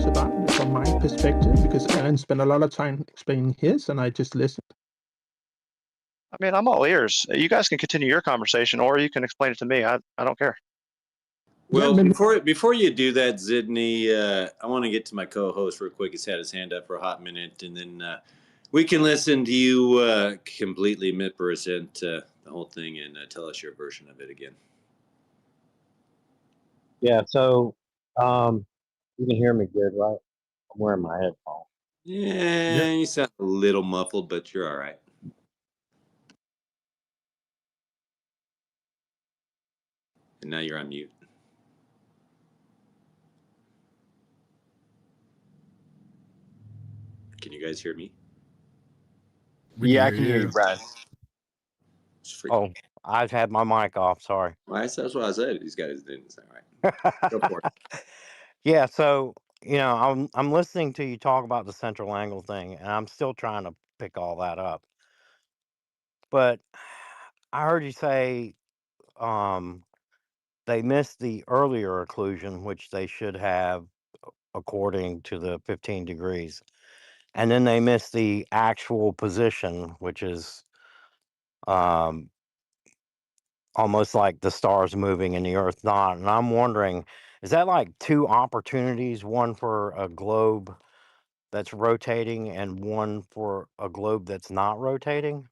about it from my perspective, because Alan spent a lot of time explaining his, and I just listened. I mean, I'm all ears. You guys can continue your conversation, or you can explain it to me. I don't care. Well, before you do that, Zidney, I want to get to my co-host real quick. He's had his hand up for a hot minute, and then we can listen to you completely mispresent the whole thing and tell us your version of it again. Yeah, so you can hear me good, right? I'm wearing my headphones. Yeah, you sound a little muffled, but you're all right. And now you're on mute. Can you guys hear me? Yeah, I can hear you, Brad. Oh, I've had my mic off. Sorry. Well, that's what I said. These guys didn't sound right. Go for it. Yeah, so I'm listening to you talk about the central angle thing, and I'm still trying to pick all that up. But I heard you say they missed the earlier occlusion, which they should have according to the 15 degrees. And then they missed the actual position, which is almost like the stars moving and the Earth not. And I'm wondering, is that like two opportunities, one for a globe that's rotating and one for a globe that's not rotating?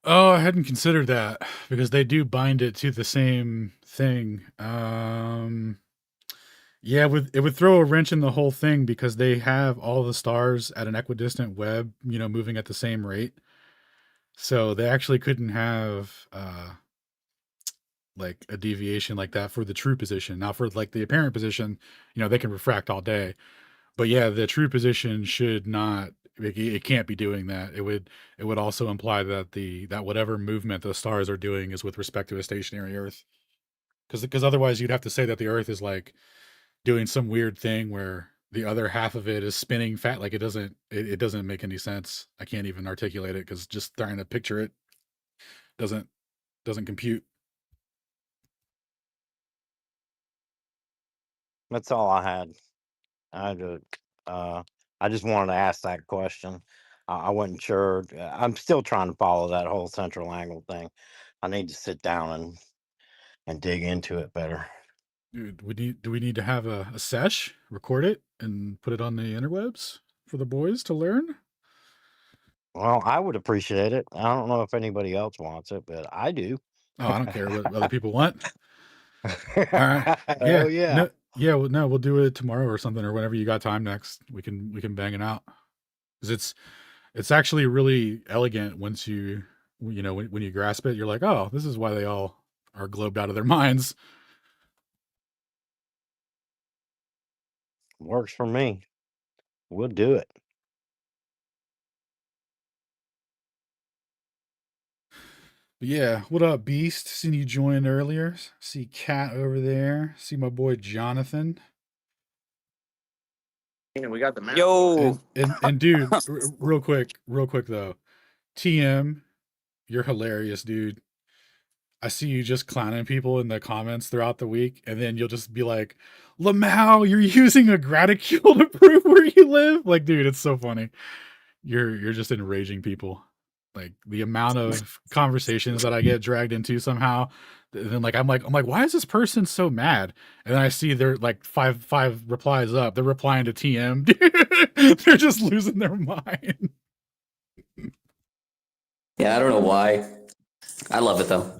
Oh, I hadn't considered that because they do bind it to the same thing. Yeah, it would throw a wrench in the whole thing because they have all the stars at an equidistant web, moving at the same rate. So they actually couldn't have like a deviation like that for the true position. Now for like the apparent position, they can refract all day. But yeah, the true position should not, it can't be doing that. It would also imply that that whatever movement the stars are doing is with respect to a stationary Earth. Because otherwise you'd have to say that the Earth is like doing some weird thing where the other half of it is spinning fat. Like it doesn't make any sense. I can't even articulate it because just trying to picture it doesn't compute. That's all I had. I just wanted to ask that question. I wasn't sure. I'm still trying to follow that whole central angle thing. I need to sit down and dig into it better. Dude, do we need to have a sesh, record it, and put it on the interwebs for the boys to learn? Well, I would appreciate it. I don't know if anybody else wants it, but I do. Oh, I don't care what other people want. All right. Hell yeah. We'll do it tomorrow or something, or whenever you got time next. We can bang it out. Because it's actually really elegant once when you grasp it, you're like, oh, this is why they all are globed out of their minds. Works for me. We'll do it. But yeah, what up, Beast? Seen you join earlier. See Cat over there. See my boy Jonathan. We got the map. Yo, and dude, real quick though, TM, you're hilarious, dude. I see you just clowning people in the comments throughout the week, and then you'll just be like, Lamau, you're using a graticule to prove where you live. Like, dude, it's so funny. You're just enraging people. Like the amount of conversations that I get dragged into somehow. And then I'm like, why is this person so mad? And then I see they're like five replies up. They're replying to TM. They're just losing their mind. Yeah, I don't know why. I love it though.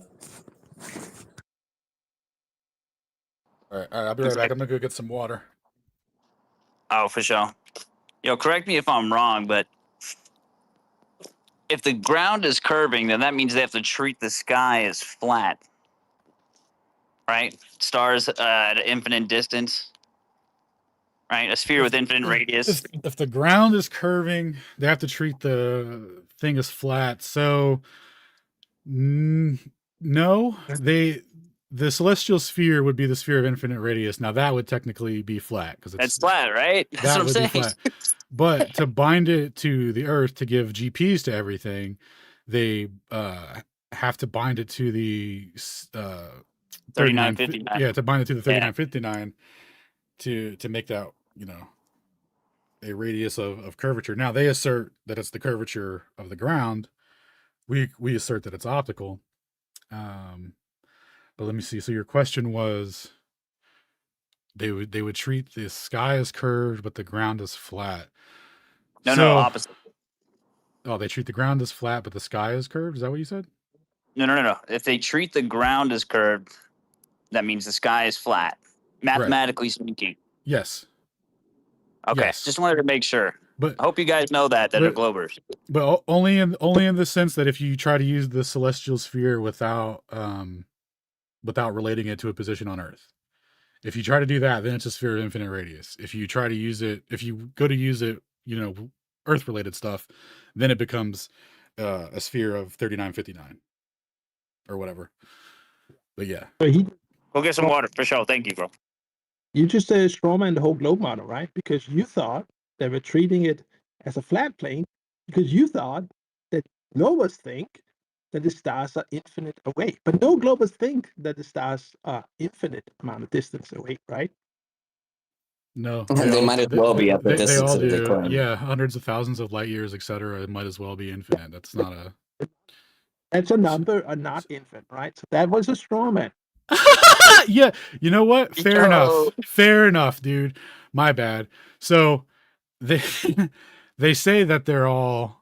All right, I'll be right back. I'm gonna go get some water. Oh, for sure. Yo, correct me if I'm wrong, but if the ground is curving, then that means they have to treat the sky as flat. Right? Stars at an infinite distance. Right? A sphere with infinite radius. If the ground is curving, they have to treat the thing as flat. So, no, the celestial sphere would be the sphere of infinite radius. Now that would technically be flat because it's flat, right? That's what I'm saying. Flat. But to bind it to the Earth to give GPs to everything, they have to bind it to the 3959. Yeah, to bind it to the 3959 to make that a radius of curvature. Now they assert that it's the curvature of the ground. We assert that it's optical. But let me see. So your question was, they would treat the sky as curved, but the ground as flat. No, opposite. Oh, they treat the ground as flat, but the sky is curved. Is that what you said? No. If they treat the ground as curved, that means the sky is flat, mathematically speaking. Yes. Okay, Yes. just wanted to make sure. But I hope you guys know that are Globers. But only in the sense that if you try to use the celestial sphere without relating it to a position on Earth. If you try to do that, then it's a sphere of infinite radius. If you try to use it, if you go to use it, Earth related stuff, then it becomes a sphere of 3959 or whatever. But yeah. Go get some water for sure. Thank you, bro. You just strawman the whole globe model, right? Because you thought they were treating it as a flat plane, because you thought that globers think that the stars are infinite away. But no globers think that the stars are infinite amount of distance away, right? No. And they might as well be at the distance that they claim. Yeah, hundreds of thousands of light years, etc. It might as well be infinite. That's not a... That's a number, not infinite, right? So that was a strawman. Yeah, you know what? Fair enough, dude. My bad. So they they say that they're all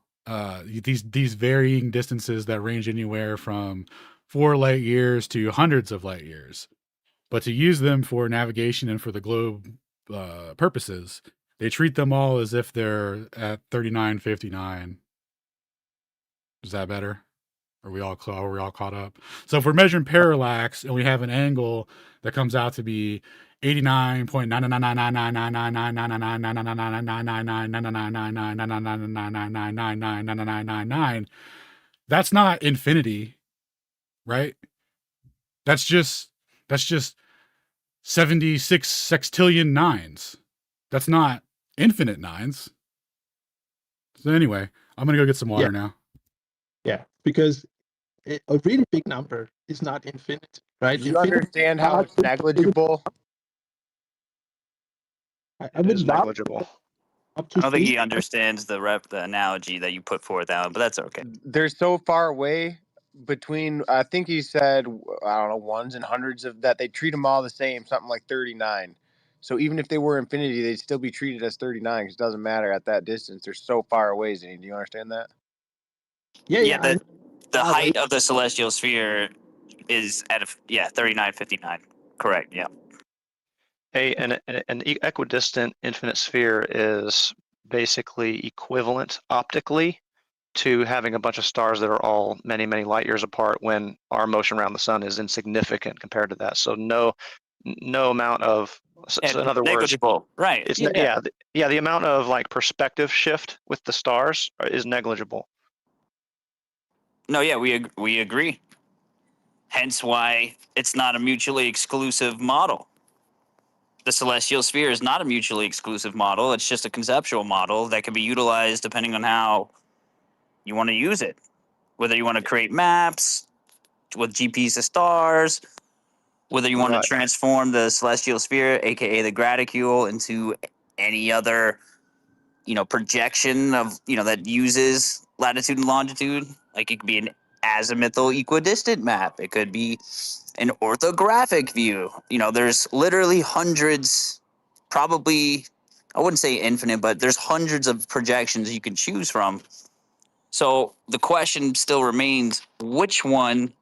these varying distances that range anywhere from 4 light years to hundreds of light years. But to use them for navigation and for the globe purposes, they treat them all as if they're at 3959. Is that better? Are we all caught up? So if we're measuring parallax and we have an angle that comes out to be 89.999999999999999999999999999999999999999999999999999999999999999999999999999999999999999999999999999999999999999999999999999999999999999999999999999999999999999999999999999999999 That's just 76 sextillion nines. That's not infinite nines. So anyway, I'm gonna go get some water now. Yeah, because a really big number is not infinite, right? Do you understand how it's negligible? I would love negligible. I don't think he understands the analogy that you put forth, Alan, but that's okay. They're so far away between, I think he said, I don't know, ones and hundreds of that. They treat them all the same, something like 39. So even if they were infinity, they'd still be treated as 39 because it doesn't matter at that distance. They're so far away, Zane. Do you understand that? Yeah. The height of the celestial sphere is at 3959. Correct. Yeah. An equidistant infinite sphere is basically equivalent optically to having a bunch of stars that are all many, many light years apart when our motion around the sun is insignificant compared to that. So no amount of, so in other words, negligible, right? It's the amount of like perspective shift with the stars is negligible. No, yeah, we agree. Hence why it's not a mutually exclusive model. The celestial sphere is not a mutually exclusive model. It's just a conceptual model that can be utilized depending on how you want to use it. Whether you want to create maps with GPs of stars, whether you want to transform the celestial sphere, aka the graticule, into any other, projection of, that uses latitude and longitude. Like it could be an azimuthal equidistant map. It could be an orthographic view. There's literally hundreds, probably, I wouldn't say infinite, but there's hundreds of projections you can choose from. So the question still remains, which one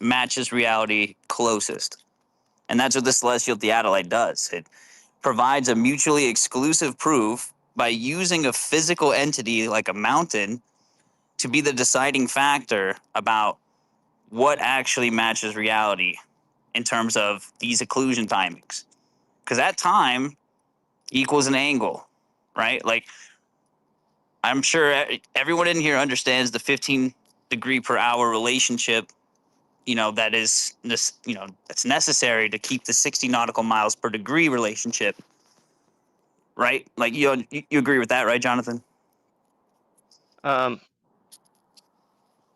matches reality closest? And that's what the celestial theodolite does. It provides a mutually exclusive proof by using a physical entity like a mountain to be the deciding factor about what actually matches reality in terms of these occlusion timings. Because that time equals an angle, right? Like, I'm sure everyone in here understands the 15 degree per hour relationship, that is, that's necessary to keep the 60 nautical miles per degree relationship, right? Like, you agree with that, right, Jonathan?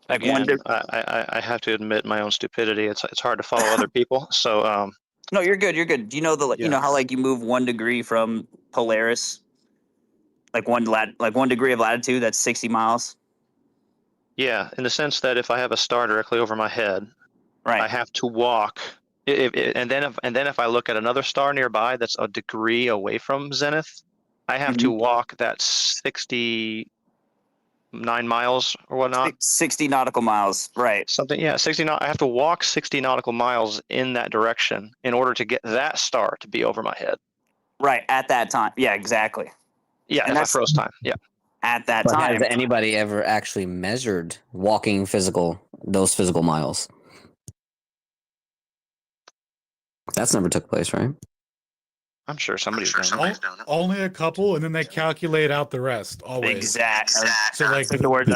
Again, I have to admit my own stupidity. It's hard to follow other people. So No, you're good. You're good. Do you know you know how like you move 1 degree from Polaris, like 1 degree of latitude? That's 60 miles. Yeah, in the sense that if I have a star directly over my head, right, I have to walk. And then if I look at another star nearby that's a degree away from zenith, I have to walk that 69 miles or whatnot. 60 nautical miles, right? Something, yeah, 60. I have to walk 60 nautical miles in that direction in order to get that star to be over my head. Right, at that time. Yeah, exactly. Yeah, and if I froze time. Yeah. At that But time. has anybody ever actually measured walking those physical miles? That's never took place, right? I'm sure somebody's done it. Only a couple, and then they calculate out the rest always. Exactly. So like the word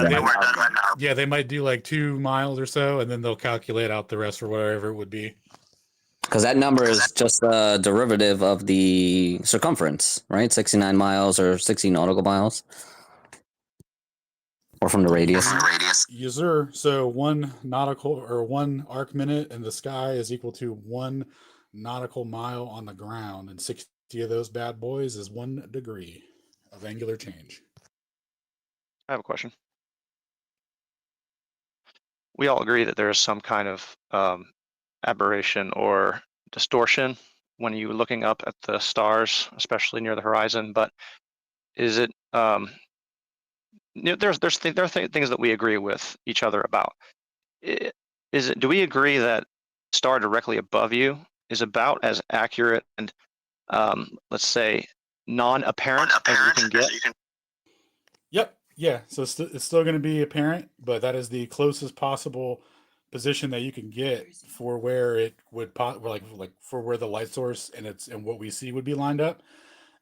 yeah, they might do like 2 miles or so, and then they'll calculate out the rest or whatever it would be. Because that number is just a derivative of the circumference, right? 69 miles or 60 nautical miles. Or from the radius. Yes, sir. So 1 nautical or 1 arc minute in the sky is equal to 1 nautical mile on the ground, and 60 of those bad boys is 1 degree of angular change. I have a question. We all agree that there is some kind of aberration or distortion when you're looking up at the stars, especially near the horizon. But is it there are things that we agree with each other about. Do we agree that star directly above you is about as accurate and let's say non-apparent as you can get? Yep. Yeah. So it's still going to be apparent, but that is the closest possible position that you can get for where it would like for where the light source and what we see would be lined up.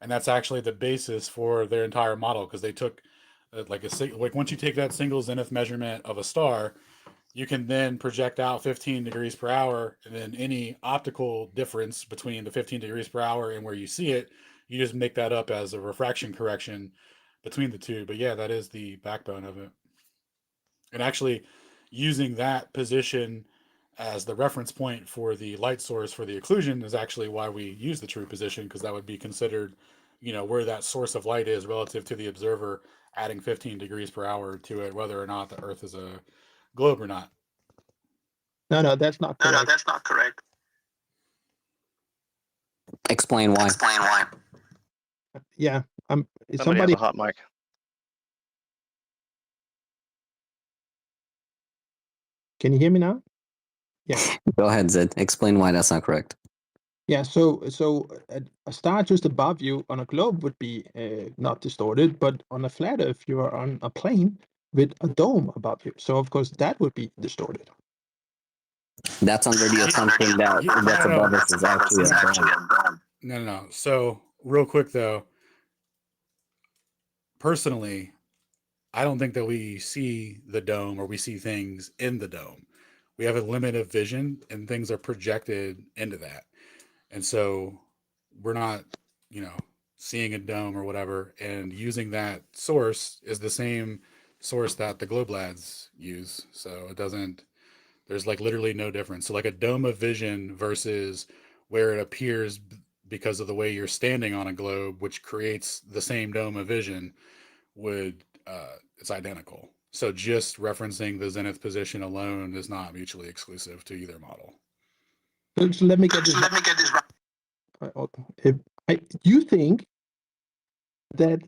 And that's actually the basis for their entire model, because they took like once you take that single zenith measurement of a star, you can then project out 15 degrees per hour, and then any optical difference between the 15 degrees per hour and where you see it, you just make that up as a refraction correction between the two. But yeah, that is the backbone of it. And actually using that position as the reference point for the light source for the occlusion is actually why we use the true position, because that would be considered, where that source of light is relative to the observer, adding 15 degrees per hour to it, whether or not the Earth is a globe or not. No, that's not correct. No, that's not correct. Explain why. Yeah, Somebody has a hot mic. Can you hear me now? Yeah. Go ahead, Zed. Explain why that's not correct. Yeah, so a star just above you on a globe would be not distorted, but on a flat Earth, you are on a plane with a dome above you. So of course that would be distorted. That's under the assumption that what's above us is actually a dome. No. So real quick though, personally, I don't think that we see the dome or we see things in the dome. We have a limit of vision and things are projected into that. And so we're not, seeing a dome or whatever, and using that source is the same source that the globe lads use. So there's like literally no difference. So like a dome of vision versus where it appears because of the way you're standing on a globe, which creates the same dome of vision, it's identical. So just referencing the zenith position alone is not mutually exclusive to either model. So let me get this right. You think that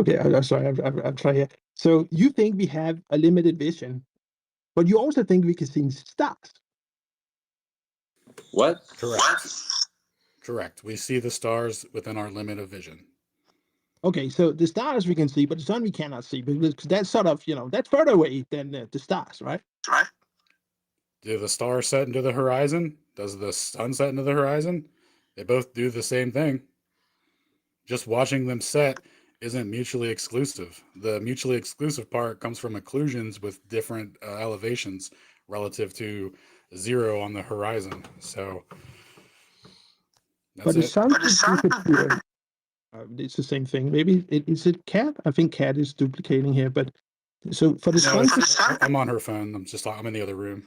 okay, I'm sorry, I'm trying here. So you think we have a limited vision, but you also think we can see stars. What? Correct. We see the stars within our limit of vision. Okay, so the stars we can see, but the sun we cannot see, because that's sort of, that's further away than the stars, right? Right. Do the stars set into the horizon? Does the sun set into the horizon? They both do the same thing. Just watching them set isn't mutually exclusive. The mutually exclusive part comes from occlusions with different elevations relative to 0 on the horizon. So but the sun disappear. It's the same thing. Maybe is it Cat? I think Cat is duplicating here. But so for the sun, I'm on her phone. I'm in the other room.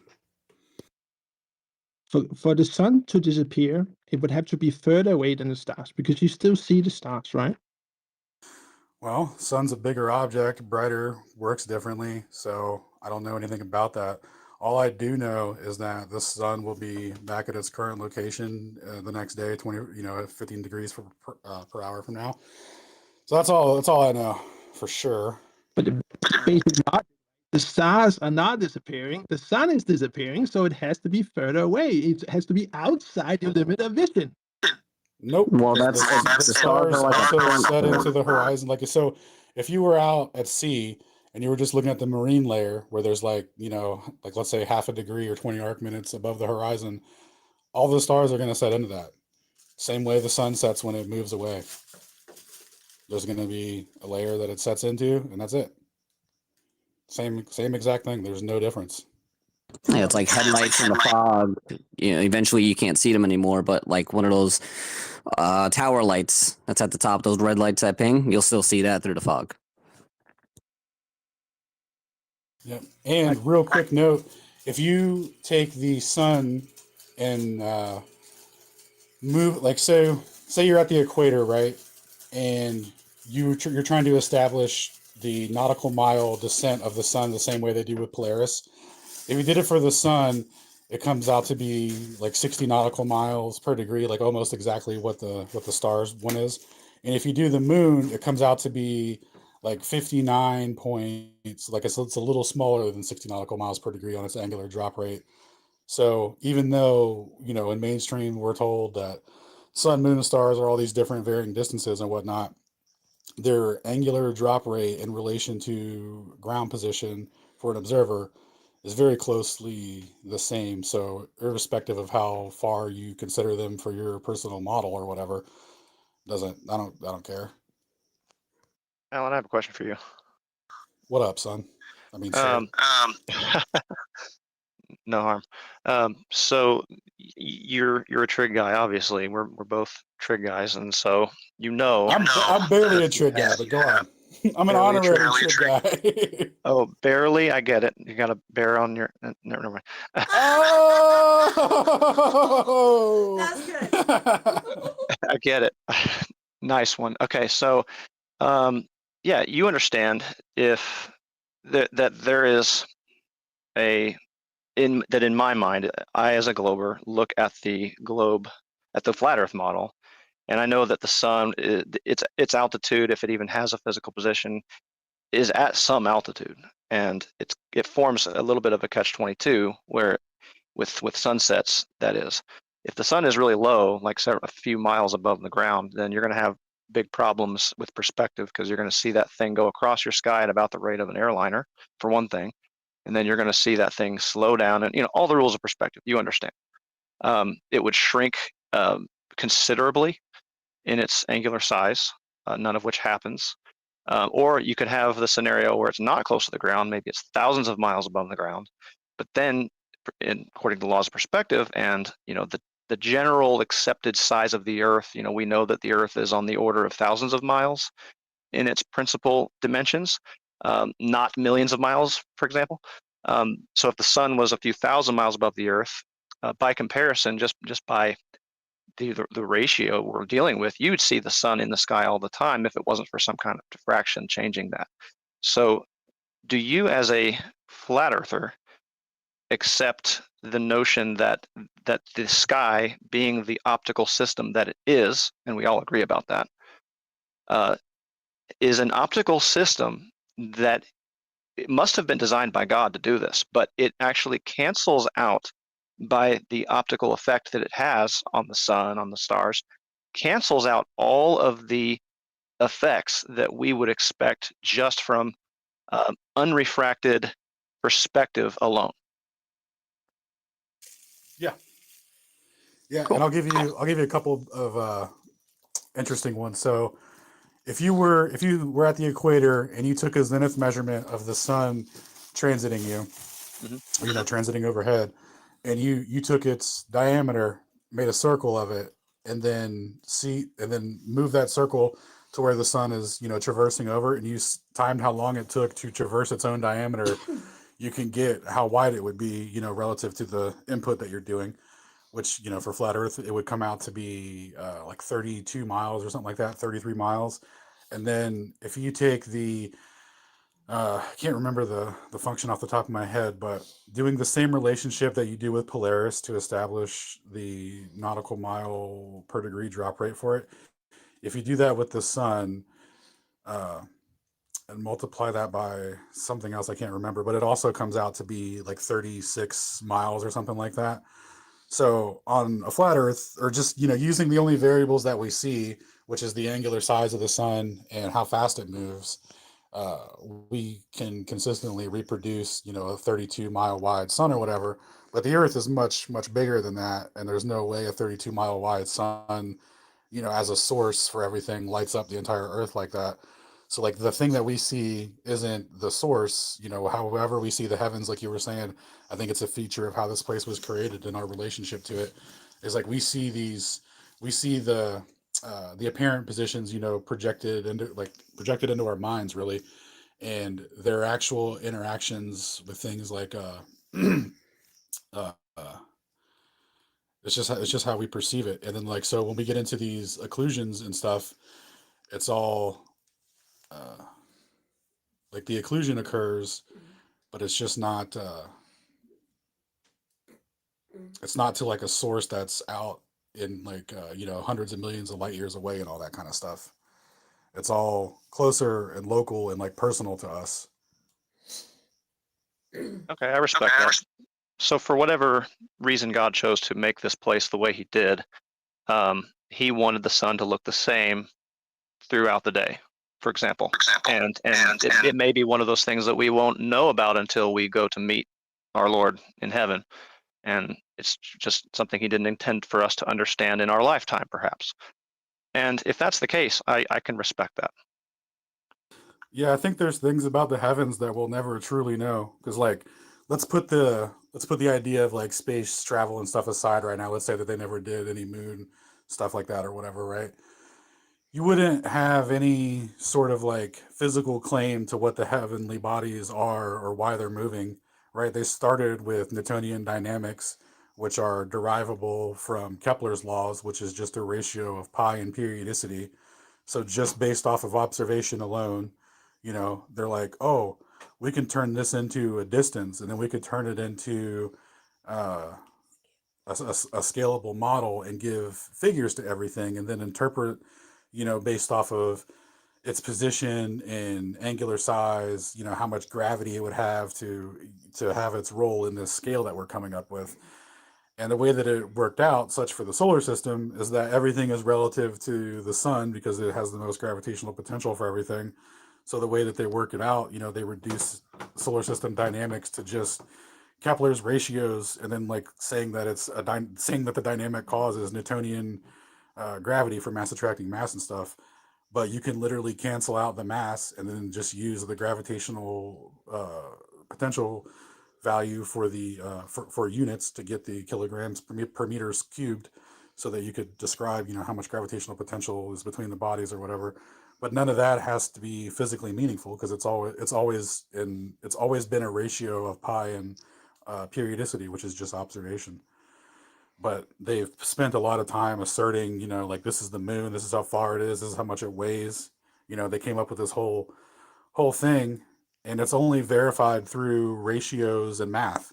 For the sun to disappear, it would have to be further away than the stars, because you still see the stars, right? Well, sun's a bigger object, brighter, works differently, so I don't know anything about that. All I do know is that the sun will be back at its current location the next day, 15 degrees per hour from now. So that's all I know for sure. But basically not. The stars are not disappearing. The sun is disappearing, so it has to be further away. It has to be outside your limit of vision. Nope. Well, The the stars are like also set into the horizon. Like, so if you were out at sea and you were just looking at the marine layer where there's like let's say half a degree or 20 arc minutes above the horizon, all the stars are going to set into that. Same way the sun sets when it moves away. There's going to be a layer that it sets into, and that's it. Same exact thing. There's no difference. Yeah, it's like headlights in the fog. Eventually you can't see them anymore, but like one of those tower lights that's at the top, those red lights that ping, you'll still see that through the fog. Yep. And real quick note, if you take the sun and move, like, say you're at the equator, right? And you're trying to establish the nautical mile descent of the sun the same way they do with Polaris. If you did it for the sun, it comes out to be like 60 nautical miles per degree, like almost exactly what the stars one is. And if you do the moon, it comes out to be like 59 points, like it's a little smaller than 60 nautical miles per degree on its angular drop rate. So even though, in mainstream we're told that sun, moon, and stars are all these different varying distances and whatnot, their angular drop rate in relation to ground position for an observer is very closely the same. So irrespective of how far you consider them for your personal model or whatever, I don't care. Alan, I have a question for you. What up, son? I mean, sir. No harm. So you're a trig guy, obviously. We're both trig guys, and so I'm barely a trig guy, but go on. I'm an honorary trig guy. Oh, barely. I get it. You got a bear on your. Never mind. Oh, That's good. I get it. Nice one. Okay, so yeah, you understand if that there is in my mind, I as a glober look at the globe, at the flat Earth model, and I know that the sun, its altitude, if it even has a physical position, is at some altitude, and it forms a little bit of a catch-22 where with sunsets, that is, if the sun is really low, like a few miles above the ground, then you're going to have big problems with perspective, because you're going to see that thing go across your sky at about the rate of an airliner, for one thing, and then you're going to see that thing slow down, and all the rules of perspective, you understand. It would shrink considerably in its angular size, none of which happens. Or you could have the scenario where it's not close to the ground, maybe it's thousands of miles above the ground, but then, according to the laws of perspective and the general accepted size of the Earth, we know that the Earth is on the order of thousands of miles in its principal dimensions, not millions of miles, for example. So if the sun was a few thousand miles above the Earth, by comparison, just by the ratio we're dealing with, you would see the sun in the sky all the time if it wasn't for some kind of diffraction changing that. So do you, as a flat earther, accept the notion that the sky, being the optical system that it is, and we all agree about that, is an optical system that it must have been designed by God to do this, but it actually cancels out, by the optical effect that it has on the sun, on the stars, cancels out all of the effects that we would expect just from unrefracted perspective alone? Yeah, Cool. and I'll give you a couple of interesting ones. So if you were at the equator and you took a zenith measurement of the sun transiting you, transiting overhead, and you took its diameter, made a circle of it, and then move that circle to where the sun is, traversing over, and you timed how long it took to traverse its own diameter, you can get how wide it would be, relative to the input that you're doing. which, for flat Earth, it would come out to be like 32 miles or something like that, 33 miles. And then if you take I can't remember the function off the top of my head, but doing the same relationship that you do with Polaris to establish the nautical mile per degree drop rate for it, if you do that with the sun, and multiply that by something else I can't remember, but it also comes out to be like 36 miles or something like that. So on a flat Earth, or just using the only variables that we see, which is the angular size of the sun and how fast it moves, we can consistently reproduce a 32-mile wide sun or whatever. But the Earth is much bigger than that, and there's no way a 32-mile wide sun, as a source for everything, lights up the entire Earth like that. So like the thing that we see isn't the source, however we see the heavens, like you were saying. I think it's a feature of how this place was created and our relationship to it. Is like we see the apparent positions, projected into our minds, really, and their actual interactions with things like uh, uh, it's just how we perceive it. And then like, so when we get into these occlusions and stuff, it's all like the occlusion occurs, but it's just not it's not to like a source that's out in like hundreds of millions of light years away and all that kind of stuff. It's all closer and local and like personal to us. Okay, I respect that. So for whatever reason God chose to make this place the way he did, he wanted the sun to look the same throughout the day, for example. And it may be one of those things that we won't know about until we go to meet our Lord in heaven. And it's just something he didn't intend for us to understand in our lifetime, perhaps. And if that's the case, I can respect that. Yeah, I think there's things about the heavens that we'll never truly know. Because like, let's put the idea of like space travel and stuff aside right now. Let's say that they never did any moon stuff like that or whatever, right? You wouldn't have any sort of like physical claim to what the heavenly bodies are or why they're moving, right? They started with Newtonian dynamics, which are derivable from Kepler's laws, which is just a ratio of pi and periodicity. So just based off of observation alone, they're like, oh, we can turn this into a distance, and then we could turn it into a scalable model and give figures to everything, and then interpret, based off of its position and angular size, how much gravity it would have to have its role in this scale that we're coming up with. And the way that it worked out, such for the solar system, is that everything is relative to the sun because it has the most gravitational potential for everything. So the way that they work it out, they reduce solar system dynamics to just Kepler's ratios, and then like saying that saying that the dynamic cause is Newtonian gravity for mass attracting mass and stuff. But you can literally cancel out the mass and then just use the gravitational potential value for the for units to get the kilograms per meters cubed, so that you could describe how much gravitational potential is between the bodies or whatever. But none of that has to be physically meaningful, because it's always been a ratio of pi and periodicity, which is just observation. But they've spent a lot of time asserting, like, this is the moon, this is how far it is, this is how much it weighs. They came up with this whole thing, and it's only verified through ratios and math.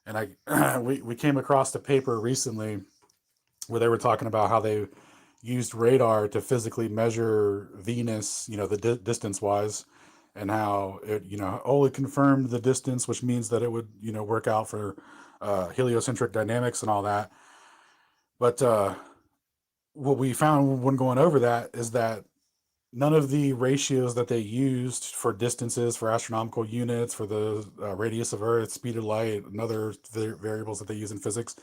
And we came across a paper recently where they were talking about how they used radar to physically measure Venus, the distance wise, and how it, it confirmed the distance, which means that it would, work out for heliocentric dynamics and all that. But what we found when going over that is that none of the ratios that they used for distances, for astronomical units, for the radius of Earth, speed of light, and other variables that they use in physics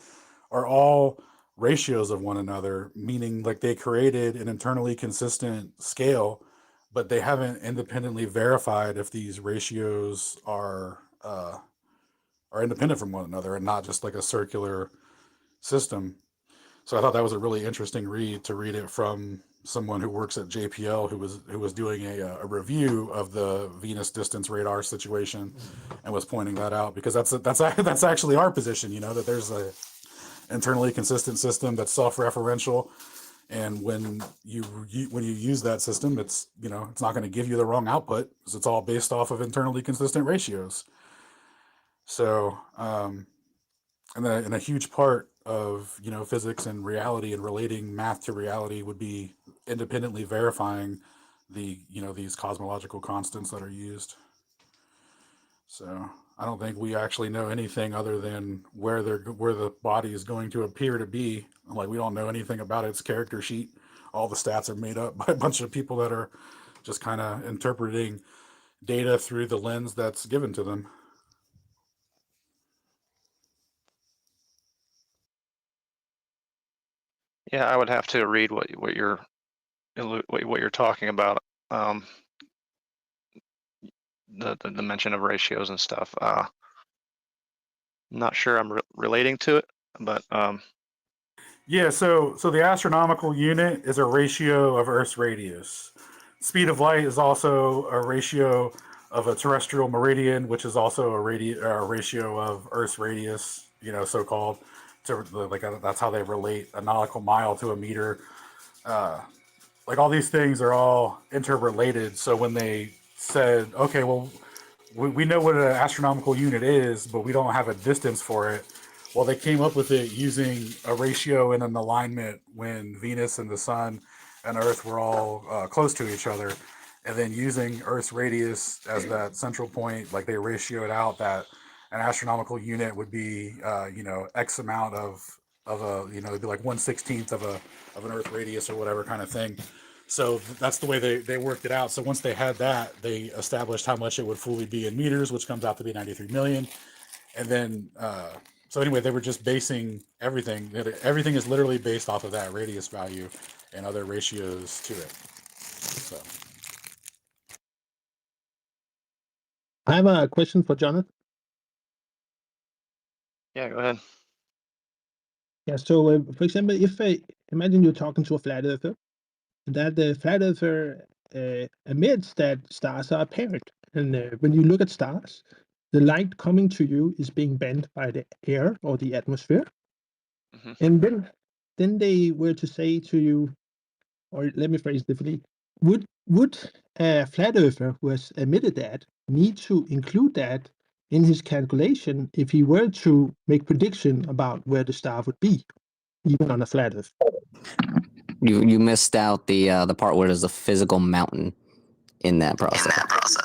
are all ratios of one another, meaning like they created an internally consistent scale, but they haven't independently verified if these ratios are independent from one another and not just like a circular system. So I thought that was a really interesting read, to read it from someone who works at JPL, who was doing a review of the Venus distance radar situation, and was pointing that out, because that's actually our position, that internally consistent system that's self-referential. And when you use that system, it's it's not going to give you the wrong output because it's all based off of internally consistent ratios. So, and a huge part of physics and reality and relating math to reality would be independently verifying these cosmological constants that are used. So I don't think we actually know anything other than where the body is going to appear to be. Like, we don't know anything about its character sheet. All the stats are made up by a bunch of people that are just kind of interpreting data through the lens that's given to them. Yeah, I would have to read what you're talking about. The mention of ratios and stuff. Not sure I'm relating to it, but yeah. So the astronomical unit is a ratio of Earth's radius. Speed of light is also a ratio of a terrestrial meridian, which is also a ratio of Earth's radius. So-called. That's how they relate a nautical mile to a meter. Like, all these things are all interrelated. So when they said, okay, well, we know what an astronomical unit is, but we don't have a distance for it. Well, they came up with it using a ratio and an alignment when Venus and the Sun and Earth were all close to each other. And then using Earth's radius as that central point, like, they ratioed out that an astronomical unit would be, X amount of it'd be like 1/16 of an Earth radius or whatever kind of thing. So that's the way they worked it out. So once they had that, they established how much it would fully be in meters, which comes out to be 93 million. And then, so anyway, they were just basing everything. Everything is literally based off of that radius value and other ratios to it. So. I have a question for Jonathan. Yeah, go ahead. Yeah, so for example, if imagine you're talking to a flat earther, that the flat earther admits that stars are apparent. And when you look at stars, the light coming to you is being bent by the air or the atmosphere. Mm-hmm. And then they were to say to you, or let me phrase differently, would a flat earther who has admitted that need to include that in his calculation if he were to make prediction about where the star would be, even on a flat earth? You missed out the part where there's a physical mountain in that process.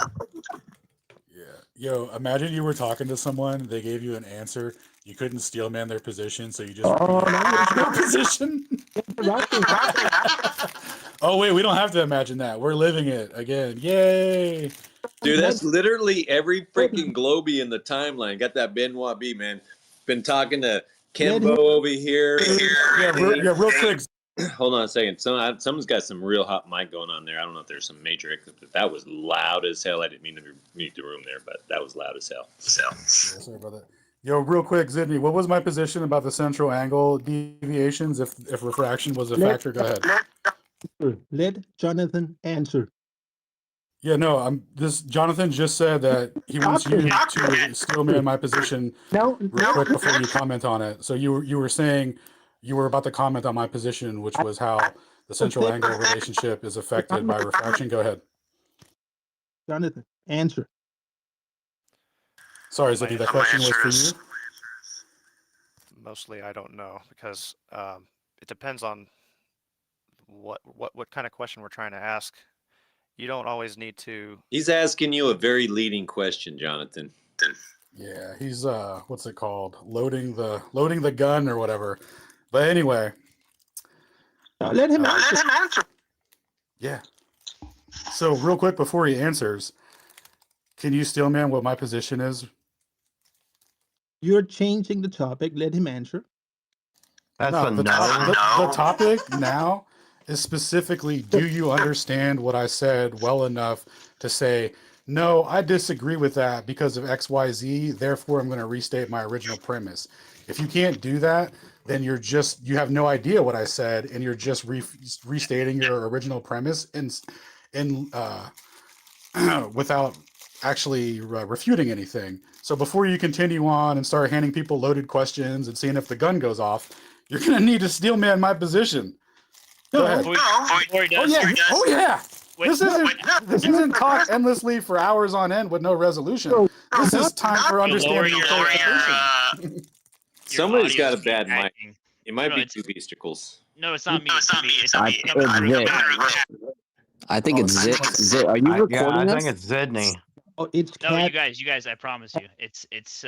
Yeah. Yo, imagine you were talking to someone, they gave you an answer, you couldn't steelman their position, so you just your position. Oh wait, we don't have to imagine that. We're living it again. Yay! Dude, that's literally every freaking Globey in the timeline. Got that Benoit B, man. Been talking to Kimbo over here. Yeah, real quick. Hold on a second. Someone's got some real hot mic going on there. I don't know if there's some major echo, but that was loud as hell. I didn't mean to mute the room there, but that was loud as hell. Yeah, sorry about that. Yo, real quick, Sydney, what was my position about the central angle deviations if refraction was a factor? Go ahead. Let Jonathan answer. Yeah, no, Jonathan just said that he wants you to steelman my position real quick before you comment on it. So you were saying you were about to comment on my position, which was how the central angle relationship is affected by refraction. Go ahead. Jonathan, answer. Sorry, Ziddy, that question was for you? Mostly I don't know, because it depends on what kind of question we're trying to ask. You don't always need to. He's asking you a very leading question, Jonathan. Yeah, he's what's it called? Loading the gun or whatever. But anyway. Let him answer. Yeah. So real quick before he answers, can you steelman what my position is? You're changing the topic. Let him answer. That's the topic now is specifically, do you understand what I said well enough to say, no, I disagree with that because of XYZ, therefore I'm going to restate my original premise. If you can't do that, then you have no idea what I said, and you're just restating your original premise and without actually refuting anything. So before you continue on and start handing people loaded questions and seeing if the gun goes off, you're going to need to steel man my position. Go ahead. Before he does, Oh yeah. Wait, This isn't talk endlessly for hours on end with no resolution. This is time for understanding clarification. Somebody's got a audio's bad mic. lagging. It might No, be it's- two beasticles. No, it's not me. It's I think it's Zit. Are you recording Yeah, I this? think it's Sydney. Oh, it's No, Cat. you guys, I promise you. It's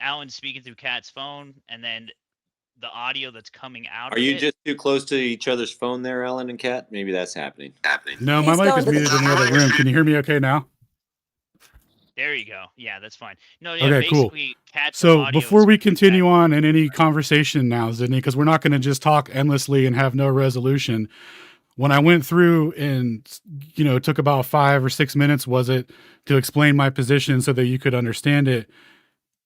Alan speaking through Kat's phone, and then the audio that's coming out Are of you it. just too close to each other's phone there, Ellen and Kat? Maybe that's happening. No, my mic is muted in the other room. Can you hear me okay now? There you go. Yeah, that's fine. No, yeah, Okay, cool. basically Kat's So audio before is we coming continue back. on in any conversation now, Sydney, because we're not going to just talk endlessly and have no resolution. When I went through and, it took about 5 or 6 minutes, was it, to explain my position so that you could understand it?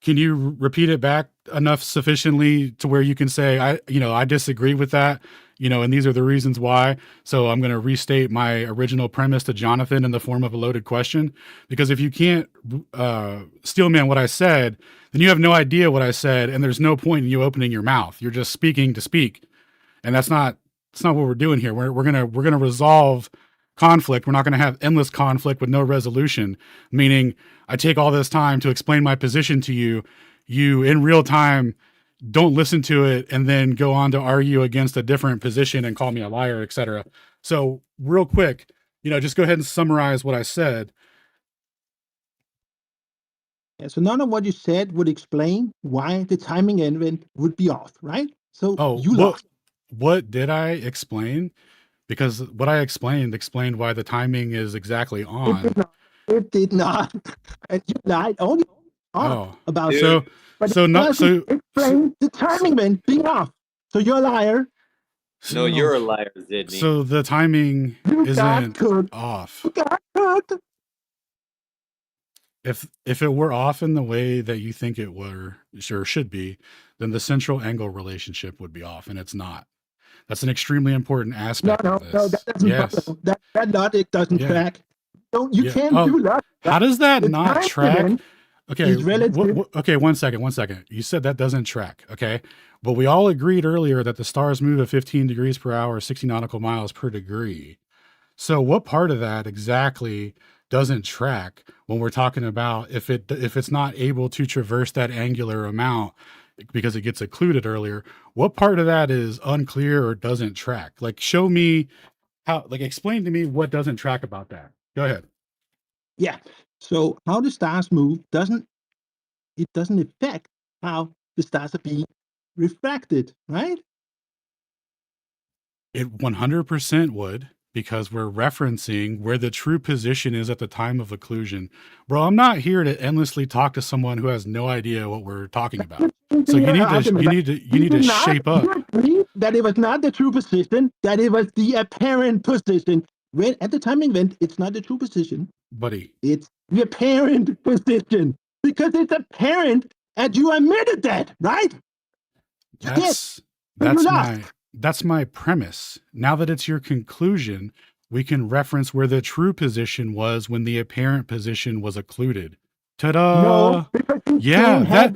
Can you repeat it back enough sufficiently to where you can say, I disagree with that, and these are the reasons why. So I'm going to restate my original premise to Jonathan in the form of a loaded question, because if you can't steelman what I said, then you have no idea what I said. And there's no point in you opening your mouth. You're just speaking to speak. And that's not what we're doing here. We're going to resolve conflict. We're not going to have endless conflict with no resolution, meaning I take all this time to explain my position to you. You in real time don't listen to it and then go on to argue against a different position and call me a liar, etc. So real quick, just go ahead and summarize what I said. Yeah, so none of what you said would explain why the timing event would be off, right? So you lost. What did I explain? Because what I explained why the timing is exactly on. It did not. And you lied only about Dude. So explain the timing event being off. So you're a liar. No, you're a liar, Sydney. So the timing isn't off. You got cooked. If it were off in the way that you think it were, sure should be, then the central angle relationship would be off, and it's not. That's an extremely important aspect of this. No, that doesn't. Yes. That logic doesn't track. You can't do that. How does that not track? Okay. Relative. Okay. 1 second. You said that doesn't track. Okay. But we all agreed earlier that the stars move at 15 degrees per hour, 60 nautical miles per degree. So what part of that exactly doesn't track when we're talking about if it's not able to traverse that angular amount because it gets occluded earlier? What part of that is unclear or doesn't track? Like, show me how, explain to me what doesn't track about that. Go ahead. Yeah. So how the stars move doesn't affect how the stars are being refracted, right? It 100% would, because we're referencing where the true position is at the time of occlusion. Bro, I'm not here to endlessly talk to someone who has no idea what we're talking about. So you need to shape up. You agree that it was not the true position, that it was the apparent position. When at the timing event, it's not the true position. Buddy. It's the apparent position. Because it's apparent, and you admitted that, right? That's my premise. Now that it's your conclusion, we can reference where the true position was when the apparent position was occluded. Ta-da! No, because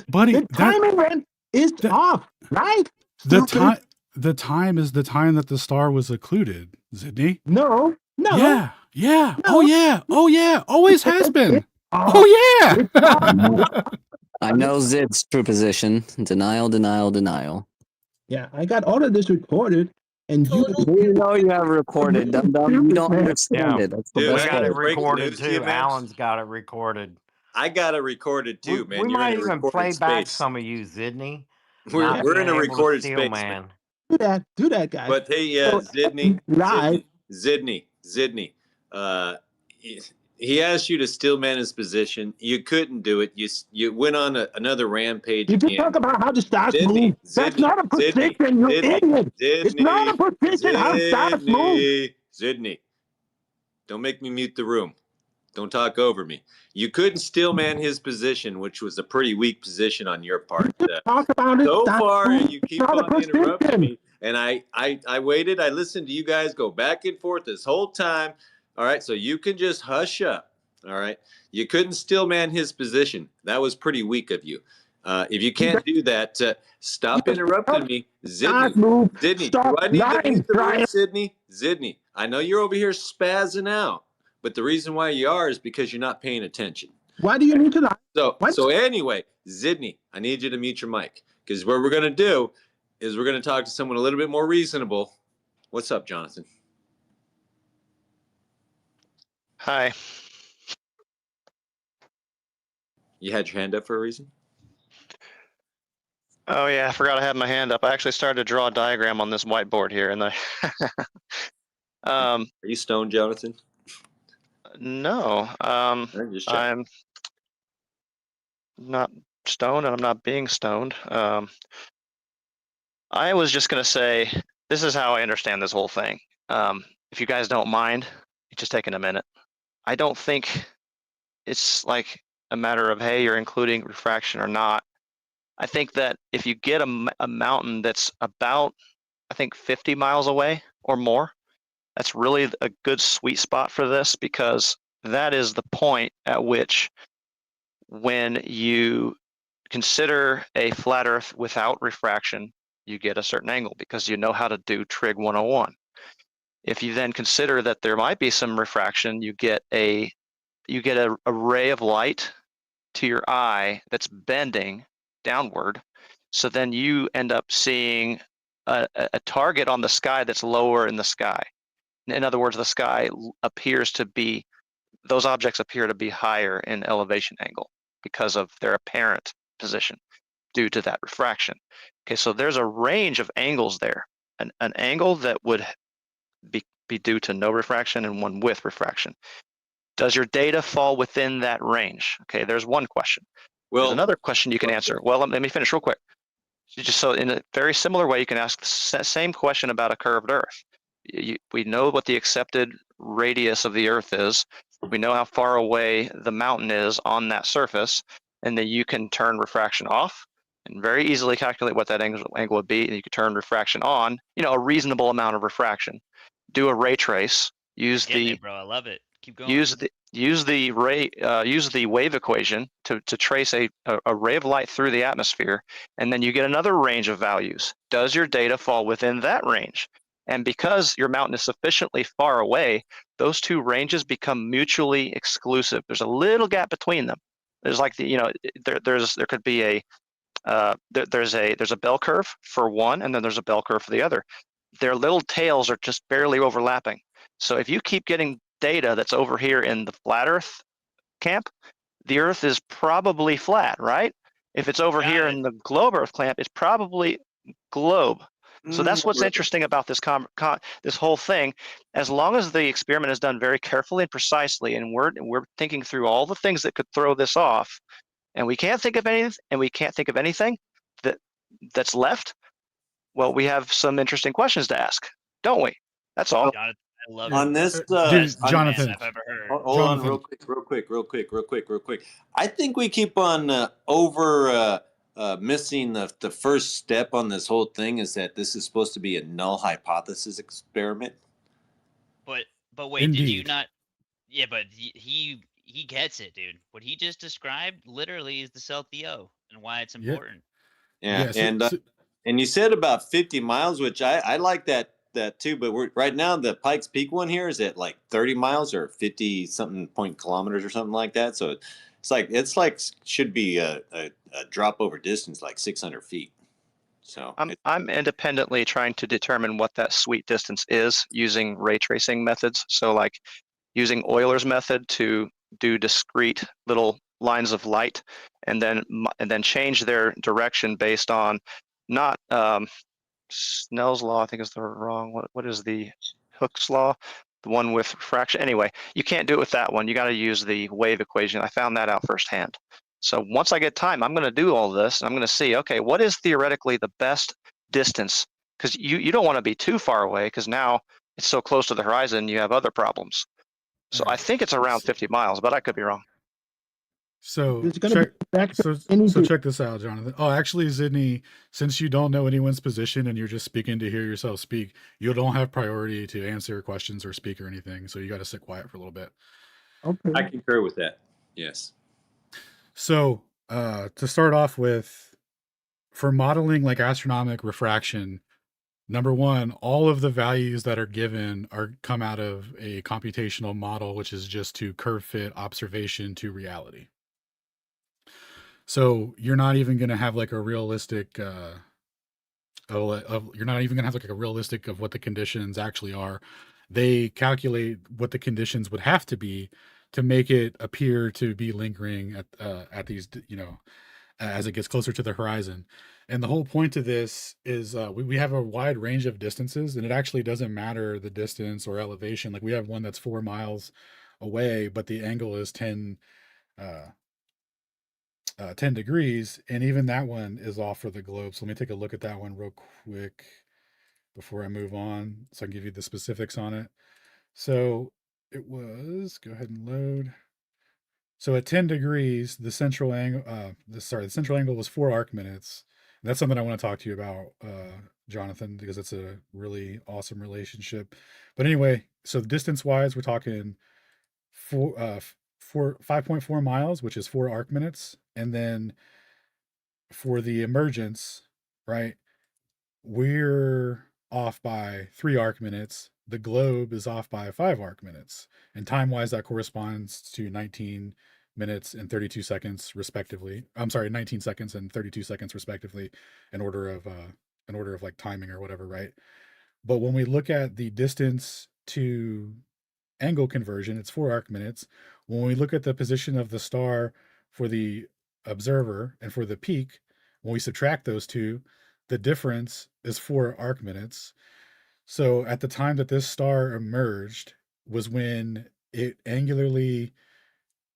buddy, the timing event is off, right? The time is the time that the star was occluded, Sydney. No. Yeah. No. Oh yeah. Always has been. Oh yeah. I know Zid's true position. Denial. Yeah, I got all of this recorded, and you know you have recorded. Dum-dum. You don't understand it. That's the Dude, best I got way. it recorded too. Alan's got it recorded. I got it recorded too, man. We You're might in a even recorded play space. back some of you, Sydney. We're in a recorded space, man. Do that, guys. But hey, Sydney. He asked you to steelman his position. You couldn't do it. You went on another rampage. You just talk about how the stars move. That's not a position, you idiot. It's not a position how the stars move. Sydney, don't make me mute the room. Don't talk over me. You couldn't steelman his position, which was a pretty weak position on your part. Talk about it. So far, and you keep on interrupting me. And I waited. I listened to you guys go back and forth this whole time. All right, so you can just hush up. All right. You couldn't still man his position. That was pretty weak of you. If you can't do that, stop interrupting me. Start move. Sydney, do Stop I need to lying, read the Brian. rules, Sydney? Sydney, I know you're over here spazzing out, but the reason why you are is because you're not paying attention. Why do you need to lie? So anyway, Sydney, I need you to mute your mic, because what we're going to do is we're going to talk to someone a little bit more reasonable. What's up, Jonathan? Hi. You had your hand up for a reason? Oh yeah, I forgot I had my hand up. I actually started to draw a diagram on this whiteboard here, and Are you stoned, Jonathan? no, I'm not stoned, and I'm not being stoned. I was just gonna say, this is how I understand this whole thing. If you guys don't mind, just taking a minute. I don't think it's like a matter of, hey, you're including refraction or not. I think that if you get a mountain that's about, I think 50 miles away or more, that's really a good sweet spot for this, because that is the point at which, when you consider a flat Earth without refraction, you get a certain angle because you know how to do Trig 101. If you then consider that there might be some refraction, you get a ray of light to your eye that's bending downward. So then you end up seeing a target on the sky that's lower in the sky. In other words, the sky appears to be, those objects appear to be higher in elevation angle because of their apparent position due to that refraction. Okay, so there's a range of angles there. An angle that would be due to no refraction and one with refraction. Does your data fall within that range? Okay, there's one question. Well, there's another question you can answer. Well, let me finish real quick. Just so in a very similar way, you can ask the same question about a curved Earth. We know what the accepted radius of the Earth is. We know how far away the mountain is on that surface, and then you can turn refraction off and very easily calculate what that angle would be, and you can turn refraction on, a reasonable amount of refraction. Do a ray trace. Use bro, I love it. Keep going. Use the wave equation to trace a ray of light through the atmosphere, and then you get another range of values. Does your data fall within that range? And because your mountain is sufficiently far away, those two ranges become mutually exclusive. There's a little gap between them. There's like there could be there's a bell curve for one, and then there's a bell curve for the other. Their little tails are just barely overlapping. So if you keep getting data that's over here in the flat Earth camp, the Earth is probably flat, right? If it's over here in the globe Earth camp, it's probably globe. So that's what's interesting about this this whole thing. As long as the experiment is done very carefully and precisely, and we're thinking through all the things that could throw this off, and we can't think of anything that's left, well, we have some interesting questions to ask, don't we? That's all. I love on this, Jonathan. I've ever heard. Hold on, real quick. I think we keep on missing the first step on this whole thing, is that this is supposed to be a null hypothesis experiment. But wait, Indeed. Did you not? Yeah, but he gets it, dude. What he just described literally is the CELTHEO and why it's important. Yeah, and you said about 50 miles, which I like that too. But right now the Pikes Peak one here is at like 30 miles or 50 something kilometers or something like that. So it's like should be a drop over distance like 600 feet. So I'm independently trying to determine what that sweet distance is using ray tracing methods. So like using Euler's method to do discrete little lines of light, and then change their direction based on not Snell's law, I think is the wrong. What is the Hooke's law? The one with refraction. Anyway, you can't do it with that one. You got to use the wave equation. I found that out firsthand. So once I get time, I'm going to do all this, and I'm going to see, okay, what is theoretically the best distance? Because you don't want to be too far away, because now it's so close to the horizon, you have other problems. So I think it's around 50 miles, but I could be wrong. So check this out, Jonathan. Oh, actually, Sydney, since you don't know anyone's position and you're just speaking to hear yourself speak, you don't have priority to answer questions or speak or anything. So you got to sit quiet for a little bit. Okay. I concur with that. Yes. So to start off with, for modeling like astronomic refraction, number one, all of the values that are given come out of a computational model, which is just to curve fit observation to reality. So you're not even going to have like a realistic you're not even going to have like a realistic of what the conditions actually are. They calculate what the conditions would have to be to make it appear to be lingering at these, as it gets closer to the horizon. And the whole point of this is we have a wide range of distances, and it actually doesn't matter the distance or elevation. Like we have one that's 4 miles away, but the angle is 10 degrees, and even that one is off for the globe. So let me take a look at that one real quick before I move on, so I can give you the specifics on it. So it was, go ahead and load. So at 10 degrees, the central angle, the central angle was 4 arc minutes. And that's something I want to talk to you about, Jonathan, because it's a really awesome relationship. But anyway, so distance wise, we're talking 5.4 miles, which is 4 arc minutes. And then for the emergence, right, we're off by 3 arc minutes. The globe is off by 5 arc minutes. And time wise, that corresponds to 19 minutes and 32 seconds respectively. I'm sorry, 19 seconds and 32 seconds respectively, in order of like timing or whatever, right? But when we look at the distance to angle conversion, it's 4 arc minutes. When we look at the position of the star for the observer and for the peak, when we subtract those two, the difference is 4 arc minutes. So at the time that this star emerged was when it angularly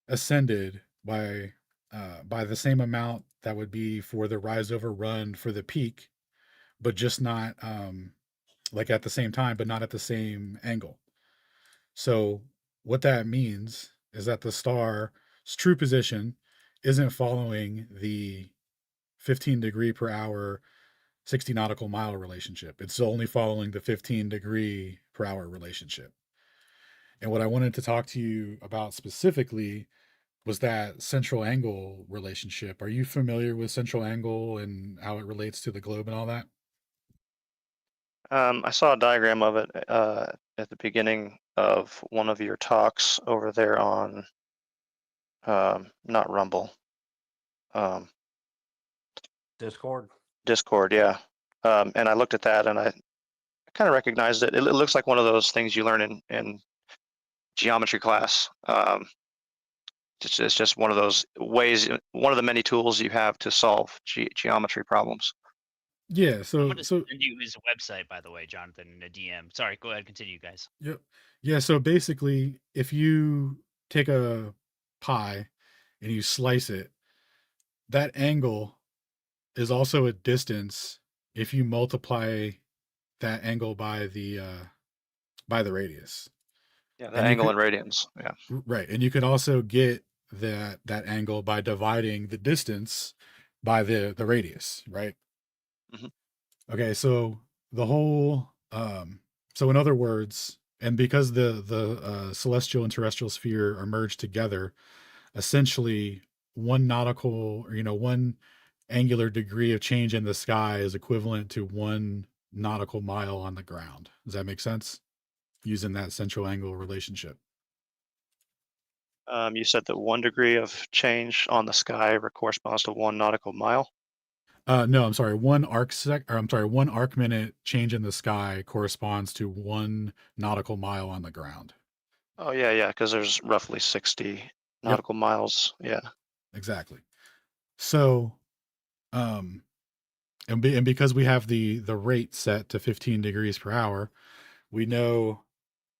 ascended by the same amount that would be for the rise over run for the peak, but just not like at the same time, but not at the same angle. So what that means is that the star's true position isn't following the 15 degree per hour 60 nautical mile relationship. It's only following the 15 degree per hour relationship. And what I wanted to talk to you about specifically was that central angle relationship. Are you familiar with central angle and how it relates to the globe and all that? I saw a diagram of it at the beginning of one of your talks over there on not Rumble, Discord. Discord, yeah. And I looked at that and I kind of recognized it. It looks like one of those things you learn in geometry class. It's just one of those ways, one of the many tools you have to solve geometry problems. Yeah. I'm So gonna send you his website, by the way, Jonathan, in a DM. Sorry, go ahead, continue, guys. Yep. Yeah. So basically, if you take a pie and you slice it, that angle is also a distance if you multiply that angle by the radius. Yeah, the And you angle could, in radians. Yeah. right. And you can also get that angle by dividing the distance by the radius, right? Mhm. Okay, so the whole so in other words, and because the celestial and terrestrial sphere are merged together, essentially one nautical, or one angular degree of change in the sky is equivalent to 1 nautical mile on the ground. Does that make sense? Using that central angle relationship. You said that 1 degree of change on the sky corresponds to 1 nautical mile. No, I'm sorry. 1 arc minute change in the sky corresponds to 1 nautical mile on the ground. Oh yeah, because there's roughly 60 nautical miles. Yeah. Exactly. So, and because we have the rate set to 15 degrees per hour, we know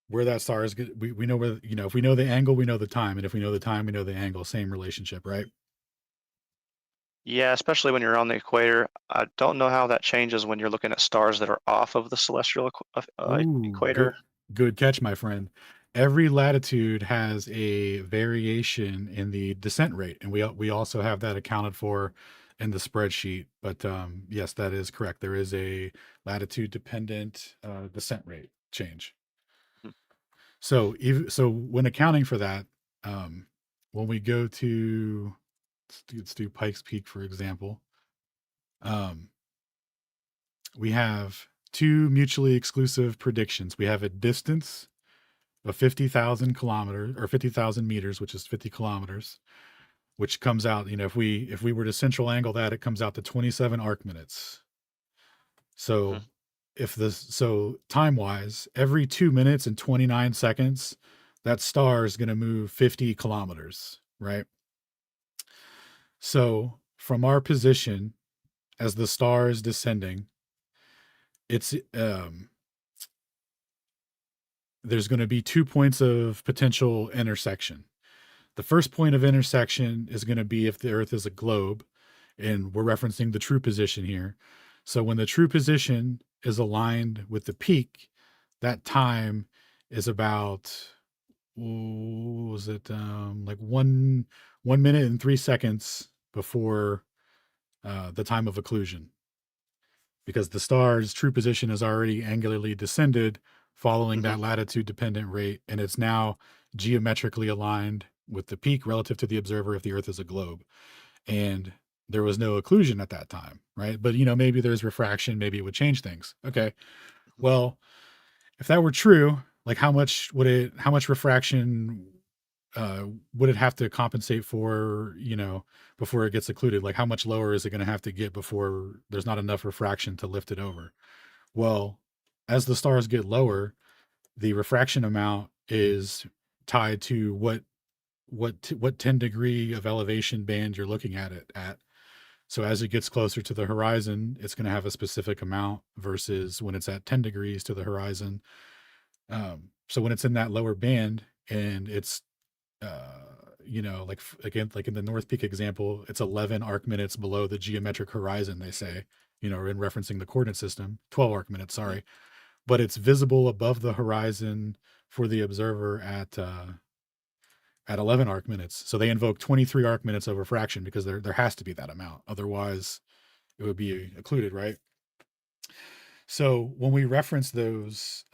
where that star is. We know where, if we know the angle, we know the time, and if we know the time, we know the angle. Same relationship, right? Yeah, especially when you're on the equator. I don't know how that changes when you're looking at stars that are off of the celestial Ooh, equator. good catch, my friend. Every latitude has a variation in the descent rate, and we also have that accounted for in the spreadsheet. But yes, that is correct. There is a latitude dependent descent rate change. Hmm. So when accounting for that, When we go to, let's do Pikes Peak, for example. We have two mutually exclusive predictions. We have a distance of 50,000 kilometers or 50,000 meters, which is 50 kilometers, which comes out, if we were to central angle that, it comes out to 27 arc minutes. So so time wise, every 2 minutes and 29 seconds, that star is going to move 50 kilometers, right? So from our position, as the star is descending, it's there's going to be 2 points of potential intersection. The first point of intersection is going to be if the Earth is a globe, and we're referencing the true position here. So when the true position is aligned with the peak, that time is about, was it like 1 minute and 3 seconds before the time of occlusion, because the star's true position is already angularly descended following that latitude dependent rate, and it's now geometrically aligned with the peak relative to the observer if the Earth is a globe. And there was no occlusion at that time, right? But maybe there's refraction, maybe it would change things. Okay. Well, if that were true, like how much refraction would it have to compensate for, before it gets occluded? Like how much lower is it going to have to get before there's not enough refraction to lift it over? Well, as the stars get lower, the refraction amount is tied to what 10 degree of elevation band you're looking at it at. So as it gets closer to the horizon, it's going to have a specific amount versus when it's at 10 degrees to the horizon. So when it's in that lower band and it's, like in the North Peak example, it's 11 arc minutes below the geometric horizon, they say, in referencing the coordinate system, 12 arc minutes, sorry, but it's visible above the horizon for the observer at 11 arc minutes. So they invoke 23 arc minutes of refraction because there has to be that amount. Otherwise it would be occluded, right? So when we reference those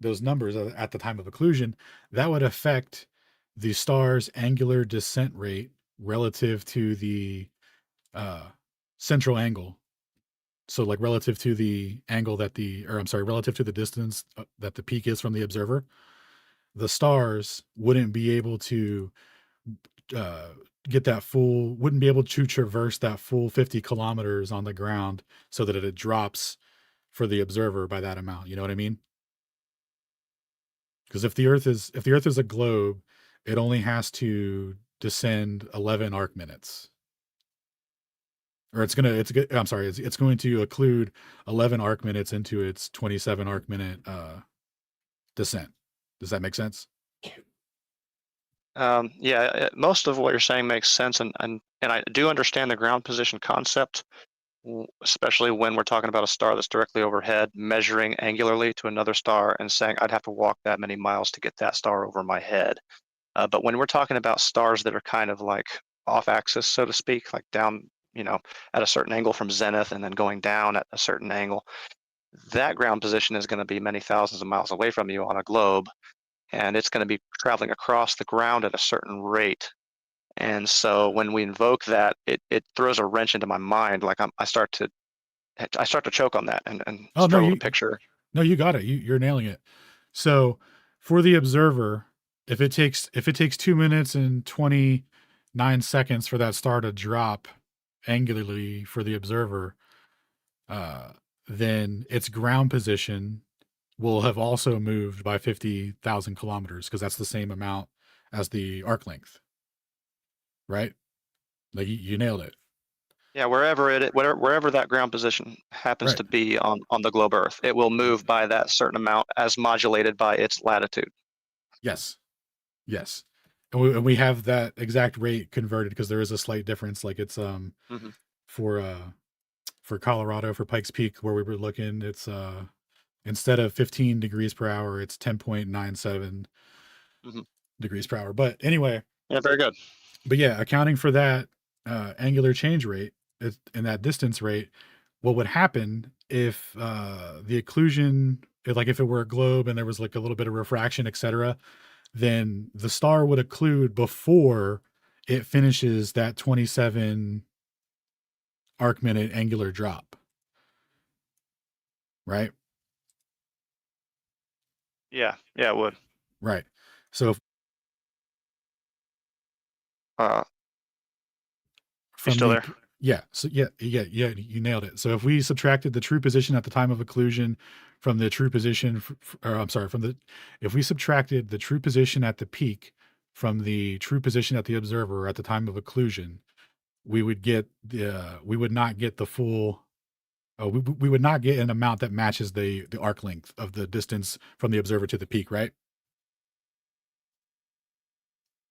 numbers at the time of occlusion, that would affect the star's angular descent rate relative to the central angle. So like relative to the angle relative to the distance that the peak is from the observer, the stars wouldn't be able to wouldn't be able to traverse that full 50 kilometers on the ground so that it drops for the observer by that amount. You know what I mean? Because if the Earth is a globe, it only has to descend 11 arc minutes. Or it's going to occlude 11 arc minutes into its 27 arc minute descent. Does that make sense? Yeah, most of what you're saying makes sense, and I do understand the ground position concept, especially when we're talking about a star that's directly overhead, measuring angularly to another star and saying I'd have to walk that many miles to get that star over my head. But when we're talking about stars that are kind of like off axis, so to speak, like down, at a certain angle from zenith and then going down at a certain angle, that ground position is going to be many thousands of miles away from you on a globe, and it's going to be traveling across the ground at a certain rate. And so when we invoke that, it throws a wrench into my mind. Like I start to choke on that and struggle to picture. No, you got it. You're nailing it. So for the observer, if it takes 2 minutes and 29 seconds for that star to drop angularly for the observer, then its ground position will have also moved by 50,000 kilometers, because that's the same amount as the arc length, right? Like you nailed it. Yeah, wherever that ground position happens to be on the globe Earth, it will move by that certain amount as modulated by its latitude. Yes. And we have that exact rate converted because there is a slight difference. Like it's for Colorado, for Pikes Peak, where we were looking, it's instead of 15 degrees per hour, it's 10.97 degrees per hour. But anyway. Yeah, very good. But yeah, accounting for that angular change rate and that distance rate, what would happen if the occlusion, if it were a globe and there was like a little bit of refraction, etc., then the star would occlude before it finishes that 27 arc minute angular drop. Right? Yeah, it would. Right. So if you still there? So you nailed it. So if we subtracted the true position at the time of occlusion from the true position, if we subtracted the true position at the peak from the true position at the observer at the time of occlusion, we would not get the full. We would not get an amount that matches the arc length of the distance from the observer to the peak, right?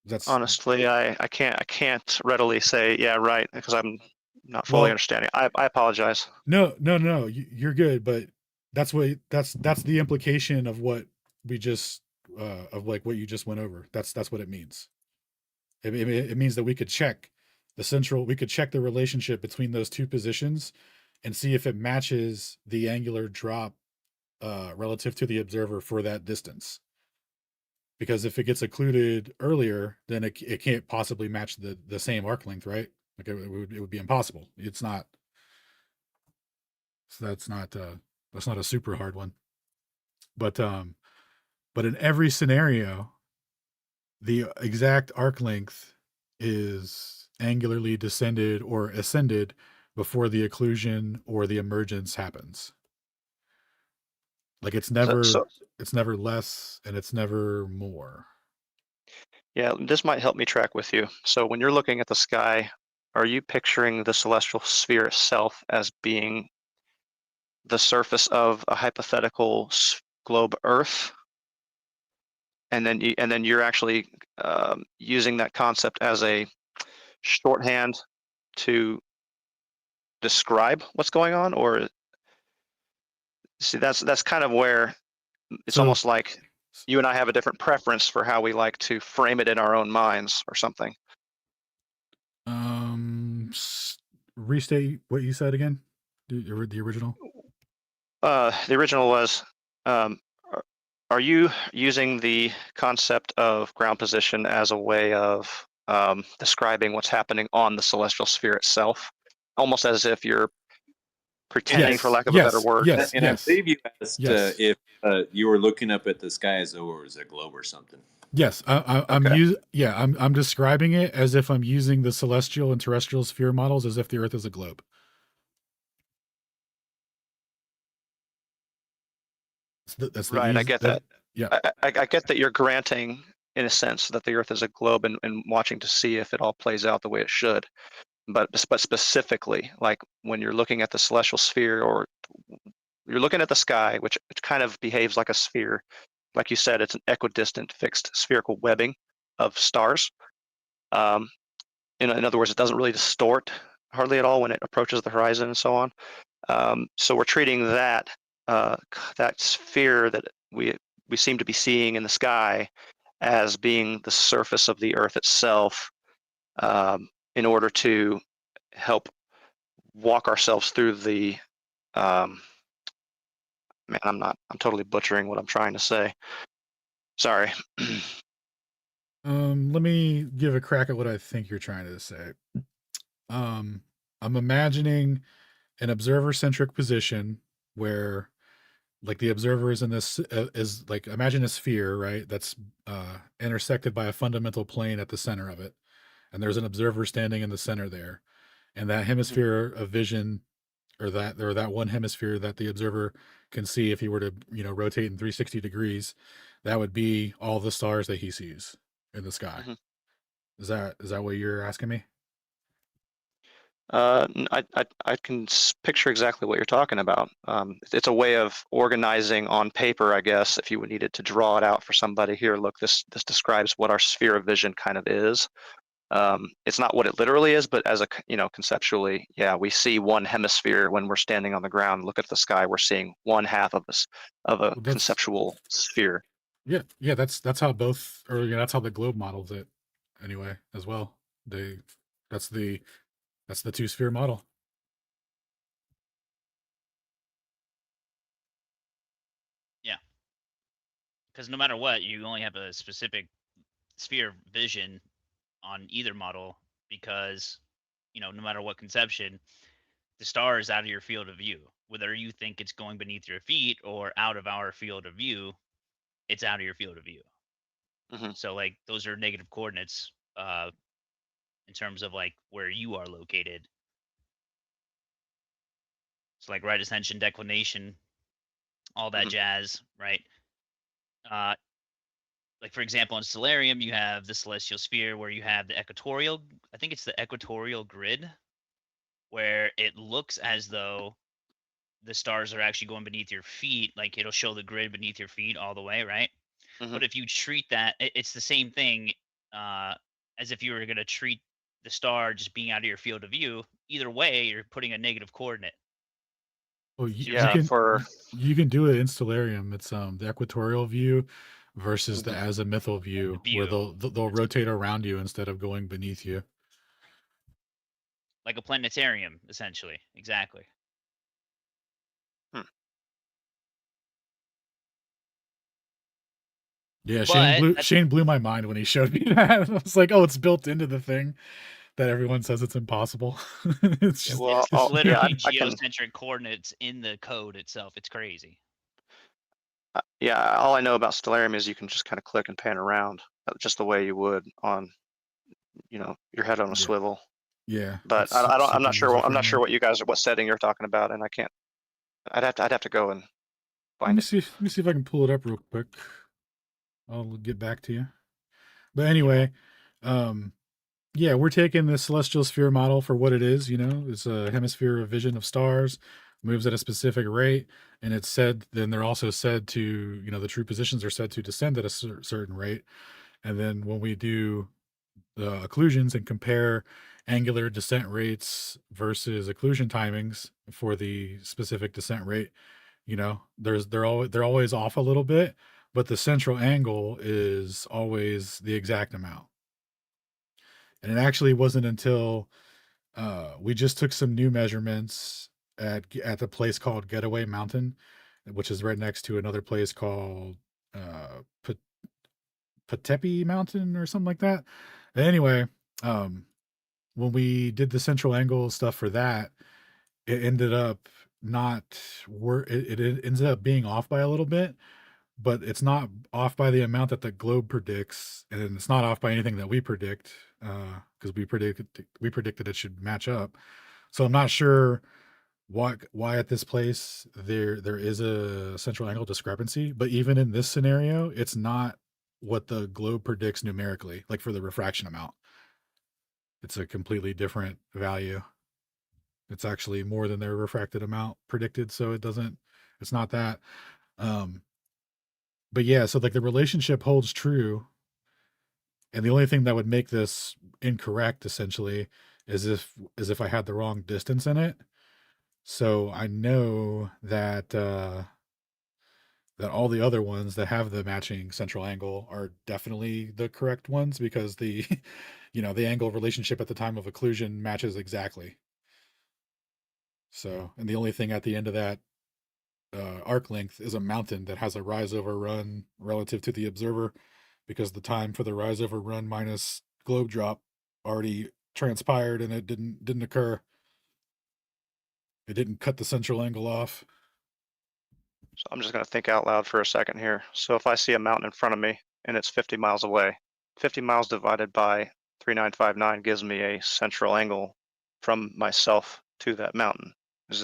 That's honestly, I can't readily say yeah, right, because I'm not fully understanding. I apologize. No, you're good, but that's the implication of what we just of like what you just went over. That's what it means. It means that we could check the relationship between those two positions and see if it matches the angular drop relative to the observer for that distance. Because if it gets occluded earlier, then it can't possibly match the same arc length, right? Like it would be impossible. It's not. So that's not a super hard one. But in every scenario, the exact arc length is angularly descended or ascended before the occlusion or the emergence happens. Like it's never less and it's never more. Yeah, this might help me track with you. So when you're looking at the sky, are you picturing the celestial sphere itself as being the surface of a hypothetical globe Earth? And then you're actually using that concept as a shorthand to describe what's going on? Or see, that's kind of where it's almost like you and I have a different preference for how we like to frame it in our own minds or something. Restate what you said again. The original. The original was, are you using the concept of ground position as a way of describing what's happening on the celestial sphere itself, almost as if you're pretending, for lack of a better word? And I believe you asked if you were looking up at the sky as though it was a globe or something. Yes, I'm describing it as if I'm using the celestial and terrestrial sphere models as if the Earth is a globe. That's right. I get that. Yeah, I get that you're granting, in a sense, that the Earth is a globe and watching to see if it all plays out the way it should. But specifically, like when you're looking at the celestial sphere, or you're looking at the sky, which kind of behaves like a sphere. Like you said, it's an equidistant fixed spherical webbing of stars. In other words, it doesn't really distort hardly at all when it approaches the horizon and so on. So we're treating that sphere that we seem to be seeing in the sky as being the surface of the Earth itself, in order to help walk ourselves through the I'm totally butchering what I'm trying to say. Sorry. Let me give a crack at what I think you're trying to say. I'm imagining an observer-centric position where, like, the observer is in this is like, imagine a sphere, right? That's intersected by a fundamental plane at the center of it, and there's an observer standing in the center there, and that hemisphere of vision, or that one hemisphere that the observer can see if he were to rotate in 360 degrees, that would be all the stars that he sees in the sky. Mm-hmm. Is that what you're asking me? I can picture exactly what you're talking about. It's a way of organizing on paper, I guess, if you needed to draw it out for somebody. Here, look, this describes what our sphere of vision kind of is. It's not what it literally is, but as a conceptually, yeah, we see one hemisphere when we're standing on the ground. Look at the sky; we're seeing one half of a conceptual sphere. Yeah, that's how both, or that's how the globe models it, anyway, as well. That's the two sphere model. Yeah. because no matter what, you only have a specific sphere of vision on either model, because no matter what conception, the star is out of your field of view. Whether you think it's going beneath your feet or out of our field of view, it's out of your field of view. So like those are negative coordinates in terms of like where you are located. So like right ascension, declination, all that jazz, right? Like for example, in Stellarium, you have the celestial sphere where you have the equatorial, I think it's the equatorial grid, where it looks as though the stars are actually going beneath your feet. Like it'll show the grid beneath your feet all the way, right? But if you treat that, it's the same thing as if you were going to treat the star just being out of your field of view. Either way, you're putting a negative coordinate. Well, See you, what I'm you saying? can you can do it in Stellarium. It's the equatorial view versus the azimuthal view, where they'll rotate around you instead of going beneath you. Like a planetarium, essentially. Exactly. Yeah, But Shane blew my mind when he showed me that. I was like, oh, it's built into the thing that everyone says it's impossible. It's just it's literally geocentric coordinates in the code itself. It's crazy. Yeah, all I know about Stellarium is you can just kind of click and pan around just the way you would on, your head on a swivel. Yeah, but I'm not sure. I'm not sure what setting you're talking about, and I can't. I'd have to go and find it. Let me see if I can pull it up real quick. I'll get back to you. But anyway, yeah, we're taking the celestial sphere model for what it is. It's a hemisphere of vision of stars, moves at a specific rate, and it's said. Then they're also said to, the true positions are said to descend at a certain rate. And then when we do the occlusions and compare angular descent rates versus occlusion timings for the specific descent rate, they're always off a little bit, but the central angle is always the exact amount. And it actually wasn't until we just took some new measurements at the place called Getaway Mountain, which is right next to another place called Patepi Mountain or something like that. Anyway, when we did the central angle stuff for that, it ended up not it ends up being off by a little bit, but it's not off by the amount that the globe predicts, and it's not off by anything that we predict, because we predicted it should match up. So I'm not sure why at this place there is a central angle discrepancy, but even in this scenario, it's not what the globe predicts numerically, like for the refraction amount. It's a completely different value. It's actually more than their refracted amount predicted, so it's not that. But yeah, so like the relationship holds true, and the only thing that would make this incorrect essentially is if I had the wrong distance in it. So I know that that all the other ones that have the matching central angle are definitely the correct ones, because the the angle relationship at the time of occlusion matches exactly. So, and the only thing at the end of that arc length is a mountain that has a rise over run relative to the observer, because the time for the rise over run minus globe drop already transpired and it didn't occur. It didn't cut the central angle off. So I'm just going to think out loud for a second here. So if I see a mountain in front of me and it's 50 miles away, 50 miles divided by 3959 gives me a central angle from myself to that mountain.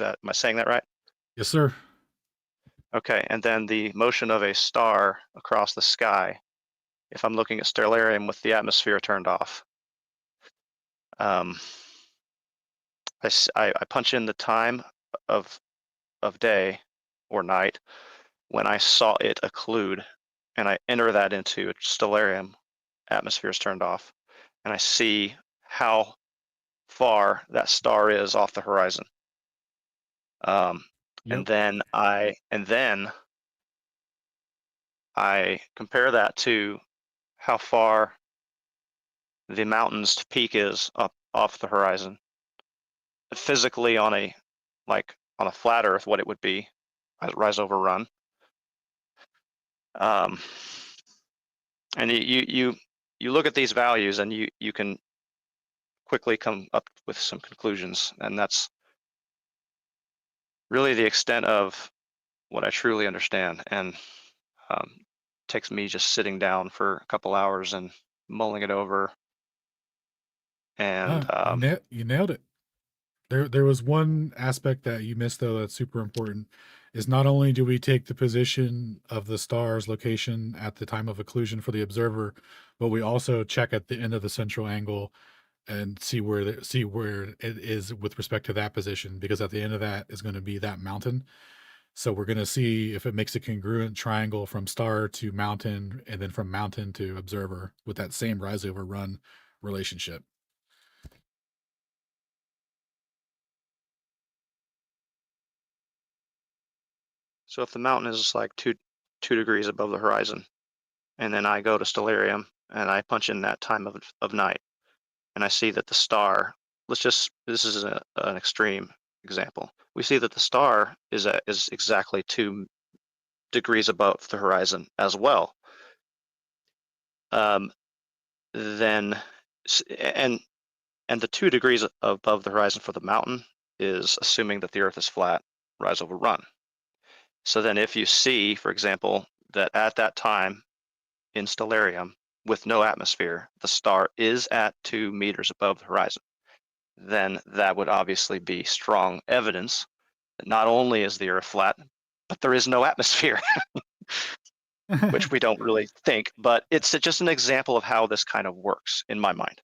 Am I saying that right? Yes, sir. Okay, and then the motion of a star across the sky, if I'm looking at Stellarium with the atmosphere turned off, I punch in the time of day or night when I saw it occlude, and I enter that into Stellarium, atmosphere is turned off, and I see how far that star is off the horizon. And then I compare that to how far the mountain's peak is up off the horizon. Physically on a flat Earth, what it would be, rise over run. And you look at these values and you can quickly come up with some conclusions, and that's really the extent of what I truly understand. And takes me just sitting down for a couple hours and mulling it over. And you nailed it. There was one aspect that you missed though that's super important, is not only do we take the position of the star's location at the time of occlusion for the observer, but we also check at the end of the central angle and see where it is with respect to that position, because at the end of that is going to be that mountain. So we're going to see if it makes a congruent triangle from star to mountain, and then from mountain to observer with that same rise over run relationship. so if the mountain is like two degrees above the horizon, and then I go to stellarium and I punch in that time of night, and I see that the star, this is an extreme example. We see that the star is exactly 2 degrees above the horizon as well. Then and the 2 degrees above the horizon for the mountain is assuming that the Earth is flat, rise over run. So then if you see, for example, that at that time in stellarium with no atmosphere, the star is at 2 meters above the horizon, then that would obviously be strong evidence that not only is the Earth flat, but there is no atmosphere, which we don't really think, but it's just an example of how this kind of works in my mind.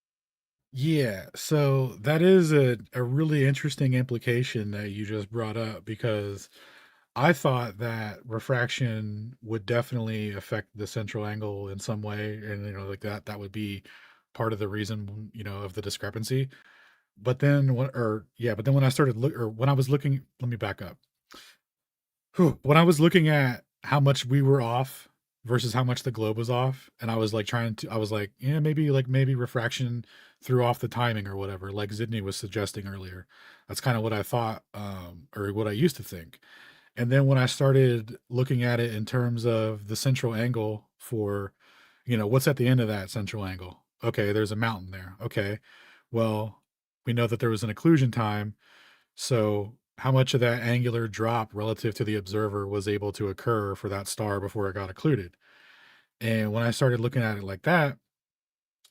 Yeah, so that is a really interesting implication that you just brought up, because I thought that refraction would definitely affect the central angle in some way, and like that would be part of the reason, of the discrepancy. But then when I started when I was looking, let me back up. When I was looking at how much we were off versus how much the globe was off, and I was like yeah, maybe refraction threw off the timing or whatever, like Zidney was suggesting earlier. That's kind of what I thought, or what I used to think. And then when I started looking at it in terms of the central angle for, what's at the end of that central angle? Okay, there's a mountain there. Okay, well, we know that there was an occlusion time. So how much of that angular drop relative to the observer was able to occur for that star before it got occluded? And when I started looking at it like that,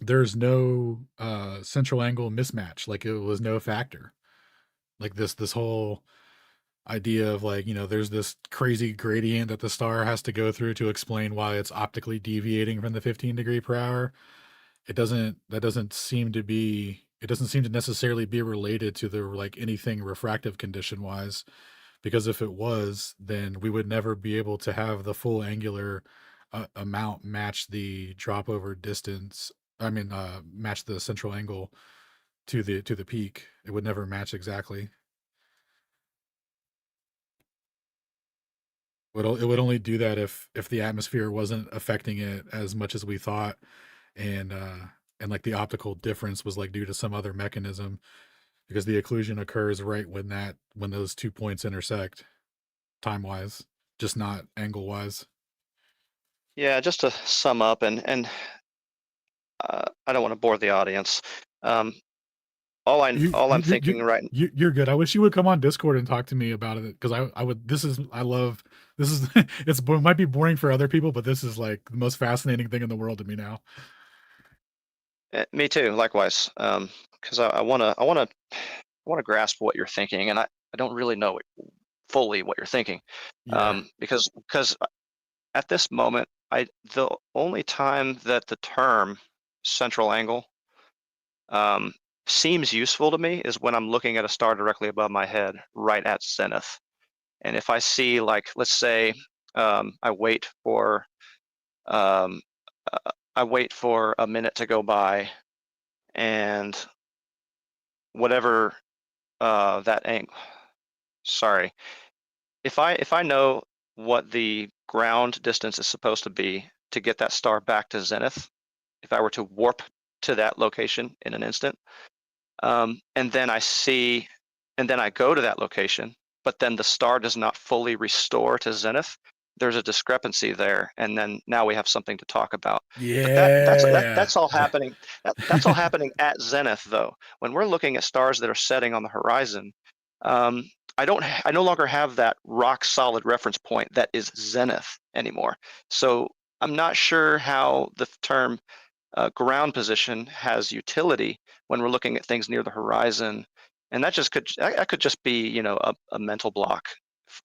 there's no central angle mismatch. Like it was no factor. Like this whole idea of like, there's this crazy gradient that the star has to go through to explain why it's optically deviating from the 15 degree per hour. It doesn't seem to necessarily be related to the like anything refractive condition wise, because if it was, then we would never be able to have the full angular amount match the drop over distance. I mean, match the central angle to the peak. It would never match exactly. It would only do that if the atmosphere wasn't affecting it as much as we thought, and like the optical difference was like due to some other mechanism, because the occlusion occurs right when those 2 points intersect, time wise, just not angle wise. Yeah, just to sum up, and I don't want to bore the audience. All I'm thinking right. You're good. I wish you would come on Discord and talk to me about it, because I would. I love this is it might be boring for other people, but this is like the most fascinating thing in the world to me now. Me too, likewise. Because I want to grasp what you're thinking, and I don't really know fully what you're thinking. Yeah. Because at this moment, the only time that the term central angle seems useful to me is when I'm looking at a star directly above my head, right at zenith. And if I see, like, let's say, I wait for a minute to go by, and whatever that angle. Sorry, if I know what the ground distance is supposed to be to get that star back to zenith, if I were to warp to that location in an instant, and then I go to that location, but then the star does not fully restore to zenith, there's a discrepancy there, and then now we have something to talk about. Yeah. But that's all happening. That's all happening at zenith, though. When we're looking at stars that are setting on the horizon, I no longer have that rock solid reference point that is zenith anymore. So I'm not sure how the term ground position has utility when we're looking at things near the horizon, and that could just be, you know, a mental block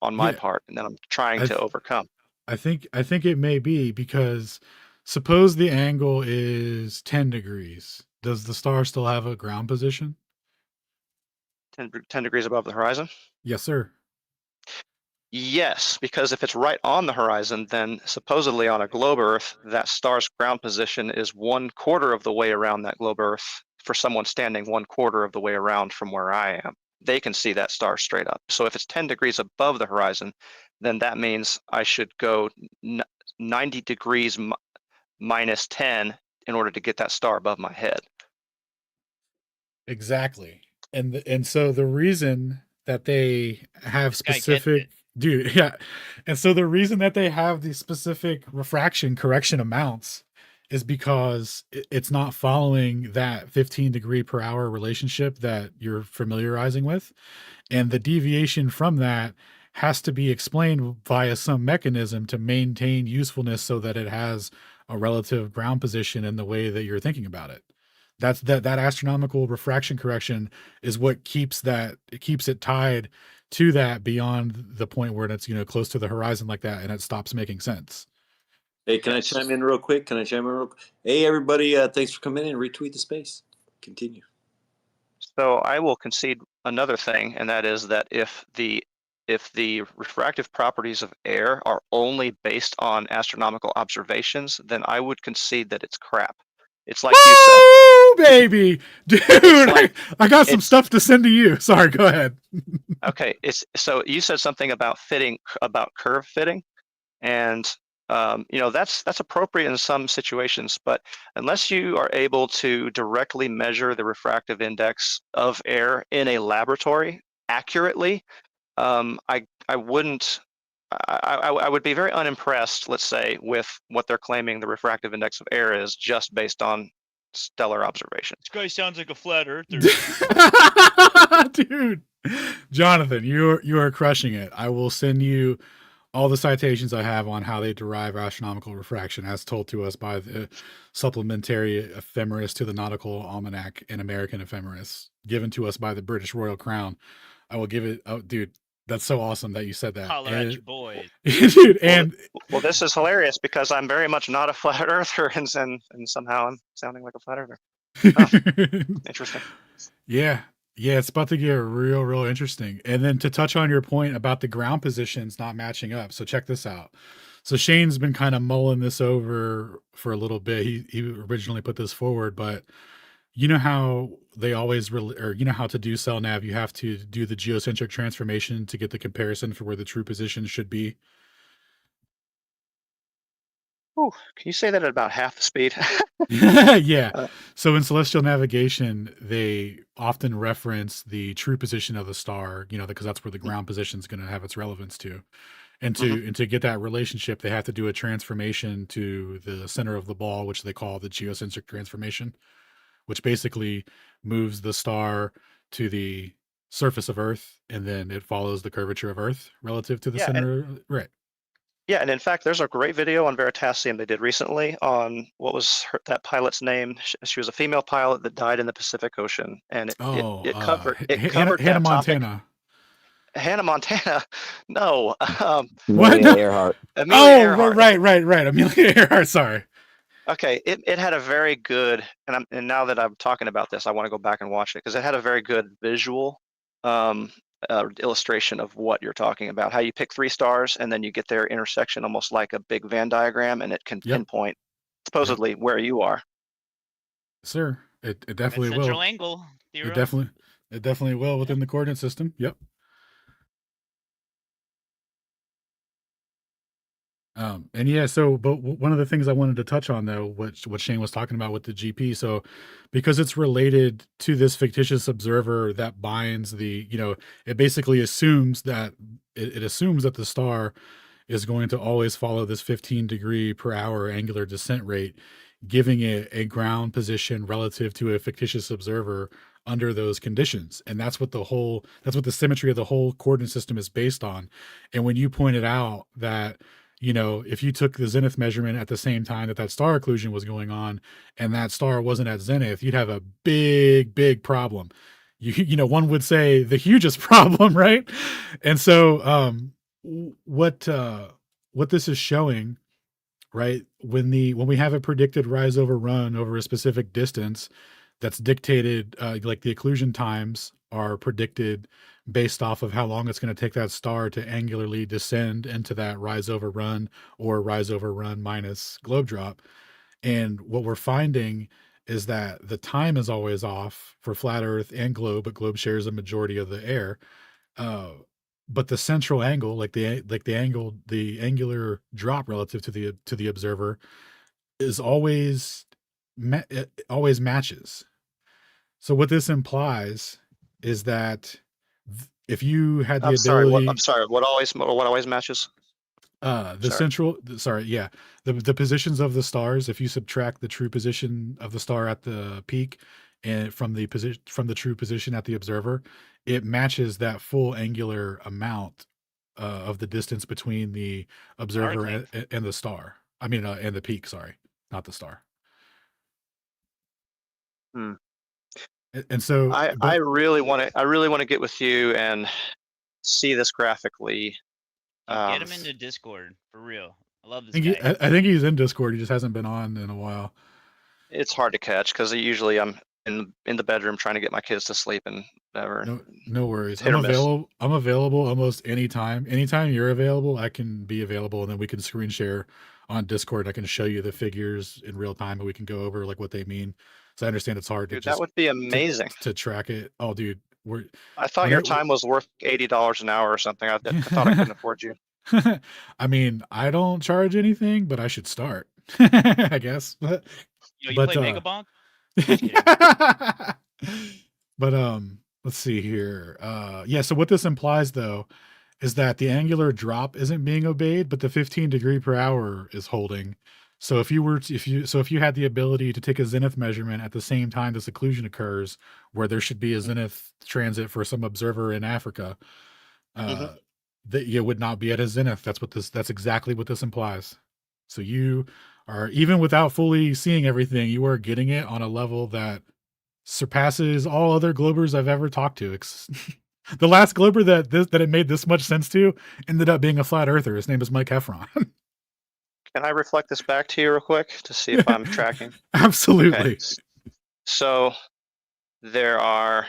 on my part, and then I'm trying to overcome. I think it may be because suppose the angle is 10 degrees. Does the star still have a ground position? 10 degrees above the horizon? Yes, sir. Yes, because if it's right on the horizon, then supposedly on a globe Earth, that star's ground position is 1/4 of the way around that globe Earth. For someone standing 1/4 of the way around from where I am, they can see that star straight up. So if it's 10 degrees above the horizon, then that means I should go 90 degrees minus 10 in order to get that star above my head. Exactly. And so the reason that they have specific dude, yeah. And so the reason that they have these specific refraction correction amounts is because it's not following that 15 degree per hour relationship that you're familiarizing with. And the deviation from that has to be explained via some mechanism to maintain usefulness so that it has a relative ground position in the way that you're thinking about it. That's that astronomical refraction correction is what keeps it tied to that beyond the point where it's, you know, close to the horizon like that, and it stops making sense. Hey, can I chime in real quick? Hey, everybody, thanks for coming in and retweet the space. Continue. So I will concede another thing, and that is that if the refractive properties of air are only based on astronomical observations, then I would concede that it's crap. It's like you said. Oh, baby, dude, like, I got some stuff to send to you. Sorry, go ahead. Okay, so you said something about curve fitting, and you know, that's appropriate in some situations, but unless you are able to directly measure the refractive index of air in a laboratory accurately, I would be very unimpressed, let's say, with what they're claiming the refractive index of air is just based on stellar observation. This guy sounds like a flat earther. Dude, Jonathan, you are crushing it. I will send you all the citations I have on how they derive astronomical refraction as told to us by the supplementary ephemeris to the Nautical Almanac and American Ephemeris given to us by the British Royal Crown. I will give it. Oh, dude, that's so awesome that you said that. Holler at your boys. Dude, and well, this is hilarious because I'm very much not a flat earther, and somehow I'm sounding like a flat earther. Oh, interesting. Yeah, it's about to get real interesting. And then to touch on your point about the ground positions not matching up. So check this out. So Shane's been kind of mulling this over for a little bit. He originally put this forward, but you know how they always or you know how to do cell nav, you have to do the geocentric transformation to get the comparison for where the true position should be. Oh, can you say that at about half the speed? Yeah. So in celestial navigation, they often reference the true position of the star, you know, because that's where the ground position is going to have its relevance to. And to get that relationship, they have to do a transformation to the center of the ball, which they call the geocentric transformation, which basically moves the star to the surface of Earth, and then it follows the curvature of Earth relative to the center. Right. Yeah, and in fact, there's a great video on Veritasium they did recently on what was that pilot's name. She was a female pilot that died in the Pacific Ocean, and it covered Hannah Montana. Hannah Montana, no. What? No. Earhart. Earhart. Right. Amelia Earhart. Sorry. Okay, it had a very good, and now that I'm talking about this, I want to go back and watch it because it had a very good visual illustration of what you're talking about. How you pick 3 stars and then you get their intersection almost like a big Venn diagram, and it can pinpoint supposedly where you are. Sir, it definitely will. Central angle. It definitely will within the coordinate system. Yep. And yeah, so, but one of the things I wanted to touch on though, what Shane was talking about with the GP. So because it's related to this fictitious observer that binds the, you know, it basically assumes that it assumes that the star is going to always follow this 15 degree per hour angular descent rate, giving it a ground position relative to a fictitious observer under those conditions. And that's what the symmetry of the whole coordinate system is based on. And when you pointed out that, if you took the zenith measurement at the same time that star occlusion was going on, and that star wasn't at zenith, you'd have a big problem. One would say the hugest problem, right? And so what this is showing, right, when we have a predicted rise over run over a specific distance that's dictated, like the occlusion times are predicted based off of how long it's going to take that star to angularly descend into that rise over run or rise over run minus globe drop. And what we're finding is that the time is always off for flat Earth and globe, but globe shares a majority of the air. But the central angle, like the angular drop relative to the observer, is always it always matches. So what this implies is that if you had the ability, what always matches? The positions of the stars, if you subtract the true position of the star at the peak and from the true position at the observer, it matches that full angular amount of the distance between the observer and the star. I mean, and the peak, sorry, not the star. And so I really want to get with you and see this graphically. Get him into Discord for real. I love this guy. I think he's in Discord. He just hasn't been on in a while. It's hard to catch because usually I'm in the bedroom trying to get my kids to sleep and whatever. No worries. I'm available almost anytime. Anytime you're available, I can be available, and then we can screen share on Discord. I can show you the figures in real time, and we can go over like what they mean. So I understand it's hard to that would be amazing to track it. Oh, dude, I thought your time was worth $80 an hour or something. I thought I couldn't afford you. I mean, I don't charge anything, but I should start. I guess. But you play Mega Bonk? But let's see here. So what this implies though is that the angular drop isn't being obeyed, but the 15 degree per hour is holding. So if you had the ability to take a zenith measurement at the same time this occlusion occurs, where there should be a zenith transit for some observer in Africa, that you would not be at a zenith. That's exactly what this implies. So you are, even without fully seeing everything, you are getting it on a level that surpasses all other globers I've ever talked to. The last glober that it made this much sense to ended up being a flat earther. His name is Mike Heffron. Can I reflect this back to you real quick to see if I'm tracking? Absolutely. Okay. So there are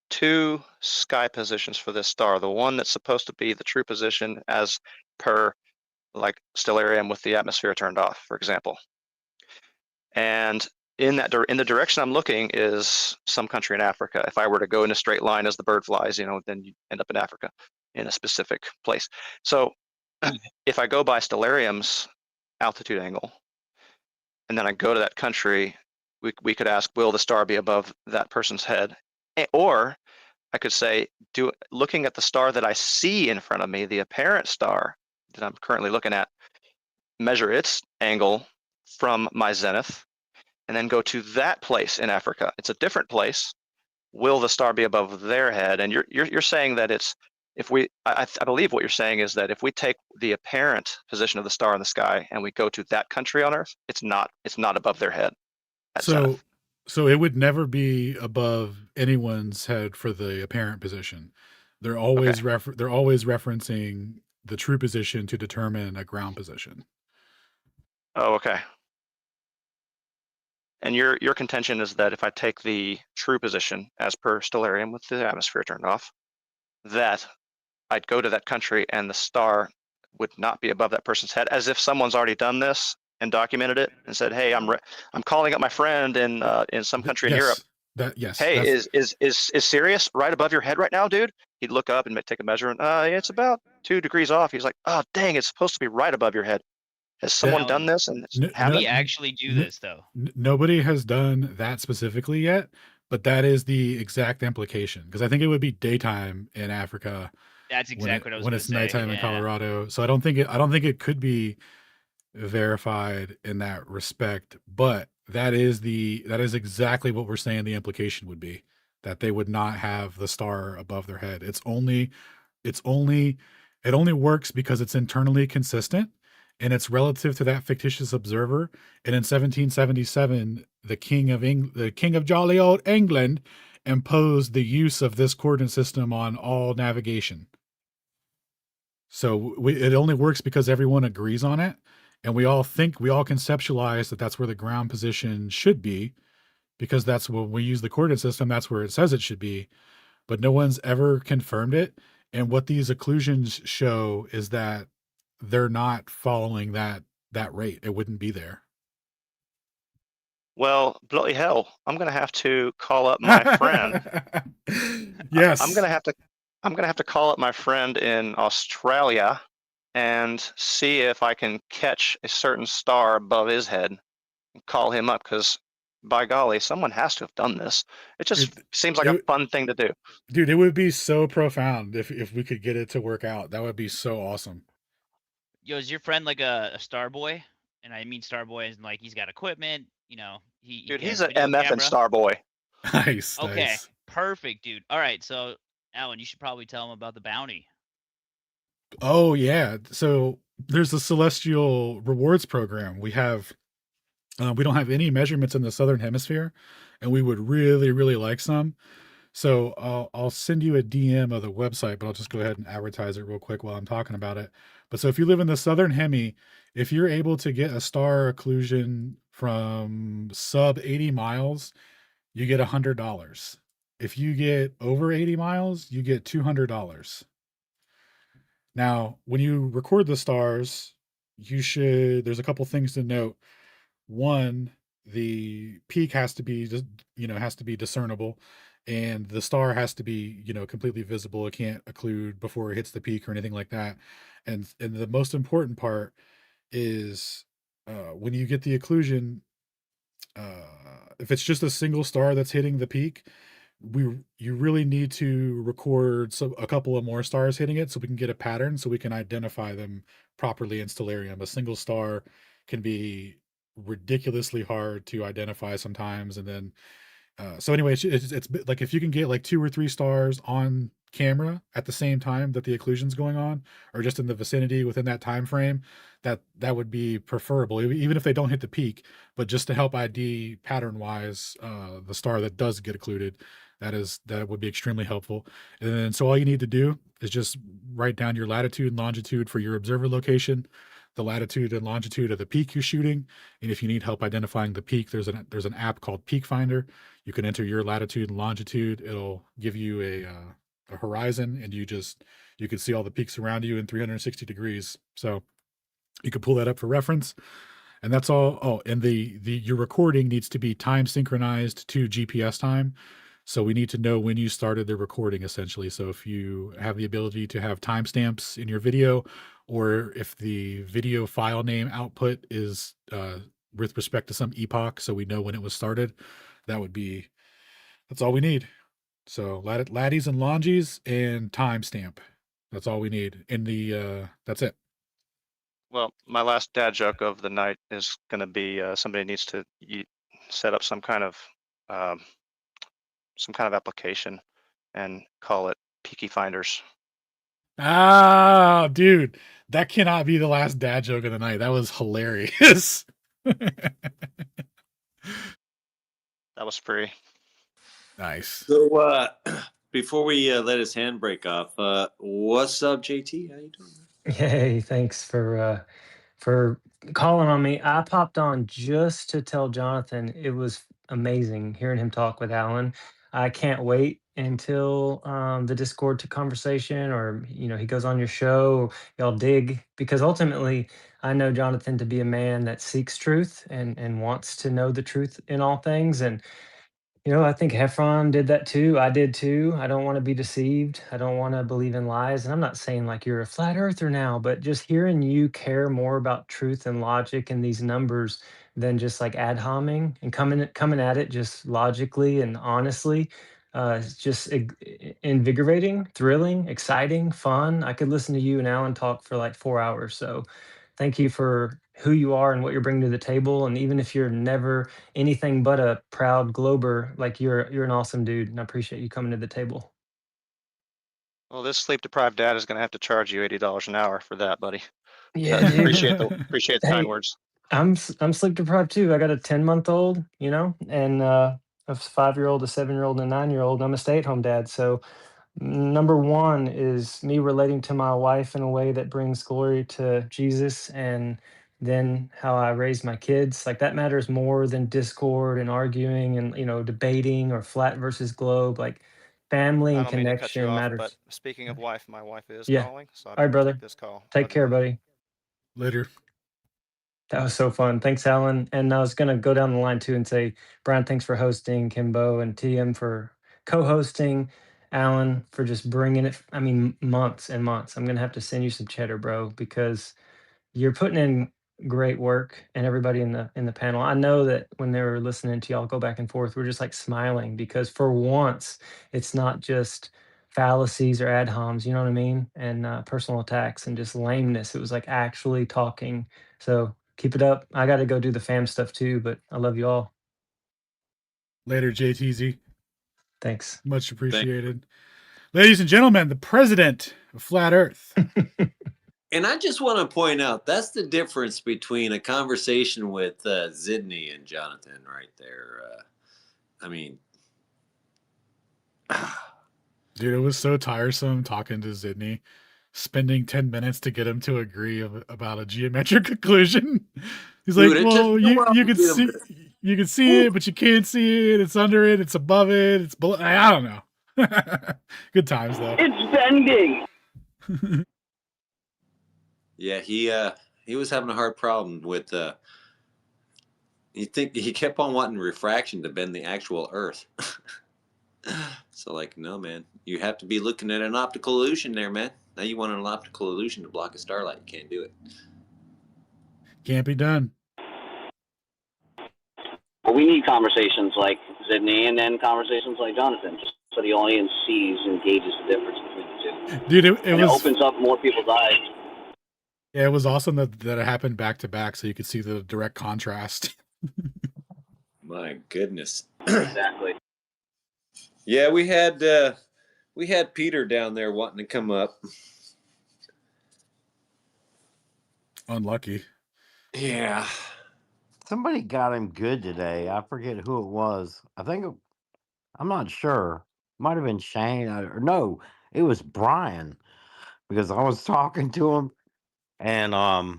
two sky positions for this star. The one that's supposed to be the true position as per like stellarium with the atmosphere turned off, for example. And in the direction I'm looking is some country in Africa. If I were to go in a straight line as the bird flies, then you end up in Africa in a specific place. So if I go by stellarium's altitude angle, and then I go to that country, we could ask, will the star be above that person's head? Or I could say, looking at the star that I see in front of me, the apparent star that I'm currently looking at, measure its angle from my zenith, and then go to that place in Africa. It's a different place. Will the star be above their head? And you're saying that I believe what you're saying is that if we take the apparent position of the star in the sky and we go to that country on Earth, it's not above their head. So it would never be above anyone's head for the apparent position. They're always referencing the true position to determine a ground position. Oh, okay. And your contention is that if I take the true position as per stellarium with the atmosphere turned off, that I'd go to that country and the star would not be above that person's head, as if someone's already done this and documented it and said, "Hey, I'm calling up my friend in some country in Europe. Hey, is Sirius right above your head right now, dude?" He'd look up and take a measurement. It's about 2 degrees off. He's like, "Oh, dang, it's supposed to be right above your head." Has someone done this? And we actually do this though. Nobody has done that specifically yet, but that is the exact implication. Because I think it would be daytime in Africa, That's exactly what I was when gonna it's say. nighttime in Yeah. Colorado. So I don't think it could be verified in that respect, but that is exactly what we're saying the implication would be, that they would not have the star above their head. It only works because it's internally consistent and it's relative to that fictitious observer. And in 1777, the king of jolly old England imposed the use of this coordinate system on all navigation. So it only works because everyone agrees on it, and we all conceptualize that that's where the ground position should be, because that's when we use the coordinate system, that's where it says it should be, but no one's ever confirmed it. And what these occlusions show is that they're not following that rate. It wouldn't be there. Well, bloody hell, I'm gonna have to call up my friend. Yes. I'm gonna have to call up my friend in Australia and see if I can catch a certain star above his head and call him up, because by golly, someone has to have done this. It just seems like a fun thing to do. Dude, it would be so profound if we could get it to work out. That would be so awesome. Yo, is your friend like a star boy? And I mean star boy is like he's got equipment, Dude, he's an MF and star boy. Nice. Okay, nice. perfect, dude. All right, so Alan, you should probably tell him about the bounty. Oh yeah. So there's the Celestial Rewards program. We don't have any measurements in the Southern Hemisphere, and we would really, really like some. So I'll send you a DM of the website, but I'll just go ahead and advertise it real quick while I'm talking about it. But so if you live in the Southern Hemi, if you're able to get a star occlusion from sub 80 miles, you get $100. If you get over 80 miles, you get $200. Now, when you record the stars, there's a couple things to note. One, the peak has to be discernible, and the star has to be, completely visible. It can't occlude before it hits the peak or anything like that. And the most important part is when you get the occlusion, if it's just a single star that's hitting the peak, you really need to record a couple of more stars hitting it so we can get a pattern, so we can identify them properly in Stellarium. A single star can be ridiculously hard to identify sometimes, and then so anyway, it's like if you can get like 2 or 3 stars on camera at the same time that the occlusion's going on, or just in the vicinity within that time frame, that would be preferable, even if they don't hit the peak. But just to help ID pattern wise the star that does get occluded, that would be extremely helpful. And then so all you need to do is just write down your latitude and longitude for your observer location, the latitude and longitude of the peak you're shooting, and if you need help identifying the peak, there's an app called Peak Finder. You can enter your latitude and longitude. It'll give you a horizon, and you can see all the peaks around you in 360 degrees. So you can pull that up for reference, and that's all. Oh, and your recording needs to be time synchronized to GPS time. So we need to know when you started the recording, essentially. So if you have the ability to have timestamps in your video, or if the video file name output is with respect to some epoch, so we know when it was started, that's all we need. So latties and longies and timestamp. That's all we need. That's it. Well, my last dad joke of the night is going to be somebody needs to set up some kind of application and call it Peaky Finders. Ah, dude, that cannot be the last dad joke of the night. That was hilarious. That was free. Nice. So before we let his hand break off, what's up, JT? How you doing? Hey, thanks for calling on me. I popped on just to tell Jonathan it was amazing hearing him talk with Alan. I can't wait until the Discord to conversation, or he goes on your show, or y'all dig, because ultimately I know Jonathan to be a man that seeks truth and wants to know the truth in all things. And I think Heffron did that too. I did too. I don't want to be deceived. I don't want to believe in lies. And I'm not saying like you're a flat earther now, but just hearing you care more about truth and logic and these numbers than just like ad homing and coming at it just logically and honestly. It's just invigorating, thrilling, exciting, fun. I could listen to you and Alan talk for like 4 hours. So thank you for who you are and what you're bringing to the table. And even if you're never anything but a proud Glober, like you're an awesome dude, and I appreciate you coming to the table. Well, this sleep deprived dad is going to have to charge you $80 an hour for that, buddy. Yeah, dude. Appreciate the kind Hey, words. I'm sleep deprived too. I got a 10-month-old, and a 5-year-old, a 7-year-old, and a 9-year-old. I'm a stay-at-home dad. So number one is me relating to my wife in a way that brings glory to Jesus, and then how I raise my kids. Like that matters more than discord and arguing and debating or flat versus globe. Like family I and don't mean to cut you connection off, but matters. speaking of wife, my wife is Yeah. calling, so I All right, better brother. take this call. Take Love you, care, buddy. buddy. Later. That was so fun. Thanks, Alan. And I was going to go down the line too and say, Brian, thanks for hosting, Kimbo and TM for co hosting, Alan for just bringing it. I mean, months and months. I'm going to have to send you some cheddar, bro, because you're putting in great work, and everybody in the panel. I know that when they were listening to y'all go back and forth, we're just like smiling because for once it's not just fallacies or ad homs, you know what I mean? And personal attacks and just lameness. It was like actually talking. So keep it up. I got to go do the fam stuff too, but I love you all. Later, JTZ. Thanks. Much appreciated. Ladies and gentlemen, the president of Flat Earth. And I just want to point out, that's the difference between a conversation with Zidney and Jonathan right there. I mean, dude, it was so tiresome talking to Zidney, spending 10 minutes to get him to agree about a geometric conclusion. He's dude, like, well, you can see Ooh. it, but you can't see it. It's under it. It's above it. It's below. I don't know. Good times though. It's bending. Yeah, he was having a hard problem with he kept on wanting refraction to bend the actual Earth. So like, no, man, you have to be looking at an optical illusion there, man. Now you want an optical illusion to block a starlight. You can't do it. Can't be done. Well, we need conversations like Zidney and then conversations like Jonathan, just so the audience sees and gauges the difference between the two. Dude, it opens up more people's eyes. Yeah, it was awesome that it happened back to back, so you could see the direct contrast. My goodness. Exactly. Yeah, we had Peter down there wanting to come up. Unlucky. Yeah. Somebody got him good today. I forget who it was. I'm not sure. Might have been Shane or no, it was Brian, because I was talking to him and I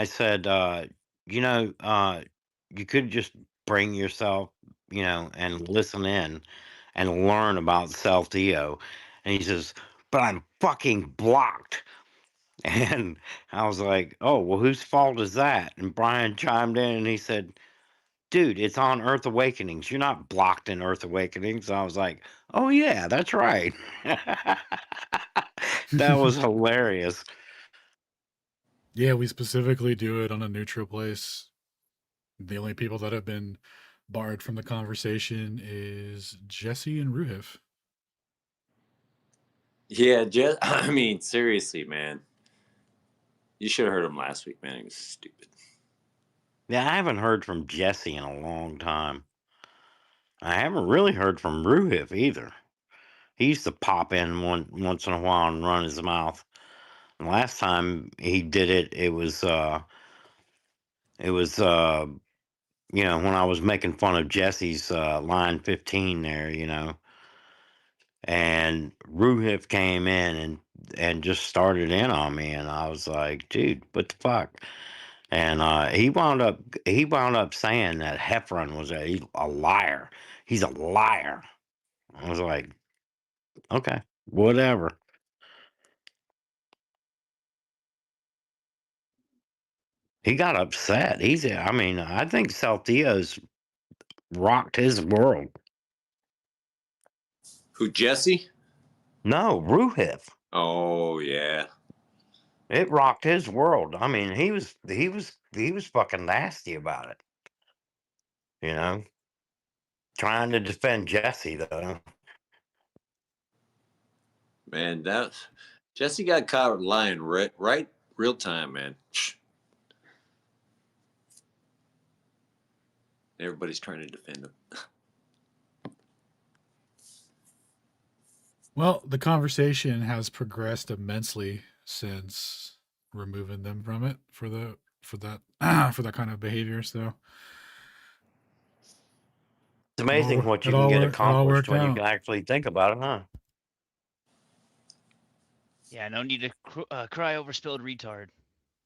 said, you could just bring yourself, and listen in and learn about self-DO. And he says, but I'm fucking blocked. And I was like, oh, well, whose fault is that? And Brian chimed in and he said, dude, it's on Earth Awakenings. You're not blocked in Earth Awakenings. I was like, oh, yeah, that's right. That was hilarious. Yeah, we specifically do it on a neutral place. The only people that have been barred from the conversation is Jesse and Ruhif. Yeah, I mean, seriously, man. You should have heard him last week, man. He was stupid. Yeah, I haven't heard from Jesse in a long time. I haven't really heard from Ruhif either. He used to pop in once in a while and run his mouth. And last time he did it, it was when I was making fun of Jesse's line 15 there, and Ruhif came in and just started in on me, and I was like, dude, what the fuck? And he wound up saying that Heffron was a liar. He's a liar. I was like, okay, whatever. He got upset. I think Saltillo's rocked his world. Who, Jesse? No, Ruhif. Oh yeah. It rocked his world. I mean, he was fucking nasty about it. Trying to defend Jesse, though. Man, Jesse got caught lying right real time, man. Everybody's trying to defend him. Well, the conversation has progressed immensely since removing them from it for that kind of behavior. So It's amazing what you it can all get worked accomplished when out. you actually think about it, huh? Yeah, no need to cry over spilled retard.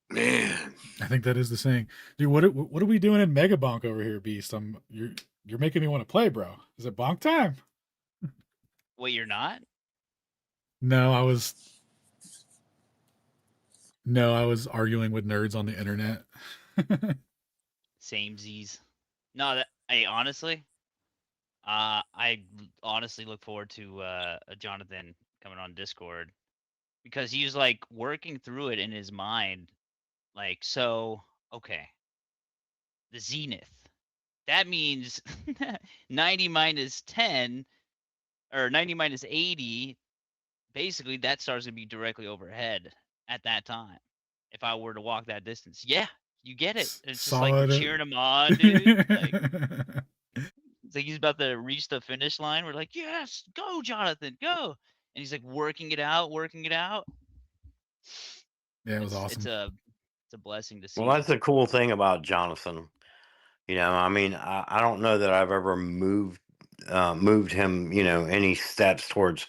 Man, I think that is the saying, dude. What are we doing in Mega Bonk over here, Beast? You're making me want to play, bro. Is it bonk time? Wait, you're not? No, I was arguing with nerds on the internet. Samesies. No, hey, honestly, I honestly look forward to Jonathan coming on Discord because he was like working through it in his mind. Like, so, okay, the zenith. That means 90 minus 10 or 90 minus 80. Basically, that star's gonna be directly overhead at that time. If I were to walk that distance, yeah, you get it. It's just like we're cheering him on, dude. Like, it's like he's about to reach the finish line. We're like, yes, go, Jonathan, go. And he's like working it out. Yeah, it was awesome. It's a blessing to see. Well, that's the cool thing about Jonathan. You know, I mean, I don't know that I've ever moved him, any steps towards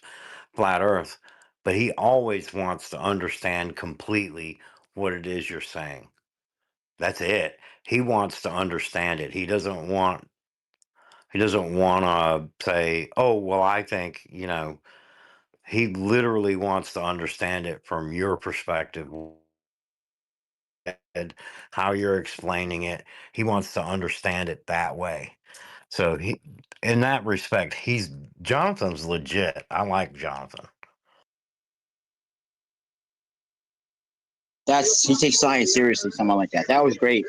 flat Earth, but he always wants to understand completely what it is you're saying. That's it. He wants to understand it. He doesn't want to say, "Oh, well, I think," he literally wants to understand it from your perspective, and how you're explaining it. He wants to understand it that way. So in that respect, Jonathan's legit. I like Jonathan. He takes science seriously, someone like that. That was great.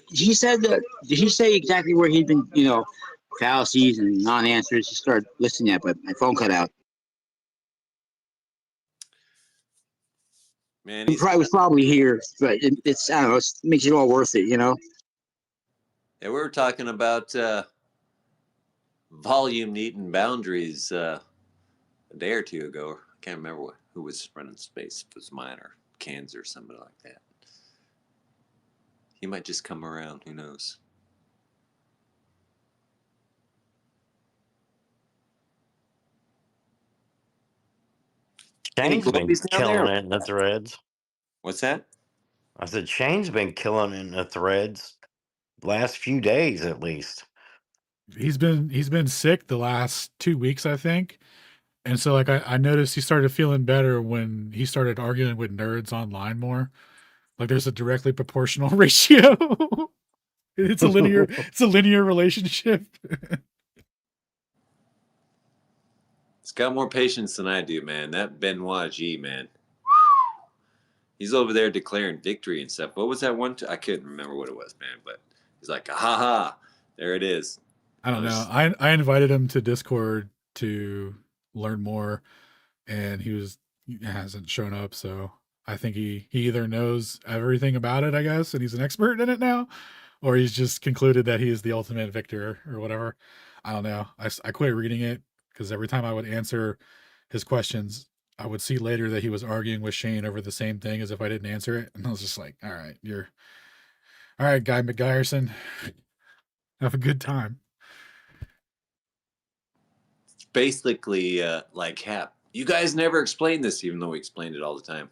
He said that. Did he say exactly where he'd been, fallacies and non-answers? He started listening at, but my phone cut out. Man, he was probably here, but it's I don't know. It makes it all worth it, Yeah, we were talking about volume, need, and boundaries a day or two ago. I can't remember who was running space. If it was mine or Cans or somebody like that. He might just come around. Who knows? Shane's been killing it in the threads. What's that? I said Shane's been killing it in the threads last few days at least. He's been sick the last 2 weeks, I think. And so like I noticed he started feeling better when he started arguing with nerds online more. Like there's a directly proportional ratio. It's a linear relationship. He's got more patience than I do, man. That Benoit G, man. He's over there declaring victory and stuff. What was that one? I couldn't remember what it was, man. But he's like, ha ha, there it is. I don't know. I invited him to Discord to learn more, and he hasn't shown up. So I think he either knows everything about it, I guess, and he's an expert in it now, or he's just concluded that he is the ultimate victor or whatever. I don't know. I quit reading it because every time I would answer his questions, I would see later that he was arguing with Shane over the same thing as if I didn't answer it. And I was just like, all right, Guy McGuyerson. Have a good time. Basically, like Hap. You guys never explained this, even though we explained it all the time.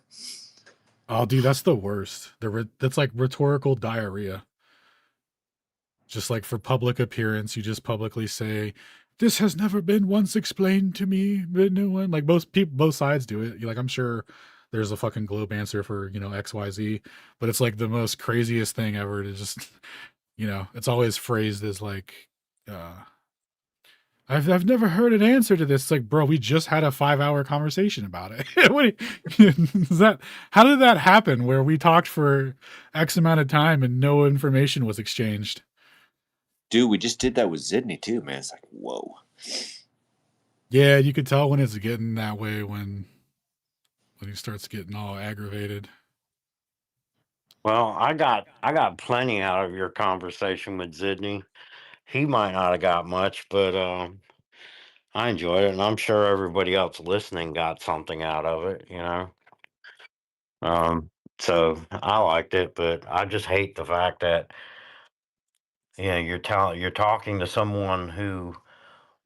Oh, dude, that's the worst. That's like rhetorical diarrhea. Just like for public appearance, you just publicly say, "This has never been once explained to me." But no one, like both sides do it. Like I'm sure there's a fucking globe answer for XYZ, but it's like the most craziest thing ever to just, it's always phrased as like, I've never heard an answer to this. It's like, bro, we just had a 5-hour conversation about it. How did that happen where we talked for X amount of time and no information was exchanged? Dude, we just did that with Sydney too, man. It's like, whoa. Yeah, you could tell when it's getting that way when he starts getting all aggravated. Well, I got plenty out of your conversation with Sydney. He might not have got much, but I enjoyed it, and I'm sure everybody else listening got something out of it, you know. So I liked it, but I just hate the fact that you're talking to someone who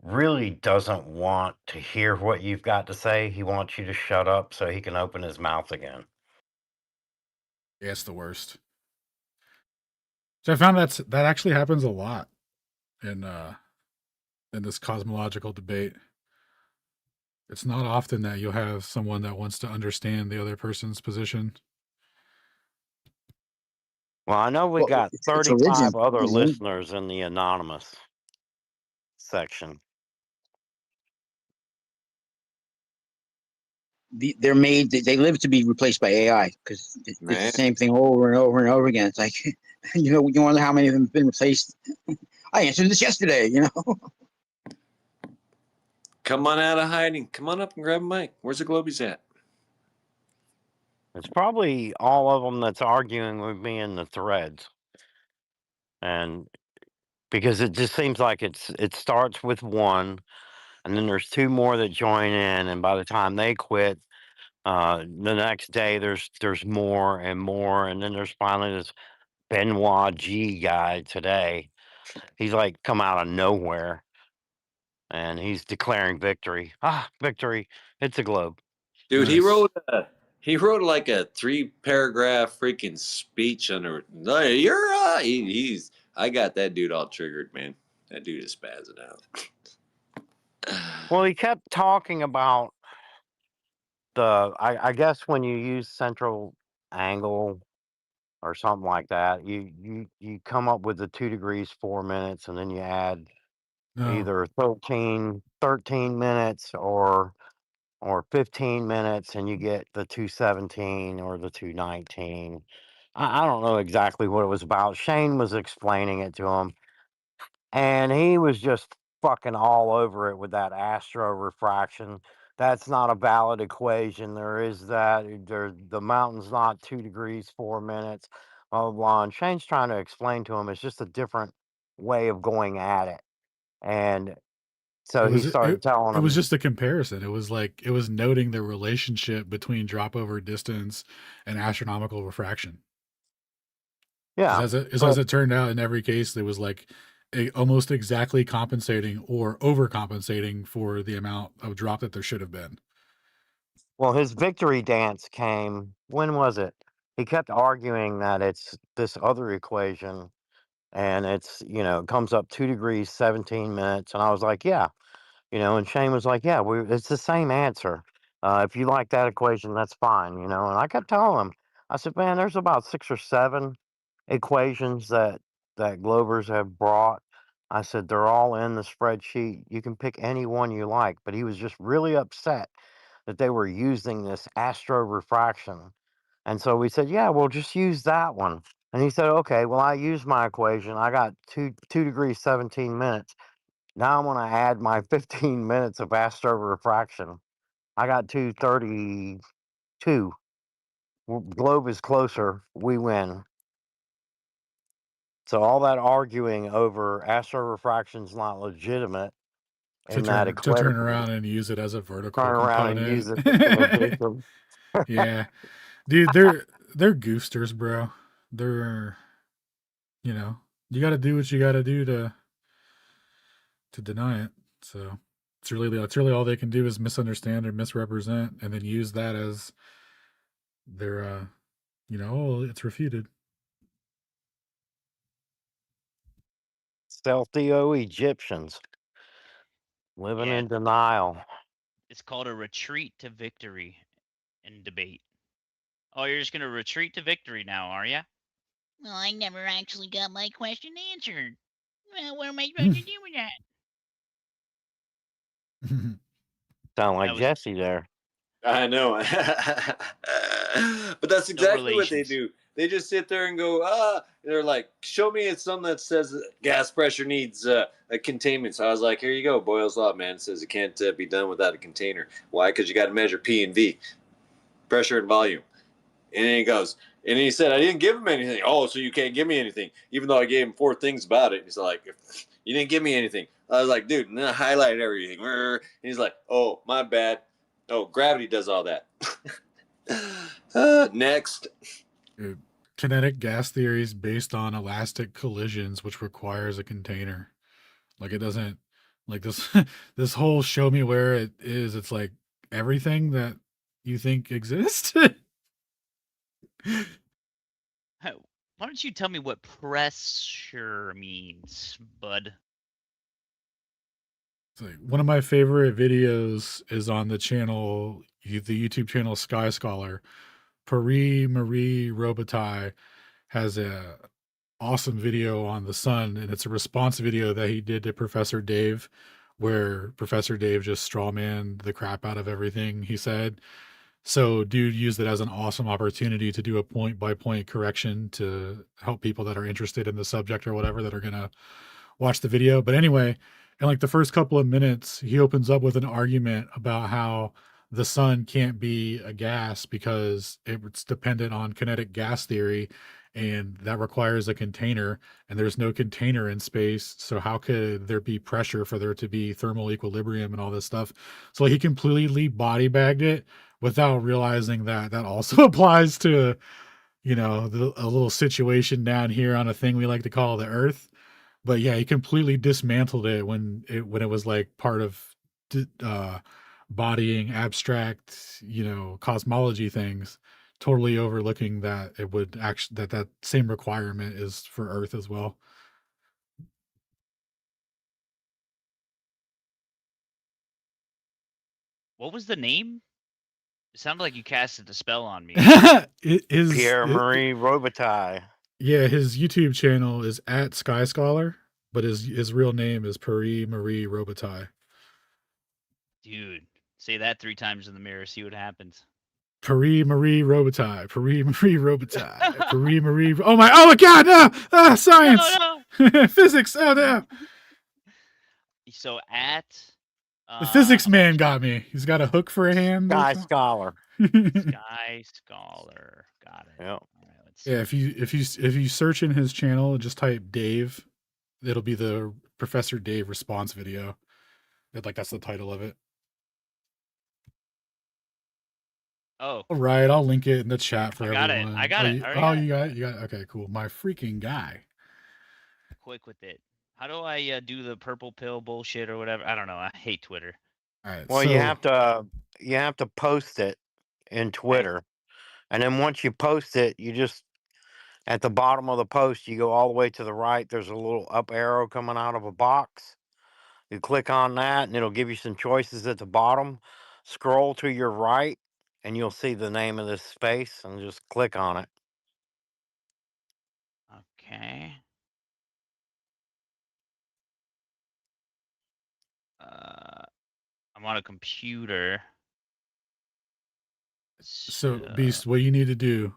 really doesn't want to hear what you've got to say. He wants you to shut up so he can open his mouth again. Yeah, it's the worst. So I found that actually happens a lot in this cosmological debate. It's not often that you'll have someone that wants to understand the other person's position. Well, I know we got it's 35 other you know? listeners in the anonymous section. They're made. They live to be replaced by AI because it's the same thing over and over and over again. It's like, you wonder how many of them have been replaced. I answered this yesterday. Come on out of hiding. Come on up and grab a mic. Where's the Globies at? It's probably all of them that's arguing with me in the threads, and because it just seems like it starts with one, and then there's two more that join in, and by the time they quit, the next day there's more and more, and then there's finally this Benoit G guy today. He's like come out of nowhere, and he's declaring victory. Victory! It's a globe. Dude, Nice. he wrote like a 3-paragraph freaking speech under. No, you're right. He's. I got that dude all triggered, man. That dude is spazzing out. Well, he kept talking about I guess when you use central angle or something like that, you come up with the 2 degrees 4 minutes, and then you add either 13 minutes or 15 minutes, and you get the 217 or the 219. I don't know exactly what it was about. Shane was explaining it to him, and he was just fucking all over it with that astro refraction. That's not a valid equation. There is that. The mountain's not 2 degrees 4 minutes. Blah blah blah. And Shane's trying to explain to him it's just a different way of going at it. And so he started telling it was him just a comparison. It was noting the relationship between drop over distance and astronomical refraction. Yeah. As it turned out, in every case, there was like almost exactly compensating or overcompensating for the amount of drop that there should have been. Well, his victory dance came, when was it? He kept arguing that it's this other equation, and it's, it comes up 2 degrees 17 minutes. And I was like, yeah, and Shane was like, yeah, it's the same answer. If you like that equation, that's fine, and I kept telling him, I said, man, there's about 6 or 7 equations that Glovers have brought. I said, they're all in the spreadsheet. You can pick any one you like. But he was just really upset that they were using this astro refraction. And so we said, yeah, we'll just use that one. And he said, okay, well, I used my equation. I got 2 degrees 17 minutes. Now I'm going to add my 15 minutes of astro refraction. I got 232. Globe is closer. We win. So all that arguing over astro refraction's not legitimate in that equation. To turn around and use it as a vertical Turn component. around and use it in addition. Yeah. Dude, they're goofsters, bro. They're, you got to do what you got to do to deny it. So it's really all they can do is misunderstand or misrepresent, and then use that as their, it's refuted. Stealthy Egyptians living in denial. It's called a retreat to victory in debate. Oh, you're just gonna retreat to victory now, are you? Well, I never actually got my question answered. Well, what am I supposed to do with that? Sound like Jesse there. I know. But that's exactly what they do. They just sit there and go, ah. And they're like, show me it's something that says gas pressure needs a containment. So I was like, here you go, Boyle's Law, man. It says it can't be done without a container. Why? Because you got to measure P and V, pressure and volume. And then he goes, and he said, I didn't give him anything. Oh, so you can't give me anything, even though I gave him 4 things about it. He's like, you didn't give me anything. I was like, dude, and then I highlighted everything. And he's like, oh, my bad. Oh, gravity does all that. Next. Kinetic gas theory is based on elastic collisions, which requires a container. Like it doesn't like this this whole show me where it is. It's like everything that you think exists. Why don't you tell me what pressure means, bud? It's like one of my favorite videos is on the channel, the YouTube channel Sky Scholar. Marie Robitaille has a awesome video on the sun, and it's a response video that he did to Professor Dave, where Professor Dave just strawmanned the crap out of everything he said. So dude used it as an awesome opportunity to do a point by point correction to help people that are interested in the subject or whatever that are going to watch the video. But anyway, in like the first couple of minutes, he opens up with an argument about how the sun can't be a gas because it's dependent on kinetic gas theory, and that requires a container, and there's no container in space. So how could there be pressure for there to be thermal equilibrium and all this stuff? So he completely body bagged it without realizing that that also applies to, you know, a little situation down here on a thing we like to call the Earth. But yeah, he completely dismantled it when it was like part of bodying abstract, you know, cosmology things, totally overlooking that it would actually that same requirement is for Earth as well. What was the name? It sounded like you casted a spell on me. It is Pierre Marie Robitaille. Yeah, his YouTube channel is at Sky Scholar, but his real name is Marie Robitaille. Dude, say that 3 times in the mirror, see what happens. Marie Robitaille. Marie Robitaille. Marie. Oh my God! No! Science. No. Physics. Oh no! So at The physics man got me. He's got a hook for a hand. Sky Scholar. Sky Scholar. Got it. Yeah. All right, let's Yeah, if you search in his channel and just type Dave, it'll be the Professor Dave response video. That's the title of it. Oh. All right, I'll link it in the chat for everyone. I got it. You got it. You got it. Okay, cool. My freaking guy. Quick with it. How do I do the purple pill bullshit or whatever? I don't know. I hate Twitter. All right. Well, you have to post it in Twitter, and then once you post it, you just at the bottom of the post, you go all the way to the right. There's a little up arrow coming out of a box. You click on that, and it'll give you some choices at the bottom. Scroll to your right, and you'll see the name of this space, and just click on it. Okay. I'm on a computer. So, Beast, what you need to do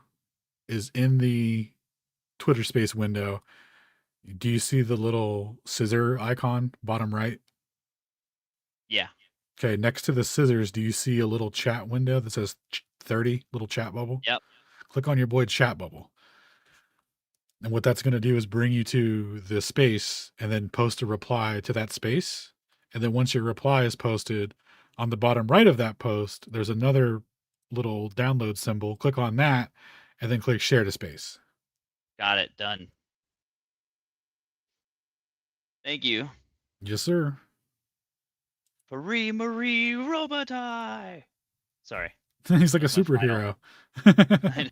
is in the Twitter space window, do you see the little scissor icon bottom right? Yeah. Okay, next to the scissors, do you see a little chat window that says 30, little chat bubble? Yep. Click on your boy chat bubble. And what that's going to do is bring you to the space and then post a reply to that space. And then once your reply is posted, on the bottom right of that post, there's another little download symbol. Click on that and then click share to space. Got it. Done. Thank you. Yes, sir. Marie Robitaille. Sorry. He's like a superhero. I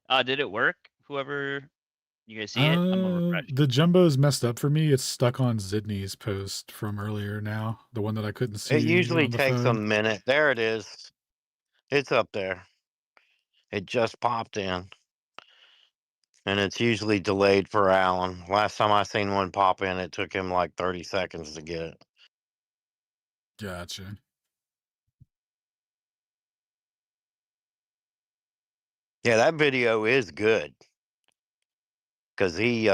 know. Did it work? Whoever, you guys see it? I'm gonna refresh. The jumbo's messed up for me. It's stuck on Zidney's post from earlier now. The one that I couldn't see. It usually takes phone. a minute. There it is. It's up there. It just popped in. And it's usually delayed for Alan. Last time I seen one pop in, it took him like 30 seconds to get it. Gotcha. Yeah, that video is good because he,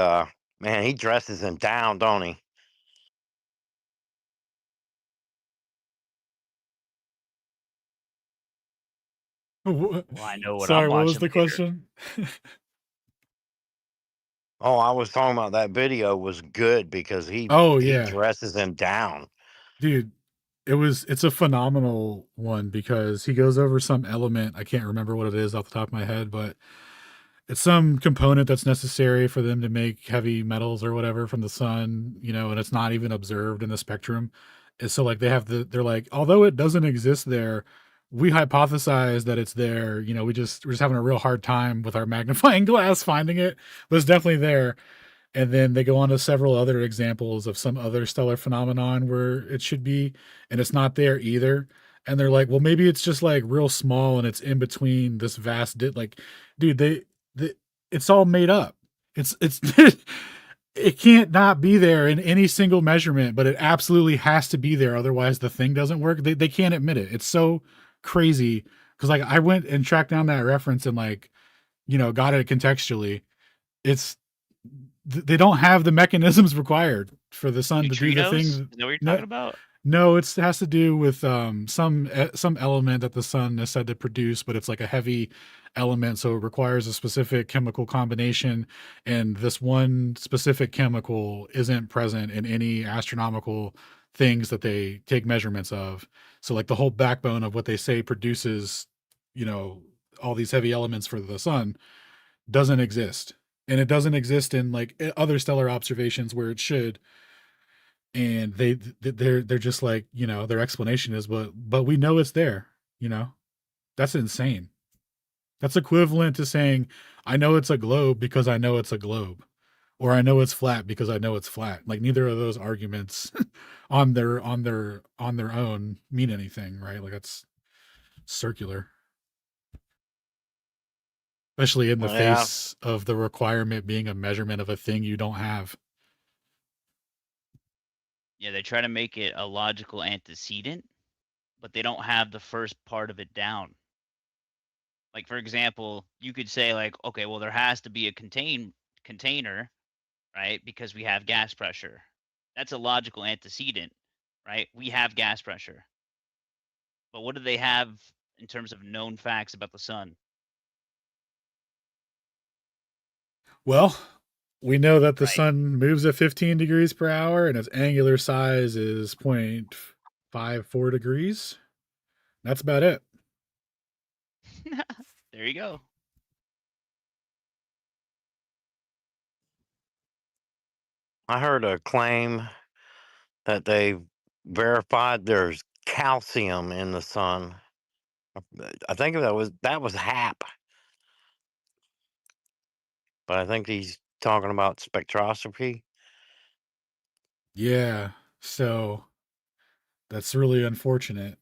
man, he dresses him down, don't he? Well, I know what Sorry, I'm what was watching the later. question? Oh, I was talking about that video was good because he Yeah, dresses him down. dude, it's a phenomenal one because he goes over some element. I can't remember what it is off the top of my head, but it's some component that's necessary for them to make heavy metals or whatever from the sun, and it's not even observed in the spectrum. And so like they're like, although it doesn't exist there, we hypothesize that it's there. We're just having a real hard time with our magnifying glass finding it, but it's definitely there. And then they go on to several other examples of some other stellar phenomenon where it should be, and it's not there either. And they're like, well, maybe it's just like real small and it's in between this vast like, dude, it's all made up. It's it can't not be there in any single measurement, but it absolutely has to be there. Otherwise the thing doesn't work. They can't admit it. It's so crazy. Cause like I went and tracked down that reference and like, got it contextually. It's they don't have the mechanisms required for the sun to do the Neutrinos? Is thing. that what you're No, talking about? no, it has to do with some element that the sun is said to produce, but it's like a heavy element, so it requires a specific chemical combination, and this one specific chemical isn't present in any astronomical things that they take measurements of. So like the whole backbone of what they say produces, all these heavy elements for the sun doesn't exist, and it doesn't exist in like other stellar observations where it should. And they're just like, their explanation is, but we know it's there. That's insane. That's equivalent to saying I know it's a globe because I know it's a globe, or I know it's flat because I know it's flat. Like neither of those arguments on their own mean anything, right? Like that's circular, especially in the Well, yeah, face of the requirement being a measurement of a thing you don't have. Yeah, they try to make it a logical antecedent, but they don't have the first part of it down. Like for example, you could say like, okay, well there has to be a container, right? Because we have gas pressure. That's a logical antecedent, right? We have gas pressure. But what do they have in terms of known facts about the sun? Well, we know that the Right. sun moves at 15 degrees per hour and its angular size is 0.54 degrees. That's about it. There you go. I heard a claim that they verified there's calcium in the sun. I think that was HAP, but I think he's talking about spectroscopy. Yeah. So that's really unfortunate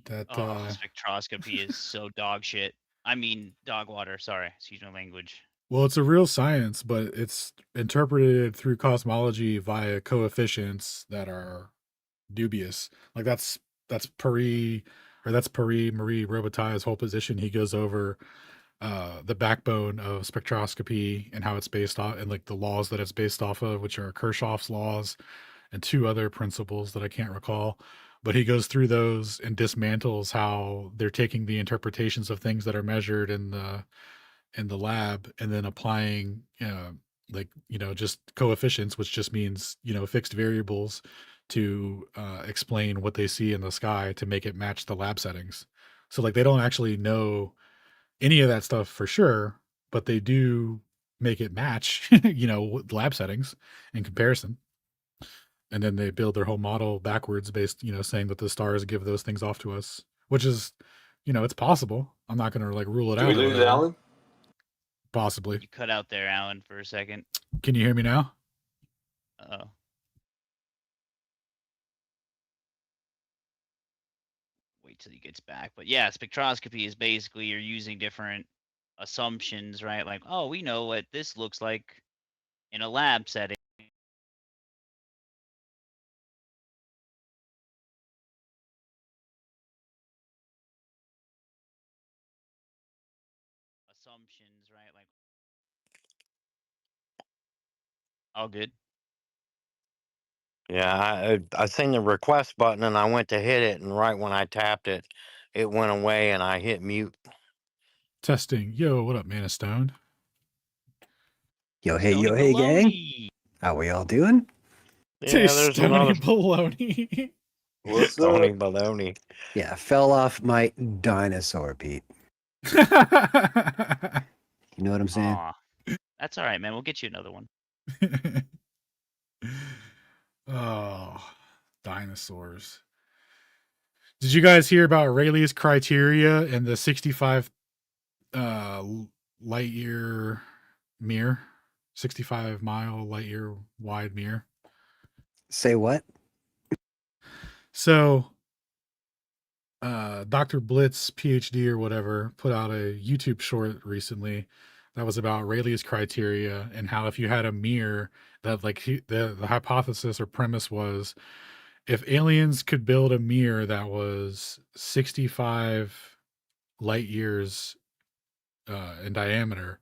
that Oh, spectroscopy is so dog shit. I mean, dog water. Sorry, excuse my language. well, it's a real science, but it's interpreted through cosmology via coefficients that are dubious. Like that's Paris Marie Robitaille's whole position. He goes over the backbone of spectroscopy and how it's based off, and like the laws that it's based off of, which are Kirchhoff's laws and two other principles that I can't recall. But he goes through those and dismantles how they're taking the interpretations of things that are measured in the lab and then applying like just coefficients, which just means fixed variables to explain what they see in the sky to make it match the lab settings. So like they don't actually know any of that stuff for sure, but they do make it match, with lab settings in comparison. And then they build their whole model backwards based, saying that the stars give those things off to us, which is, it's possible. I'm not going to like rule it Did out. we Or lose whatever. Alan? Possibly. You cut out there, Alan, for a second. Can you hear me now? Uh-oh. Wait till he gets back. But yeah, spectroscopy is basically you're using different assumptions, right? Like, oh, we know what this looks like in a lab setting. Assumption All good. Yeah, I seen the request button and I went to hit it, and right when I tapped it, it went away and I hit mute. Testing. Yo, what up, Man of Stone? Yo, hey, Stony yo, hey, gang. baloney. How we all doing? Yeah, there's Stony another baloney. What's Stony up? baloney. Yeah, fell off my dinosaur, Pete. You know what I'm saying? Aw. That's all right, man. We'll get you another one. Oh, dinosaurs. Did you guys hear about Rayleigh's criteria and the 65 light year mirror? 65 mile light year wide mirror. Say what? So Dr. Blitz, PhD or whatever, put out a YouTube short recently that was about Rayleigh's criteria and how if you had a mirror that like the hypothesis or premise was if aliens could build a mirror that was 65 light years in diameter,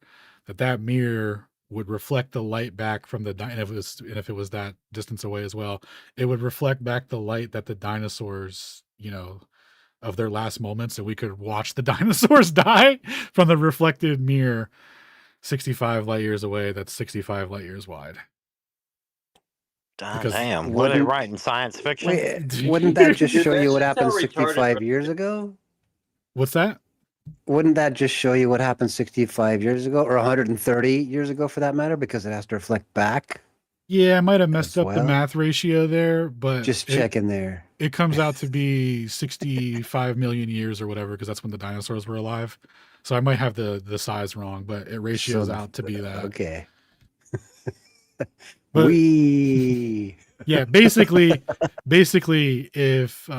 that mirror would reflect the light back from the and if it was that distance away as well, it would reflect back the light that the dinosaurs, of their last moments, and we could watch the dinosaurs die from the reflected mirror 65 light years away that's 65 light years wide. God Because damn, were they writing science fiction? Wait, wouldn't that just Dude, show that's you what just how happened retarded 65 years ago? What's that? Wouldn't that just show you what happened 65 years ago, or 130 years ago for that matter, because it has to reflect back? Yeah, I might have messed As up the well? math ratio there, but Just checking there. it comes out to be 65 million years or whatever, because that's when the dinosaurs were alive. So I might have the size wrong, but it ratios out to be that. Okay. But Yeah, basically if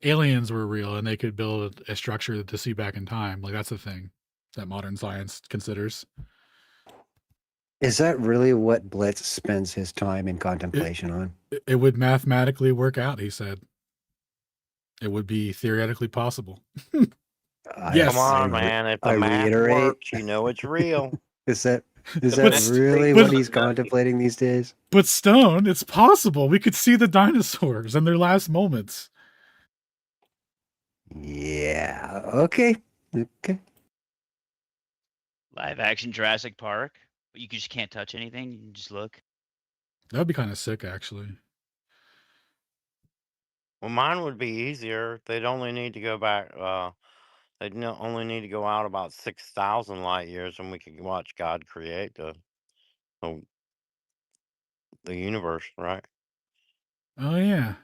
aliens were real and they could build a structure to see back in time, like that's the thing that modern science considers. Is that really what Blitz spends his time in contemplation on? It would mathematically work out, he said. It would be theoretically possible. Yes. Come on, man. If the I math reiterate. works, you know it's real. Is that But- really but- what he's contemplating these days? But Stone, it's possible. We could see the dinosaurs in their last moments. Yeah. Okay. Okay. Live action Jurassic Park, but you just can't touch anything. You can just look. That'd be kind of sick, actually. Well, mine would be easier. They'd only need to go back. Only need to go out about 6,000 light years, and we could watch God create the universe, right? Oh yeah.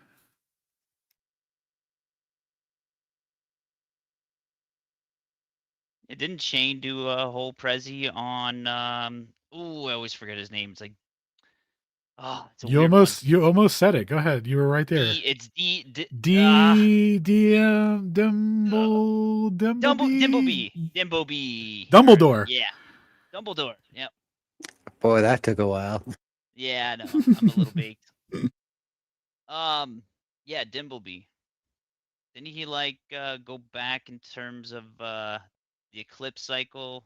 It didn't Shane do a whole prezi on I always forget his name. It's like it's a You weird almost said it. Go ahead. You were right there. it's Dimbleby. Dumbledore. Yeah. Dumbledore. Yep. Boy, that took a while. Yeah, I know. I'm a little baked. Yeah, Dimbleby. Didn't he go back in terms of the eclipse cycle?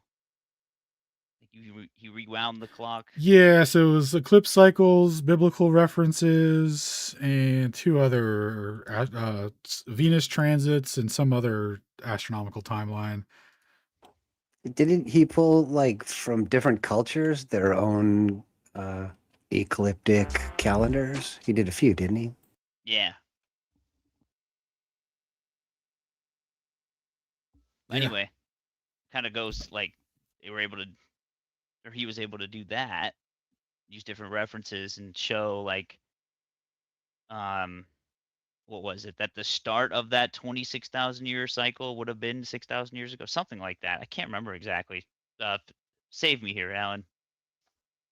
He rewound the clock. Yeah, so it was eclipse cycles, biblical references, and two other Venus transits and some other astronomical timeline. Didn't he pull from different cultures their own ecliptic calendars? He did a few, didn't he? Yeah. Yeah. Anyway, kind of goes he was able to do that, use different references and show what was it, that the start of that 26,000 year cycle would have been 6,000 years ago, something like that. I can't remember exactly. Save me here, Alan.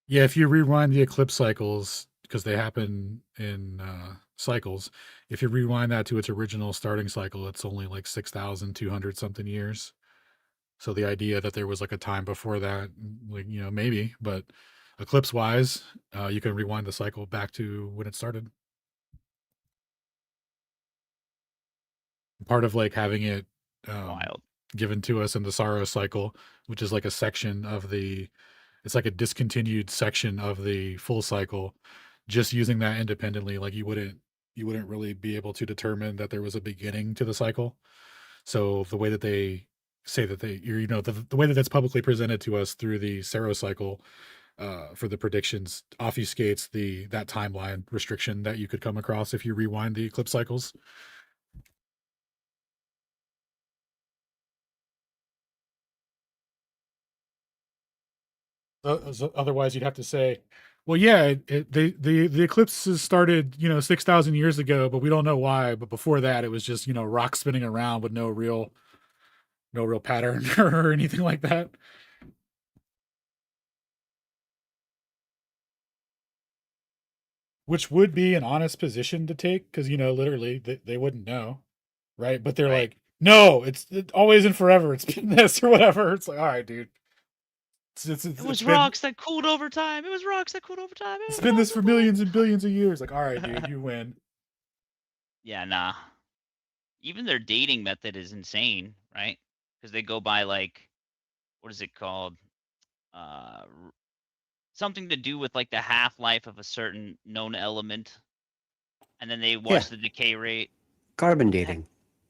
Yeah, if you rewind the eclipse cycles, because they happen in cycles, if you rewind that to its original starting cycle, it's only 6,200 something years. So the idea that there was a time before that, maybe, but eclipse wise, you can rewind the cycle back to when it started. Part of having it Wild. given to us in the Saros cycle, which is a section of the it's like a discontinued section of the full cycle. Just using that independently, like you wouldn't really be able to determine that there was a beginning to the cycle. So the way that they say that the way that that's publicly presented to us through the Cero cycle for the predictions obfuscates that timeline restriction that you could come across if you rewind the eclipse cycles. So otherwise, you'd have to say, well, yeah, the eclipses started 6,000 years ago, but we don't know why. But before that, it was just rocks spinning around with no real pattern or anything like that. Which would be an honest position to take, because literally they wouldn't know, right? But they're like, no, it's always and forever. It's been this or whatever. It's like, all right, dude. It was rocks that cooled over time. It was rocks that cooled over time. It's been this for millions and billions of years. Like, all right, dude, you win. Yeah, nah. Even their dating method is insane, right? Because they go by like, what is it called? Something to do with like the half-life of a certain known element, and then they watch the decay rate. Carbon dating.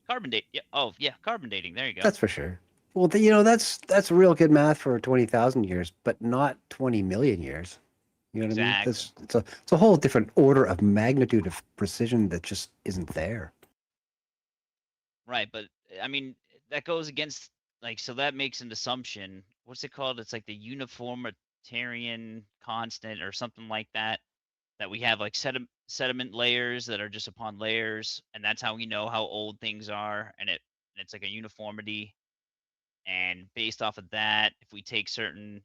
Carbon date. Yeah. Oh, yeah. Carbon dating. There you go. That's for sure. Well, that's real good math for 20,000 years, but not 20 million years. You know what I mean? It's a whole different order of magnitude of precision that just isn't there. Right, but I mean that goes against so that makes an assumption. What's it called? It's like the uniformitarian constant or something like that. That we have like sediment layers that are just upon layers, and that's how we know how old things are, and it's like a uniformity. And based off of that, if we take certain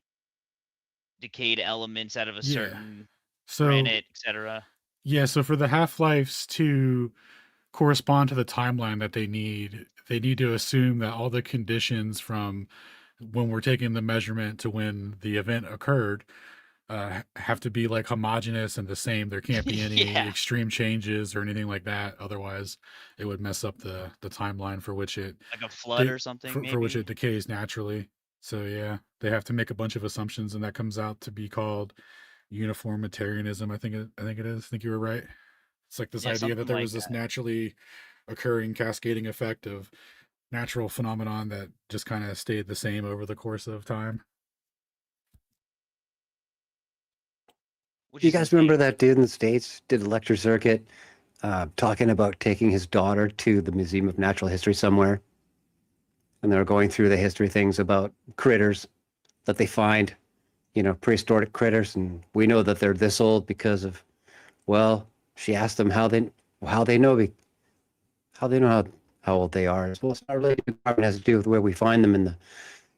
decayed elements out of a certain granite, etc. Yeah, so for the half-lives to correspond to the timeline that they need to assume that all the conditions from when we're taking the measurement to when the event occurred have to be like homogeneous and the same. There can't be any extreme changes or anything like that. Otherwise, it would mess up the timeline for which it like a flood or something for which it decays naturally. So yeah, they have to make a bunch of assumptions, and that comes out to be called uniformitarianism. I think it is. I think you were right. It's like this idea that there was this naturally occurring cascading effect of natural phenomenon that just kind of stayed the same over the course of time. You guys remember that dude in the States did a lecture circuit talking about taking his daughter to the Museum of Natural History somewhere? And they were going through the history things about critters that they find, prehistoric critters. And we know that they're this old because of, well, she asked them how they know how old they are. Well, it's not related to carbon. It has to do with where we find them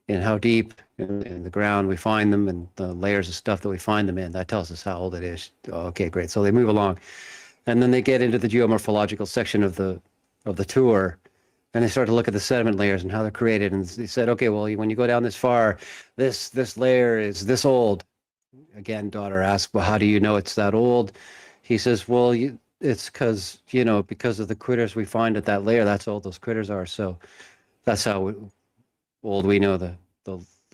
in how deep in the ground we find them, and the layers of stuff that we find them in. That tells us how old it is. Okay, great. So they move along, and then they get into the geomorphological section of the tour, and they start to look at the sediment layers and how they're created. And they said, okay, well, when you go down this far, this layer is this old. Again, daughter asks, well, how do you know it's that old? He says, well, it's because of the critters we find at that layer. That's how old those critters are. So that's how old we know the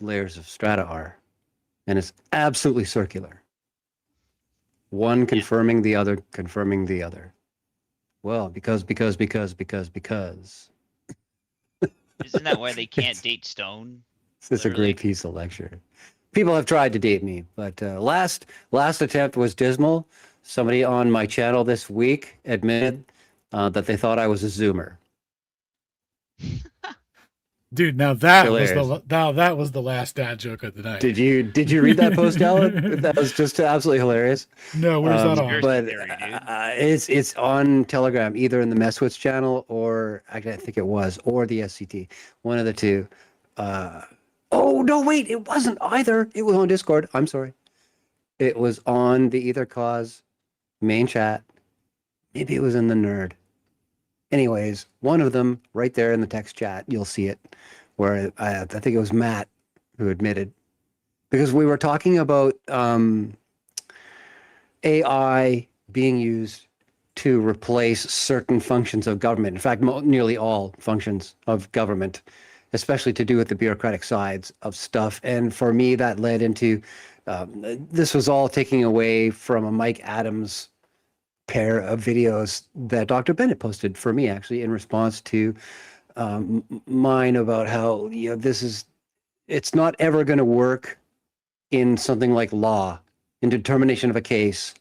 layers of strata are. And it's absolutely circular. One confirming the other, confirming the other. Well, because. Isn't that why they can't date stone? It's a great piece of lecture. People have tried to date me, but last attempt was dismal. Somebody on my channel this week admitted that they thought I was a Zoomer. Dude, now that was the last dad joke of the night. Did you read that post, Alan? That was just absolutely hilarious. No, where's that on? But it's on Telegram, either in the Messwitz channel or I think it was, or the SCT, one of the two. Oh no, wait, it wasn't either. It was on Discord. I'm sorry. It was on the Ether Cause main chat. Maybe it was in the Nerd. Anyways, one of them right there in the text chat, you'll see it, where I think it was Matt who admitted, because we were talking about AI being used to replace certain functions of government. In fact, nearly all functions of government. especially to do with the bureaucratic sides of stuff. And for me, that led into this was all taking away from a Mike Adams pair of videos that Dr. Bennett posted for me, actually, in response to mine about how, it's not ever going to work in something like law, in determination of a case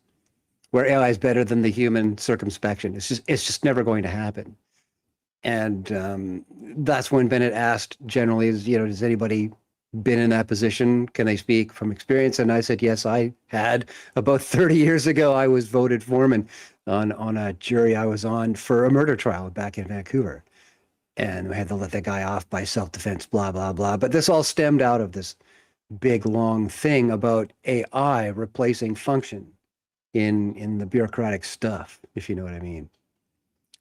where AI is better than the human circumspection. It's just never going to happen. And that's when Bennett asked generally, has anybody been in that position? Can they speak from experience? And I said, yes, I had. About 30 years ago, I was voted foreman on a jury I was on for a murder trial back in Vancouver. And we had to let that guy off by self-defense, blah, blah, blah. But this all stemmed out of this big, long thing about AI replacing function in the bureaucratic stuff, if you know what I mean.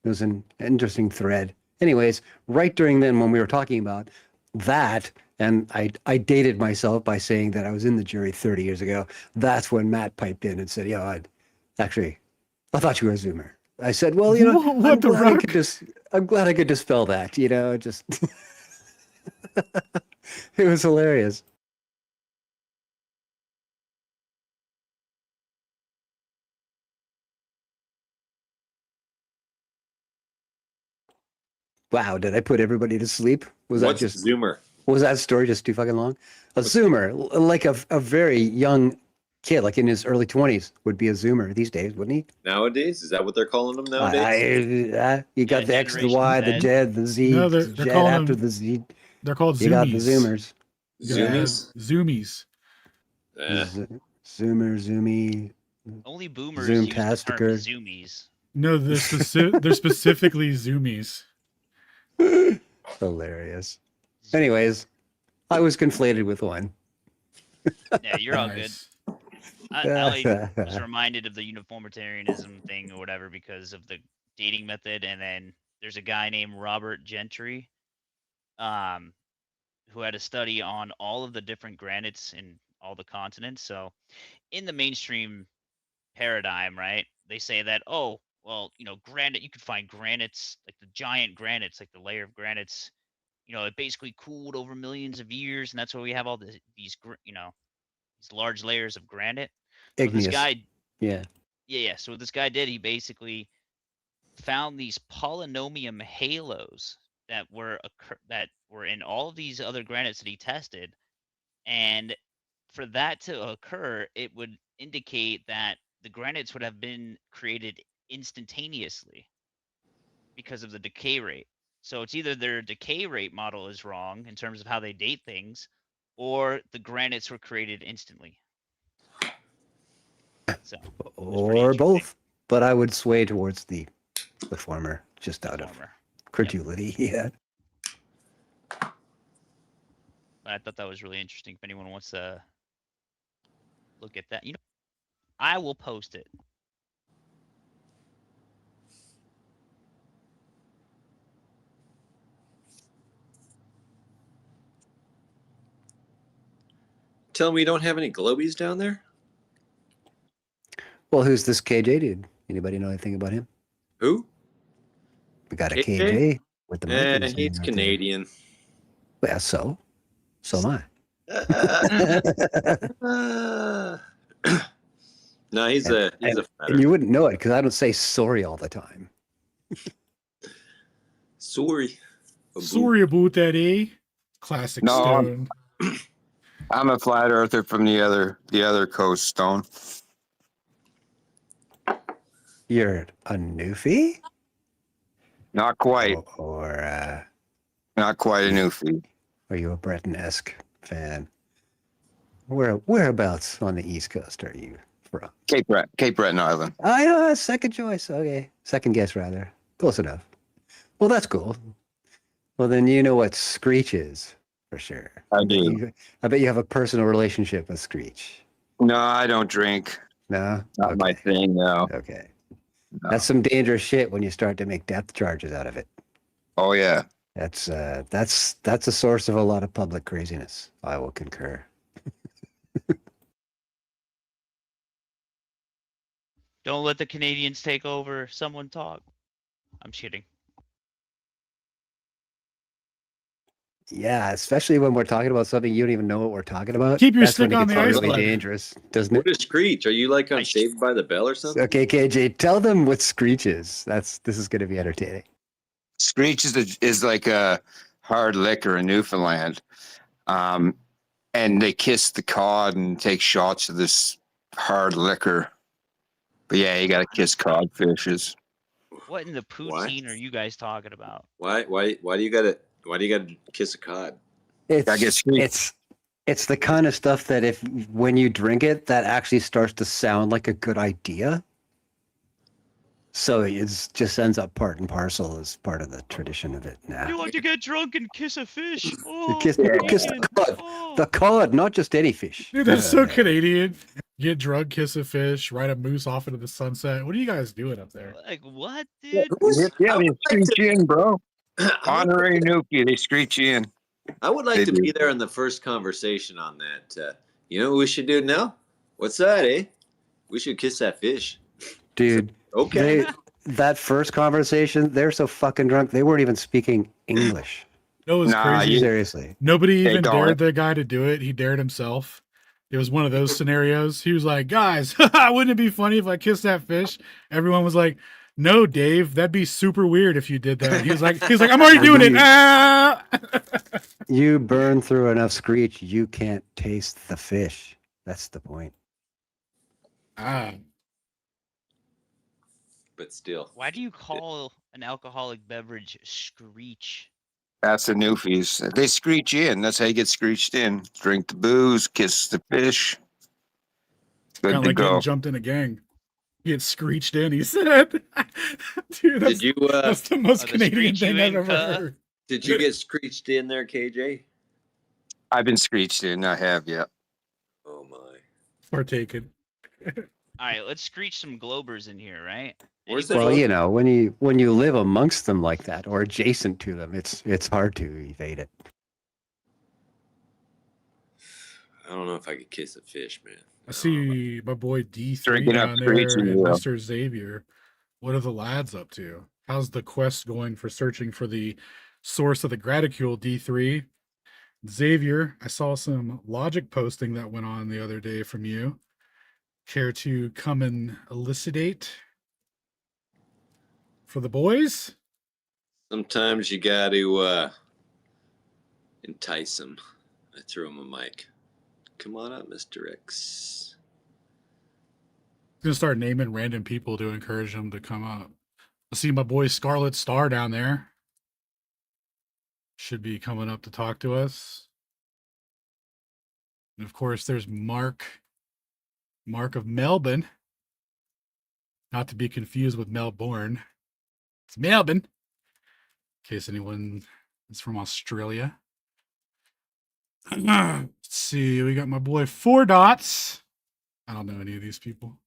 It was an interesting thread. Anyways, right during then when we were talking about that, and I dated myself by saying that I was in the jury 30 years ago, that's when Matt piped in and said, I thought you were a Zoomer. I said, well, I'm glad I could dispel that, just it was hilarious. Wow, did I put everybody to sleep? What's that just Zoomer? Was that story just too fucking long? A Zoomer, like a very young kid, like in his early 20s, would be a Zoomer these days, wouldn't he? Nowadays? Is that what they're calling them nowadays? You got the X, the Y, the Z, the Z, No, the they're Z calling after them, the Z. They're called Zoomies. You got the Zoomers. Zoomies? Zoomies. Zoomer, Zoomy. Only boomers use the term Zoomies. No, they're specifically Zoomies. Hilarious. Anyways, I was conflated with one. Yeah, you're all good. I was reminded of the uniformitarianism thing or whatever because of the dating method, and then there's a guy named Robert Gentry, who had a study on all of the different granites in all the continents. So, in the mainstream paradigm, right, they say that granite, you could find granites like the giant granites, like the layer of granites. It basically cooled over millions of years, and that's why we have all these large layers of granite. Igneous. So this guy, yeah. So what this guy did, he basically found these polynomium halos that were in all of these other granites that he tested, and for that to occur, it would indicate that the granites would have been created instantaneously because of the decay rate. So it's either their decay rate model is wrong in terms of how they date things, or the granites were created instantly. So, or both, but I would sway towards the former, just out of credulity. Yep. Yeah. I thought that was really interesting. If anyone wants to look at that, I will post it. Tell me you don't have any globies down there? Well, who's this KJ dude? Anybody know anything about him? Who? We got a KJ with the mic. He's Canadian. Well, so am I. No, he's a fatter. And you wouldn't know it because I don't say sorry all the time. Sorry. Sorry about that, eh? Classic Stone. I'm a flat earther from the other coast, Stone. You're a newfie? Not quite. Or not quite a newfie. Are you a Breton-esque fan? Whereabouts on the East Coast are you from? Cape Breton Island. I know, second choice. Okay, second guess rather. Close enough. Well, that's cool. Well, then you know what Screech is for sure. I do. I bet you have a personal relationship with Screech. No, I don't drink. No, not my thing. No. Okay. No. That's some dangerous shit when you start to make depth charges out of it. Oh yeah. That's a source of a lot of public craziness. I will concur. Don't let the Canadians take over. Someone talk. I'm kidding. Yeah, especially when we're talking about something you don't even know what we're talking about. Keep your That's when stick it on gets the ice really button. dangerous, doesn't What it? is Screech? Are you like on Saved by the Bell or something? Okay, KJ, tell them what Screech is. This is going to be entertaining. Screech is like a hard liquor in Newfoundland. And they kiss the cod and take shots of this hard liquor. But yeah, you got to kiss codfishes. What in the poutine are you guys talking about? Why do you gotta kiss a cod? It's the kind of stuff that when you drink it, that actually starts to sound like a good idea. So it just ends up part and parcel as part of the tradition of it now. You want to get drunk and kiss a fish? Oh, Kiss the cod. Oh. The cod, not just any fish. Dude, that's so Canadian. Get drunk, kiss a fish, ride a moose off into the sunset. What are you guys doing up there? Like what, dude? Yeah, they screech in, bro. Honorary Nuki, they screech in. I would like to be there in the first conversation on that. You know what we should do now? What's that, eh? We should kiss that fish. Dude, okay. That first conversation, they're so fucking drunk, they weren't even speaking English. It was crazy. Seriously. Nobody even dared the guy to do it. He dared himself. It was one of those scenarios. He was like, guys, wouldn't it be funny if I kissed that fish? Everyone was like, no, Dave, that'd be super weird if you did that. He was like, I'm already doing it. Ah! You burn through enough Screech, you can't taste the fish. That's the point. But still. Why do you call an alcoholic beverage Screech? That's the Newfies. They screech in. That's how you get screeched in. Drink the booze, kiss the fish. Good Kind of to like go. getting jumped in a gang. Get screeched in, he said. Dude, that's, that's the most Canadian thing I've ever heard. Did you get screeched in there, KJ? I've been screeched in. I have, yeah. Oh my. Partaken. All right, let's screech some Globers in here, right? Well, you know, when you live amongst them like that or adjacent to them, it's hard to evade it. I don't know if I could kiss a fish, man. I see my boy D3 Drinking up down there screeching, and yeah. Mr. Xavier. What are the lads up to? How's the quest going for searching for the source of the graticule, D3? Xavier, I saw some logic posting that went on the other day from you. Care to come and elucidate for the boys? Sometimes you got to entice them. I threw him a mic. Come on up, Mr. X. I'm gonna start naming random people to encourage them to come up. I see my boy Scarlet Star down there. Should be coming up to talk to us. And of course, there's Mark of Melbourne. Not to be confused with Melbourne. It's Melbourne. In case anyone is from Australia. Let's see. We got my boy 4 Dots. I don't know any of these people.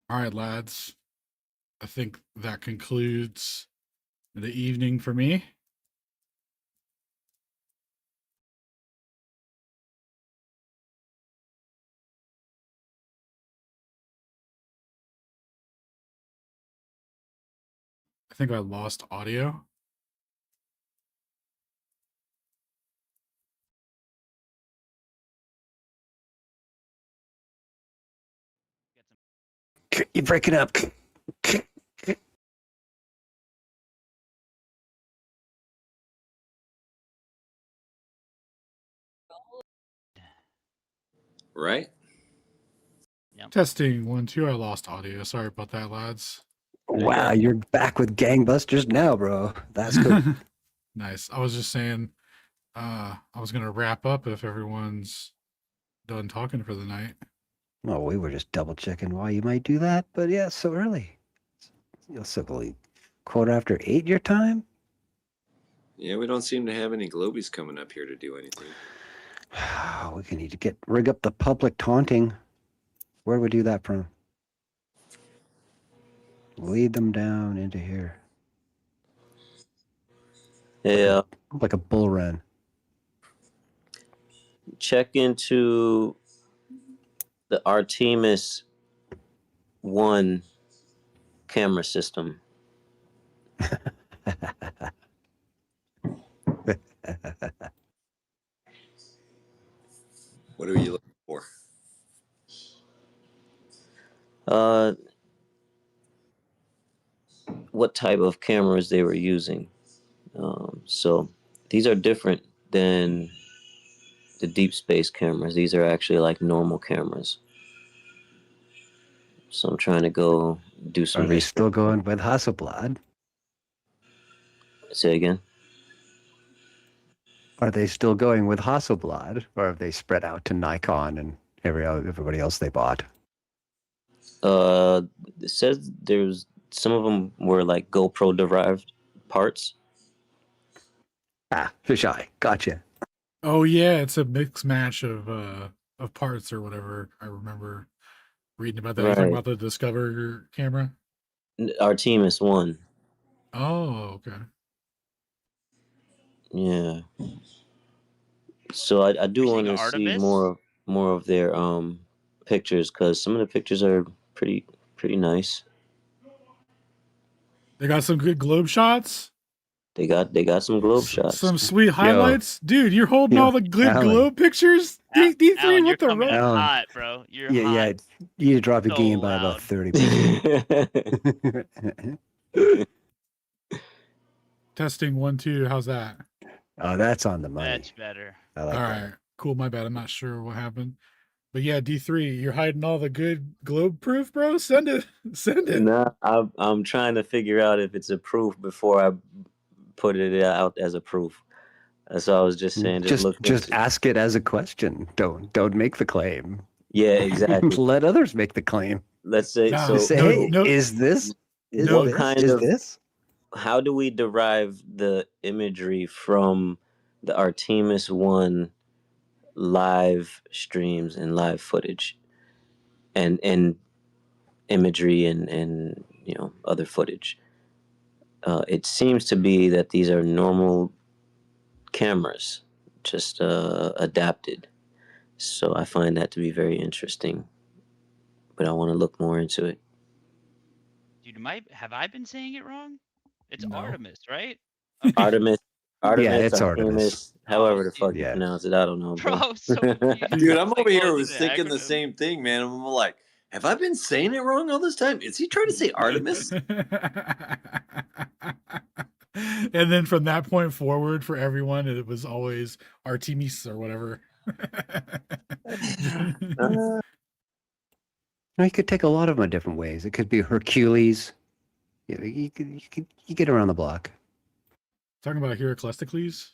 All right, lads. I think that concludes the evening for me. I think I lost audio. You break it up. Right? Testing 1, 2. I lost audio. Sorry about that, lads. Wow, you're back with gangbusters now, bro. That's cool. Nice. I was just saying, I was gonna wrap up if everyone's done talking for the night. Well, we were just double checking why you might do that, but yeah, so early. You'll simply 8:15 your time. Yeah, we don't seem to have any globies coming up here to do anything. We can need to rig up the public taunting. Where do we do that from? Lead them down into here. Yeah. like a bull run. Check into the Artemis 1 camera system. What are you looking for? What type of cameras they were using. So these are different than the deep space cameras. These are actually like normal cameras. So I'm trying to go do some Are they research. still going with Hasselblad? Say again? Are they still going with Hasselblad, or have they spread out to Nikon and everybody else they bought? It says there's some of them were like GoPro derived parts. Ah, fisheye. Gotcha. Oh yeah, it's a mixed match of parts or whatever. I remember reading about that. You're talking about the Discover camera? Artemis 1. Oh, okay. Yeah. So I do want to see more of their pictures, because some of the pictures are pretty nice. They got some good globe shots. They got some globe shots. Some sweet highlights. Dude, you're holding all the good Alan. globe pictures? D3, Alan, what the coming in Alan. hot, bro. You're Yeah, hot. yeah. You need to drop your So game by about loud. 30%. Testing 1, 2. How's that? Oh, that's on the money. That's better. I like All that. right, cool. My bad. I'm not sure what happened. But yeah, D3, you're hiding all the good globe proof, bro. Send it. Send it. Nah, I'm trying to figure out if it's a proof before I put it out as a proof. So I was just saying, Just ask it as a question. Don't make the claim. Yeah, exactly. Let others make the claim. Let's say so. Say, hey, is this? How do we derive the imagery from the Artemis 1 live streams and live footage and imagery and other footage? It seems to be that these are normal cameras, just adapted. So I find that to be very interesting, but I want to look more into it. Dude, have I been saying it wrong? It's Artemis, right? Artemis, yeah, it's Artemis. However the fuck you pronounce it, I don't know, bro. Bro, so Dude, I'm over here was thinking the same thing, man. I'm like, have I been saying it wrong all this time? Is he trying to say Artemis? And then from that point forward, for everyone, it was always Artemis or whatever. You could take a lot of them in different ways. It could be Hercules. You get around the block. Talking about Heraclesticles?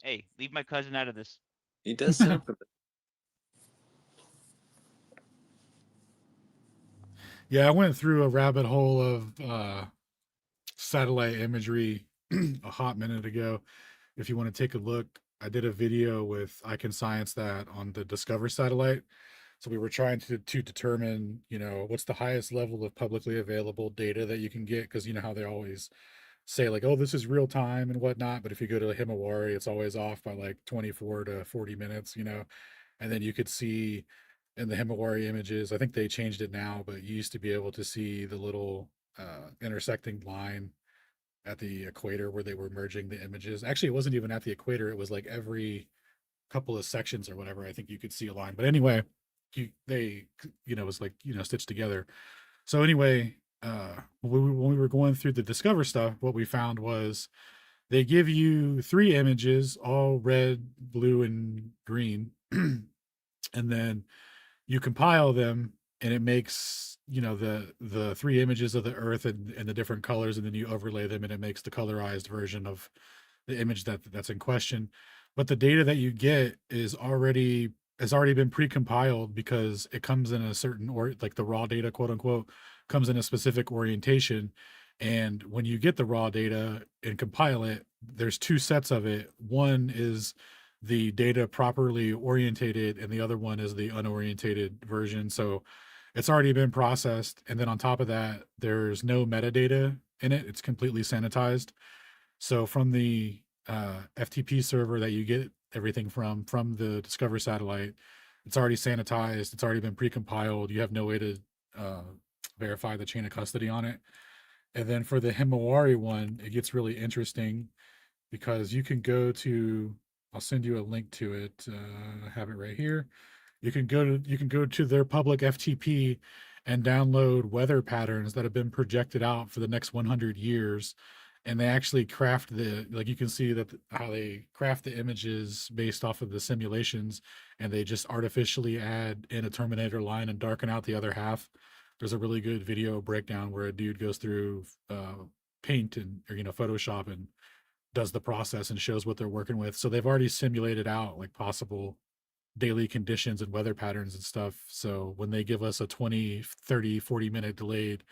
Hey, leave my cousin out of this. He does sound for Yeah, I went through a rabbit hole of satellite imagery a hot minute ago. If you want to take a look, I did a video with I Can Science That on the Discover satellite. So we were trying to determine, what's the highest level of publicly available data that you can get, because you know how they always say like, oh, this is real time and whatnot, but if you go to Himawari, it's always off by like 24 to 40 minutes, and then you could see in the Himawari images, I think they changed it now, but you used to be able to see the little intersecting line at the equator where they were merging the images. Actually, it wasn't even at the equator. It was like every couple of sections or whatever. I think you could see a line. But anyway, it was like, stitched together. So anyway, when we were going through the Discover stuff, what we found was they give you 3 images, all red, blue, and green. And then you compile them and it makes, the 3 images of the Earth and the different colors, and then you overlay them and it makes the colorized version of the image that's in question. But the data that you get has already been pre-compiled, because it comes in a certain, or like the raw data, quote unquote, comes in a specific orientation. And when you get the raw data and compile it, there's 2 sets of it. One is the data properly orientated, and the other one is the unorientated version. So it's already been processed. And then on top of that, there's no metadata in it. It's completely sanitized. So from the FTP server that you get everything from the Discover satellite, it's already sanitized. It's already been precompiled. You have no way to verify the chain of custody on it. And then for the Himawari one, it gets really interesting because you can go to, I'll send you a link to it. I have it right here. You can go to their public FTP and download weather patterns that have been projected out for the next 100 years. And they actually craft like you can see that how they craft the images based off of the simulations, and they just artificially add in a Terminator line and darken out the other half. There's a really good video breakdown where a dude goes through Paint and Photoshop and does the process and shows what they're working with. So they've already simulated out like possible daily conditions and weather patterns and stuff. So when they give us a 20, 30, 40-minute delayed,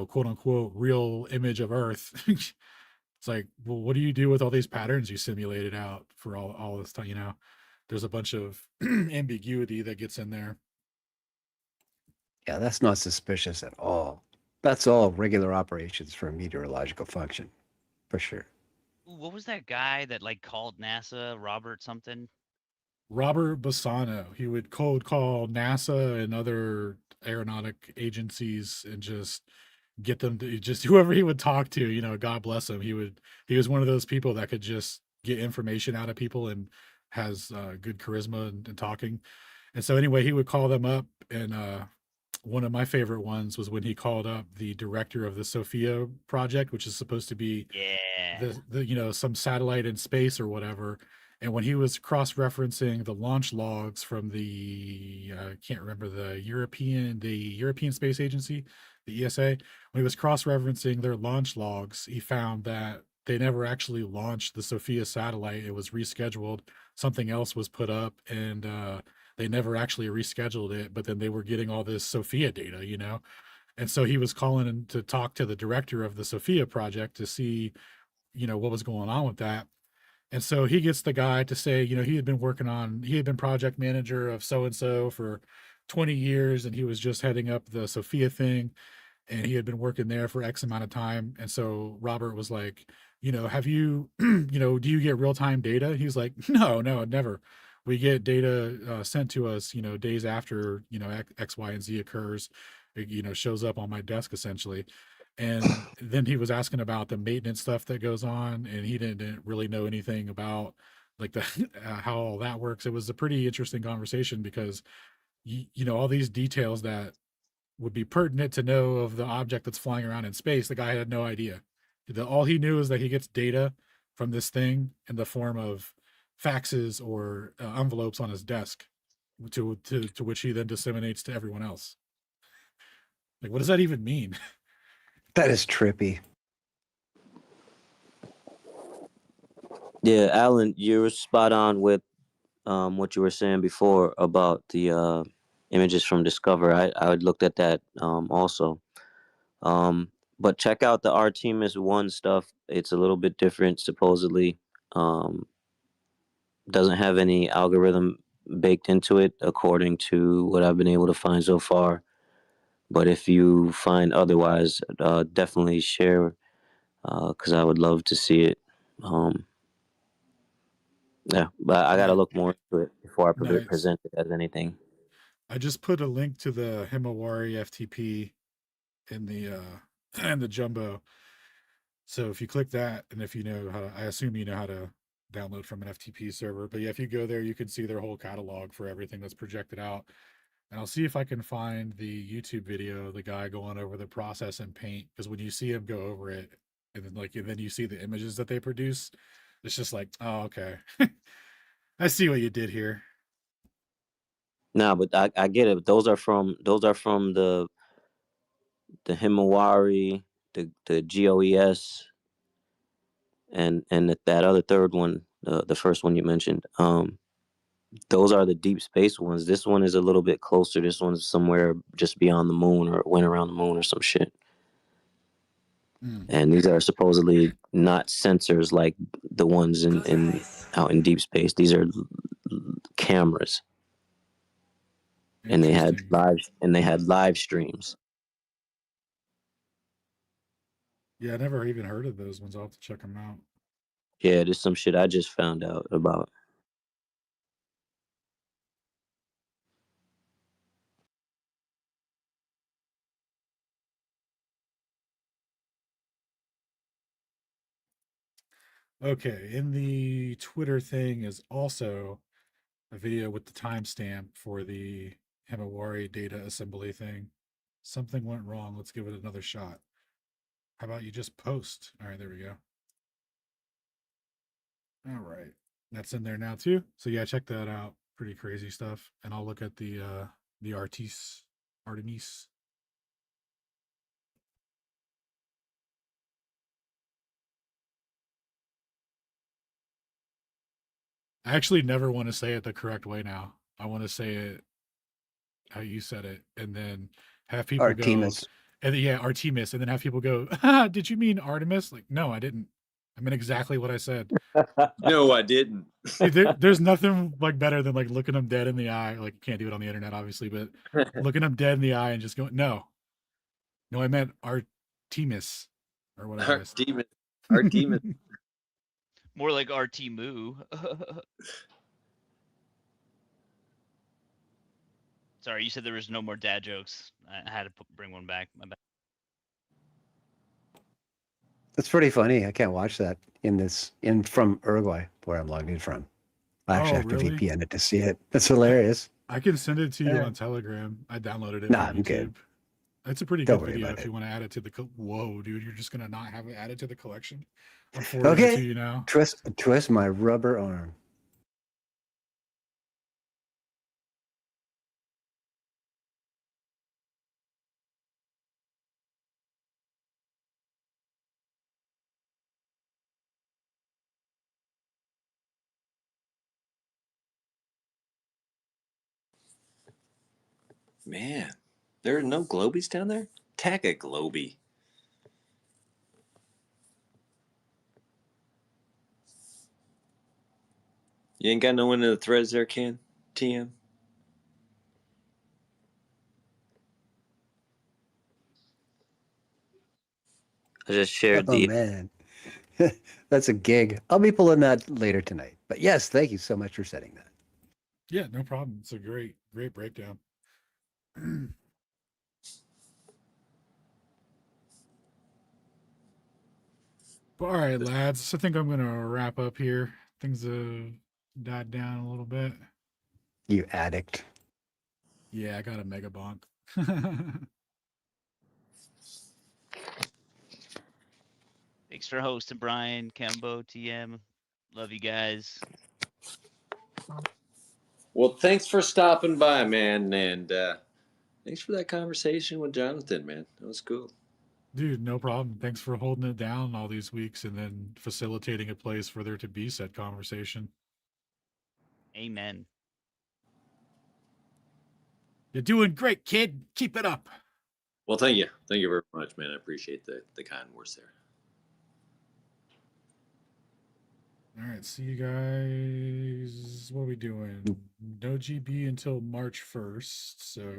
quote unquote, real image of Earth, it's like, well, what do you do with all these patterns you simulated out for all this time? There's a bunch of ambiguity that gets in there. Yeah, that's not suspicious at all. That's all regular operations for a meteorological function, for sure. What was that guy that like called NASA, Robert something? Robert Bassano. He would cold call NASA and other aeronautic agencies and just get them to just whoever he would talk to, God bless him. He was one of those people that could just get information out of people and has good charisma and talking. And so anyway, he would call them up, and one of my favorite ones was when he called up the director of the Sophia project, which is supposed to be the some satellite in space or whatever. And when he was cross-referencing the launch logs from the I can't remember, the European Space Agency, the ESA, when he was cross-referencing their launch logs, he found that they never actually launched the Sophia satellite. It was rescheduled. Something else was put up, and they never actually rescheduled it. But then they were getting all this Sophia data, and so he was calling in to talk to the director of the Sophia project to see, what was going on with that. And so he gets the guy to say, he had been project manager of so-and-so for 20 years, and he was just heading up the Sophia thing, and he had been working there for X amount of time. And so Robert was like, have you, do you get real-time data? He's like, no, never. We get data sent to us, days after, X, Y, and Z occurs, it, shows up on my desk essentially. And then he was asking about the maintenance stuff that goes on, and he didn't really know anything about like the how all that works. It was a pretty interesting conversation because all these details that would be pertinent to know of the object that's flying around in space, the guy had no idea. All he knew is that he gets data from this thing in the form of faxes or envelopes on his desk, to which he then disseminates to everyone else. Like, what does that even mean? That is trippy. Yeah, Alan, you're spot on with what you were saying before about the images from Discover. I looked at that also. But check out the Artemis 1 stuff. It's a little bit different, supposedly. Doesn't have any algorithm baked into it, according to what I've been able to find so far. But if you find otherwise, definitely share, because I would love to see it. Yeah, but I got to look more into it before I present it as anything. I just put a link to the Himawari FTP in the Jumbo. So if you click that, and if you know how to, I assume you know how to download from an FTP server. But yeah, if you go there, you can see their whole catalog for everything that's projected out. And I'll see if I can find the YouTube video, the guy going over the process in Paint, because when you see him go over it, and then you see the images that they produce, it's just like, oh, okay. I see what you did here. No, but I get it. Those are from the Himawari, the GOES, and that other third one, the first one you mentioned. Those are the deep space ones. This one is a little bit closer. This one's somewhere just beyond the moon, or went around the moon or some shit. And these are supposedly not sensors like the ones in out in deep space. These are cameras, and they had live streams. Yeah, I never even heard of those ones. I'll have to check them out. Yeah, there's some shit I just found out about. Okay, in the Twitter thing is also a video with the timestamp for the Himawari data assembly thing. Something went wrong. Let's give it another shot. How about you just post? All right, there we go. All right. That's in there now too. So yeah, check that out. Pretty crazy stuff. And I'll look at the Artemis. I actually never want to say it the correct way now. I want to say it how you said it, and then have people Artemis. go, and then, yeah, Artemis, and then have people go, did you mean Artemis? Like, no, I didn't. I meant exactly what I said. No, I didn't. Dude, there's nothing like better than like looking them dead in the eye. Like, you can't do it on the internet, obviously, but looking them dead in the eye and just going, no, I meant Artemis or whatever. Artemis. Artemis. More like RT Moo. Sorry, you said there was no more dad jokes. I had to bring one back. My bad. That's pretty funny. I can't watch that from Uruguay, where I'm logged in from. I actually have to VPN it to see it. That's hilarious. I can send it to you on Telegram. I downloaded it Nah, from I'm YouTube. good. It's a pretty Don't good worry video about if it. you want to add it to the. Whoa, dude, you're just gonna not have it added to the collection? I'm forwarding it to you now. Twist my rubber arm. Man, there are no globies down there? Tag a globie. You ain't got no one in the threads there, Ken? TM? I just shared Oh the. man, that's a gig. I'll be pulling that later tonight. But yes, thank you so much for setting that. Yeah, no problem. It's a great breakdown. All right, lads. So I think I'm gonna wrap up here. Things have died down a little bit. You addict. Yeah, I got a mega bonk. Thanks for hosting, Brian, Kembo, TM. Love you guys. Well, thanks for stopping by, man, and thanks for that conversation with Jonathan, man. That was cool. Dude, no problem. Thanks for holding it down all these weeks and then facilitating a place for there to be said conversation. Amen. You're doing great, kid. Keep it up. Well, thank you. Thank you very much, man. I appreciate the kind words there. All right, see you guys. What are we doing? No GB until March 1st. So,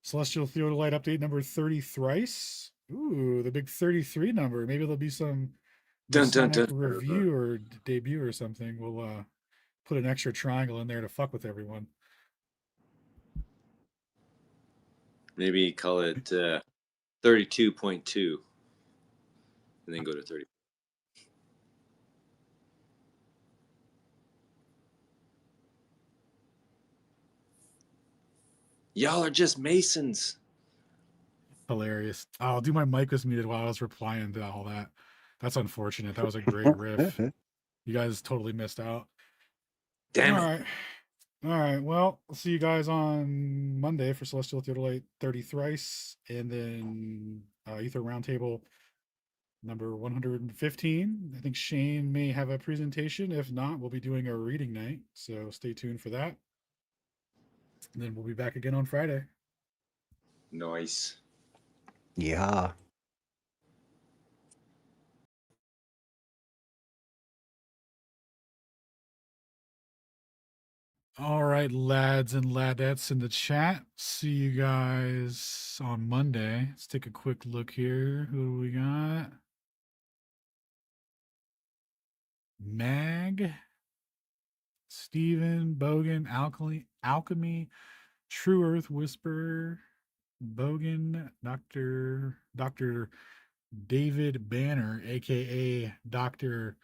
Celestial Theodolite update number 30 thrice. Ooh, the big 33 number. Maybe there'll be some Masonic review or debut or something. We'll put an extra triangle in there to fuck with everyone. Maybe call it 32.2 and then go to 30. Y'all are just Masons. Hilarious. Oh, dude, my mic was muted while I was replying to all that. That's unfortunate. That was a great riff. You guys totally missed out. Damn all it. right. All right. Well, I'll see you guys on Monday for Celestial Theodolite 30 thrice. And then Aether Roundtable number 115. I think Shane may have a presentation. If not, we'll be doing a reading night. So stay tuned for that. And then we'll be back again on Friday. Nice. Yeah. All right, lads and ladettes in the chat. See you guys on Monday. Let's take a quick look here. Who do we got? Mag, Steven, Bogan, Alchemy, True Earth Whisperer, Bogan, Dr. David Banner, aka Dr.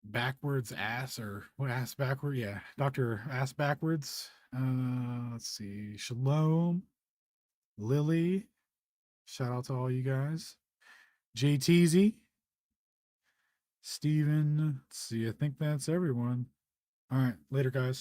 Backwards Ass, or what ass backward? Yeah, Dr. Ass Backwards. Let's see. Shalom, Lily. Shout out to all you guys. JTZ, Steven. Let's see. I think that's everyone. All right. Later, guys.